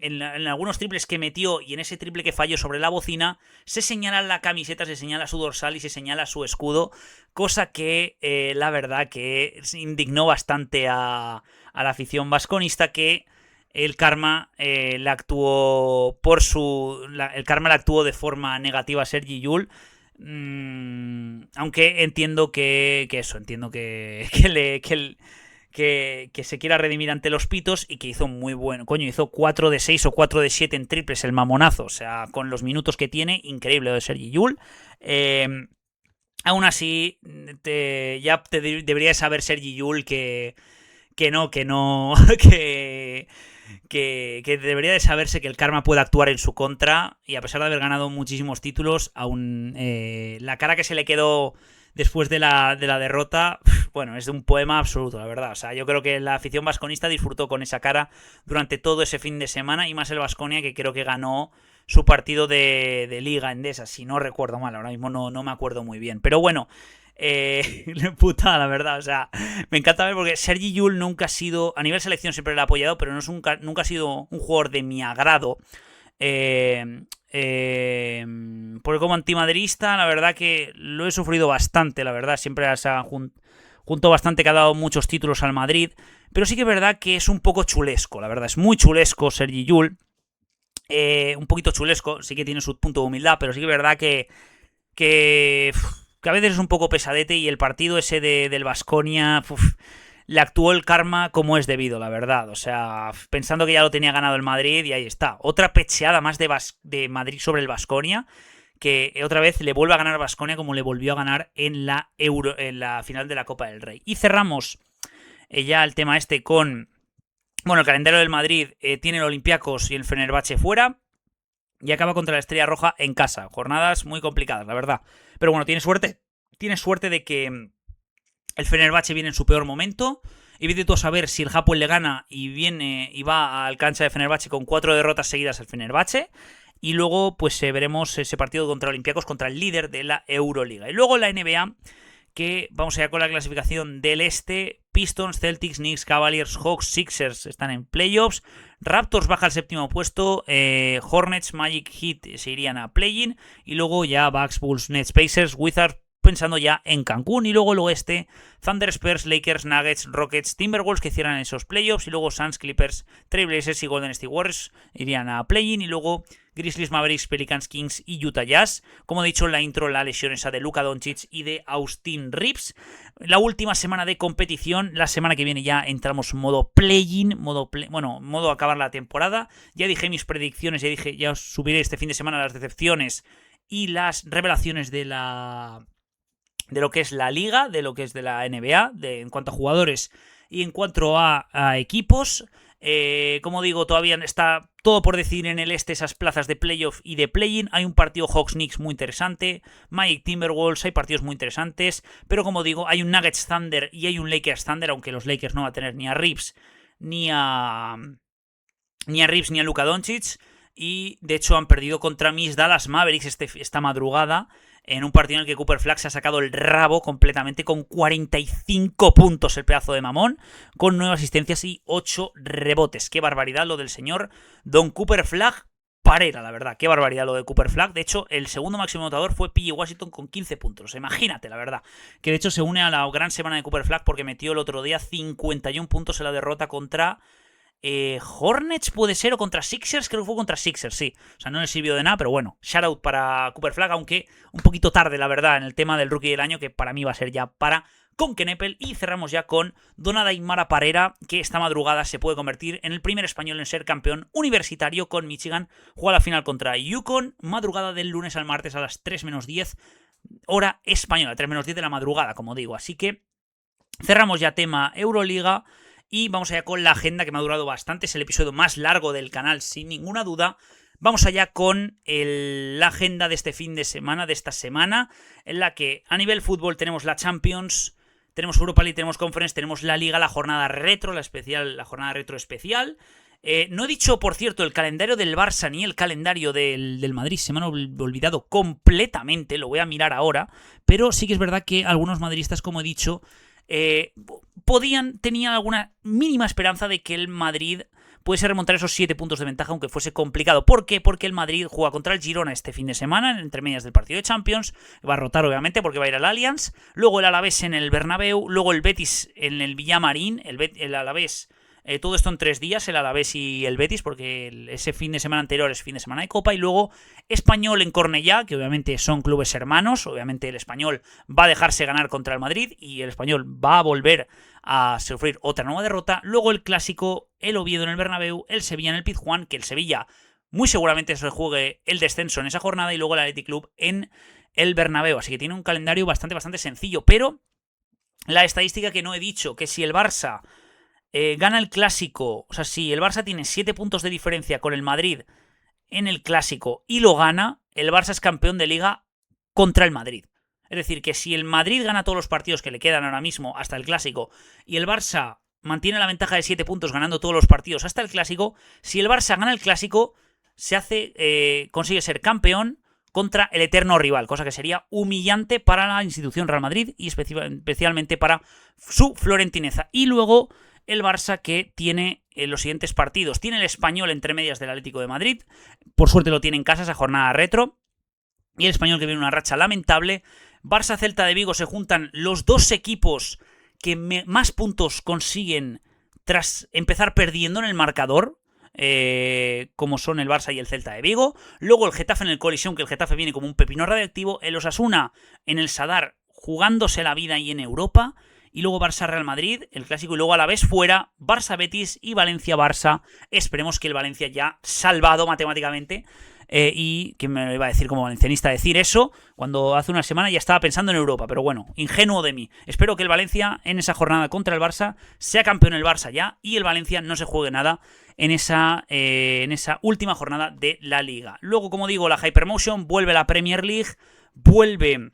en algunos triples que metió y en ese triple que falló sobre la bocina, se señala la camiseta, se señala su dorsal y se señala su escudo, cosa que la verdad que indignó bastante a la afición vasconista, que el karma le actuó el karma le actuó de forma negativa a Sergi Llull. Aunque entiendo que se quiera redimir ante los pitos y que hizo muy bueno. Coño, hizo 4 de 6 o 4 de 7 en triples el mamonazo. O sea, con los minutos que tiene, increíble lo de Sergi Llull. Aún así, debería saber Sergi Llull que debería de saberse que el karma puede actuar en su contra, y a pesar de haber ganado muchísimos títulos, aún la cara que se le quedó después de la derrota, bueno, es de un poema absoluto, la verdad. O sea, yo creo que la afición vasconista disfrutó con esa cara durante todo ese fin de semana, y más el Baskonia, que creo que ganó su partido de Liga Endesa, si no recuerdo mal. Ahora mismo no me acuerdo muy bien, pero bueno, puta, la verdad. O sea, me encanta ver, porque Sergi Llull nunca ha sido, a nivel selección siempre lo ha apoyado, pero nunca ha sido un jugador de mi agrado. Porque como antimadridista, la verdad que lo he sufrido bastante, la verdad. Siempre se ha junto bastante, que ha dado muchos títulos al Madrid, pero sí que es verdad que es un poco chulesco, la verdad. Es muy chulesco Sergi Llull. Un poquito chulesco, sí que tiene su punto de humildad, pero sí que es verdad que a veces es un poco pesadete, y el partido ese del Baskonia le actuó el karma como es debido, la verdad. O sea, pensando que ya lo tenía ganado el Madrid, y ahí está. Otra pecheada más de Madrid sobre el Baskonia, que otra vez le vuelve a ganar Baskonia como le volvió a ganar en la final de la Copa del Rey. Y cerramos ya el tema este con... Bueno, el calendario del Madrid tiene el Olympiacos y el Fenerbahce fuera, y acaba contra la Estrella Roja en casa. Jornadas muy complicadas, la verdad. Pero bueno, tiene suerte de que el Fenerbahce viene en su peor momento, y vete tú a saber si el Hapoel le gana y va al cancha de Fenerbahce con 4 derrotas seguidas al Fenerbahce. Y luego pues veremos ese partido contra Olympiacos, contra el líder de la Euroliga. Y luego la NBA, que vamos allá con la clasificación del este. Pistons, Celtics, Knicks, Cavaliers, Hawks, Sixers están en playoffs. Raptors baja al séptimo puesto. Hornets, Magic, Heat se irían a play-in. Y luego ya Bucks, Bulls, Nets, Pacers, Wizards pensando ya en Cancún. Y luego el oeste, Thunder, Spurs, Lakers, Nuggets, Rockets, Timberwolves, que cierran esos playoffs. Y luego Suns, Clippers, Trailblazers y Golden State Warriors irían a play-in. Y luego Grizzlies, Mavericks, Pelicans, Kings y Utah Jazz. Como he dicho en la intro, la lesión esa de Luka Doncic y de Austin Reeves. La última semana de competición. La semana que viene ya entramos modo play-in, modo acabar la temporada. Ya dije mis predicciones, ya os subiré este fin de semana las decepciones y las revelaciones de lo que es la liga, de lo que es de la NBA, en cuanto a jugadores y en cuanto a equipos. Como digo, todavía está todo por decidir en el este, esas plazas de playoff y de play-in. Hay un partido Hawks-Knicks muy interesante, Magic Timberwolves, hay partidos muy interesantes, pero como digo, hay un Nuggets Thunder y hay un Lakers Thunder, aunque los Lakers no van a tener ni a Reeves ni a Luka Doncic, y de hecho han perdido contra mis Dallas Mavericks esta madrugada, en un partido en el que Cooper Flag se ha sacado el rabo completamente, con 45 puntos el pedazo de mamón, con 9 asistencias y 8 rebotes. Qué barbaridad lo del señor Don Cooper Flag Parera, la verdad. Qué barbaridad lo de Cooper Flag. De hecho, el segundo máximo anotador fue P.J. Washington con 15 puntos. Imagínate, la verdad. Que de hecho se une a la gran semana de Cooper Flag, porque metió el otro día 51 puntos en la derrota contra... Hornets puede ser, o contra Sixers, creo que fue contra Sixers, sí. O sea, no le sirvió de nada, pero bueno, shoutout para Cooper Flag, aunque un poquito tarde, la verdad, en el tema del rookie del año, que para mí va a ser ya para Conkenepel. Y cerramos ya con Donadaimara Parera, que esta madrugada se puede convertir en el primer español en ser campeón universitario con Michigan. Juega la final contra Yukon, madrugada del lunes al martes a las 3 menos 10, hora española, 3 menos 10 de la madrugada, como digo. Así que cerramos ya tema Euroliga. Y vamos allá con la agenda, que me ha durado bastante. Es el episodio más largo del canal, sin ninguna duda. Vamos allá con la agenda de este fin de semana, de esta semana, en la que a nivel fútbol tenemos la Champions, tenemos Europa League, tenemos Conference, tenemos la Liga, la jornada retro, la jornada retro especial. No he dicho, por cierto, el calendario del Barça ni el calendario del Madrid. Se me han olvidado completamente, lo voy a mirar ahora. Pero sí que es verdad que algunos madridistas, como he dicho, tenían alguna mínima esperanza de que el Madrid pudiese remontar esos 7 puntos de ventaja, aunque fuese complicado. ¿Por qué? Porque el Madrid juega contra el Girona este fin de semana, entre medias del partido de Champions. Va a rotar, obviamente, porque va a ir al Allianz. Luego el Alavés en el Bernabéu. Luego el Betis en el Villamarín. El Alavés... todo esto en 3 días, el Alavés y el Betis, porque ese fin de semana anterior es fin de semana de Copa. Y luego Español en Cornellá, que obviamente son clubes hermanos. Obviamente el Español va a dejarse ganar contra el Madrid y el Español va a volver a sufrir otra nueva derrota. Luego el clásico, el Oviedo en el Bernabéu, el Sevilla en el Pizjuán, que el Sevilla muy seguramente se juegue el descenso en esa jornada, y luego el Athletic Club en el Bernabéu. Así que tiene un calendario bastante sencillo. Pero la estadística que no he dicho, que si el Barça gana el clásico, o sea, si el Barça tiene 7 puntos de diferencia con el Madrid en el clásico y lo gana, el Barça es campeón de liga contra el Madrid. Es decir, que si el Madrid gana todos los partidos que le quedan ahora mismo hasta el clásico y el Barça mantiene la ventaja de 7 puntos ganando todos los partidos hasta el clásico, si el Barça gana el clásico, consigue ser campeón contra el eterno rival, cosa que sería humillante para la institución Real Madrid y especialmente para su florentineza. Y luego el Barça, que tiene los siguientes partidos. Tiene el Español entre medias del Atlético de Madrid. Por suerte lo tiene en casa esa jornada retro. Y el Español, que viene una racha lamentable. Barça-Celta de Vigo, se juntan los dos equipos que más puntos consiguen tras empezar perdiendo en el marcador, como son el Barça y el Celta de Vigo. Luego el Getafe en el Coliseum, que el Getafe viene como un pepino radiactivo. El Osasuna en el Sadar, jugándose la vida y en Europa. Y luego Barça-Real Madrid, el clásico, y luego a la vez fuera Barça-Betis y Valencia-Barça. Esperemos que el Valencia ya salvado matemáticamente. Y que me iba a decir como valencianista decir eso cuando hace una semana ya estaba pensando en Europa, pero bueno, ingenuo de mí. Espero que el Valencia en esa jornada contra el Barça sea campeón el Barça ya y el Valencia no se juegue nada en esa última jornada de la Liga. Luego, como digo, la Hypermotion, vuelve la Premier League, vuelve...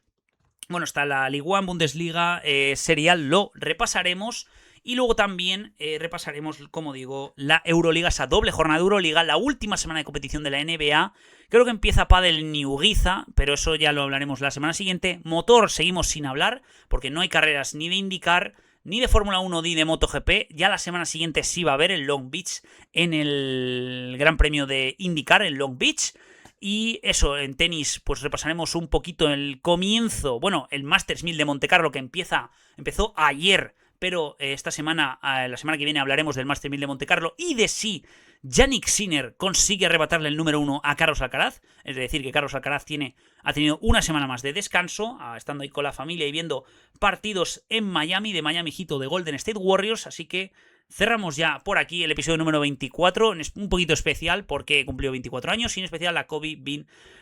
Bueno, está la Ligue 1, Bundesliga, Serial, lo repasaremos. Y luego también repasaremos, como digo, la Euroliga, esa doble jornada de Euroliga, la última semana de competición de la NBA. Creo que empieza Padel New Giza, pero eso ya lo hablaremos la semana siguiente. Motor seguimos sin hablar, porque no hay carreras ni de IndyCar, ni de Fórmula 1, ni de MotoGP. Ya la semana siguiente sí va a haber el Long Beach en el Gran Premio de IndyCar, en Long Beach. Y eso, en tenis, pues repasaremos un poquito el comienzo, bueno, el Masters 1000 de Montecarlo, que empezó ayer, pero esta semana, la semana que viene, hablaremos del Masters 1000 de Montecarlo y de si Jannik Sinner consigue arrebatarle el número 1 a Carlos Alcaraz. Es decir, que Carlos Alcaraz ha tenido una semana más de descanso, estando ahí con la familia y viendo partidos en Miami, de Miami Heat o de Golden State Warriors, así que... cerramos ya por aquí el episodio número 24, un poquito especial porque cumplió 24 años, y en especial a Kobe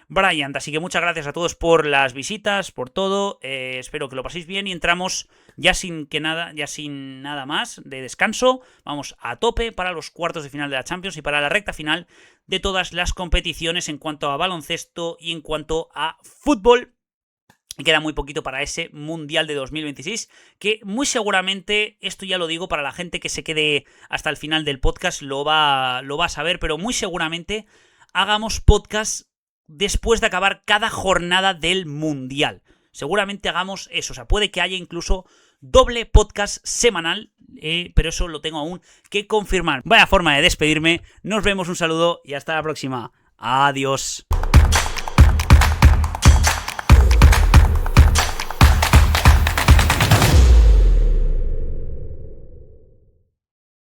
Bryant. Así que muchas gracias a todos por las visitas, por todo, espero que lo paséis bien y entramos ya sin nada más de descanso. Vamos a tope para los cuartos de final de la Champions y para la recta final de todas las competiciones en cuanto a baloncesto y en cuanto a fútbol. Y queda muy poquito para ese Mundial de 2026, que muy seguramente, esto ya lo digo para la gente que se quede hasta el final del podcast, lo va a saber, pero muy seguramente hagamos podcast después de acabar cada jornada del Mundial. Seguramente hagamos eso, o sea, puede que haya incluso doble podcast semanal, pero eso lo tengo aún que confirmar. Vaya forma de despedirme, nos vemos, un saludo y hasta la próxima. Adiós.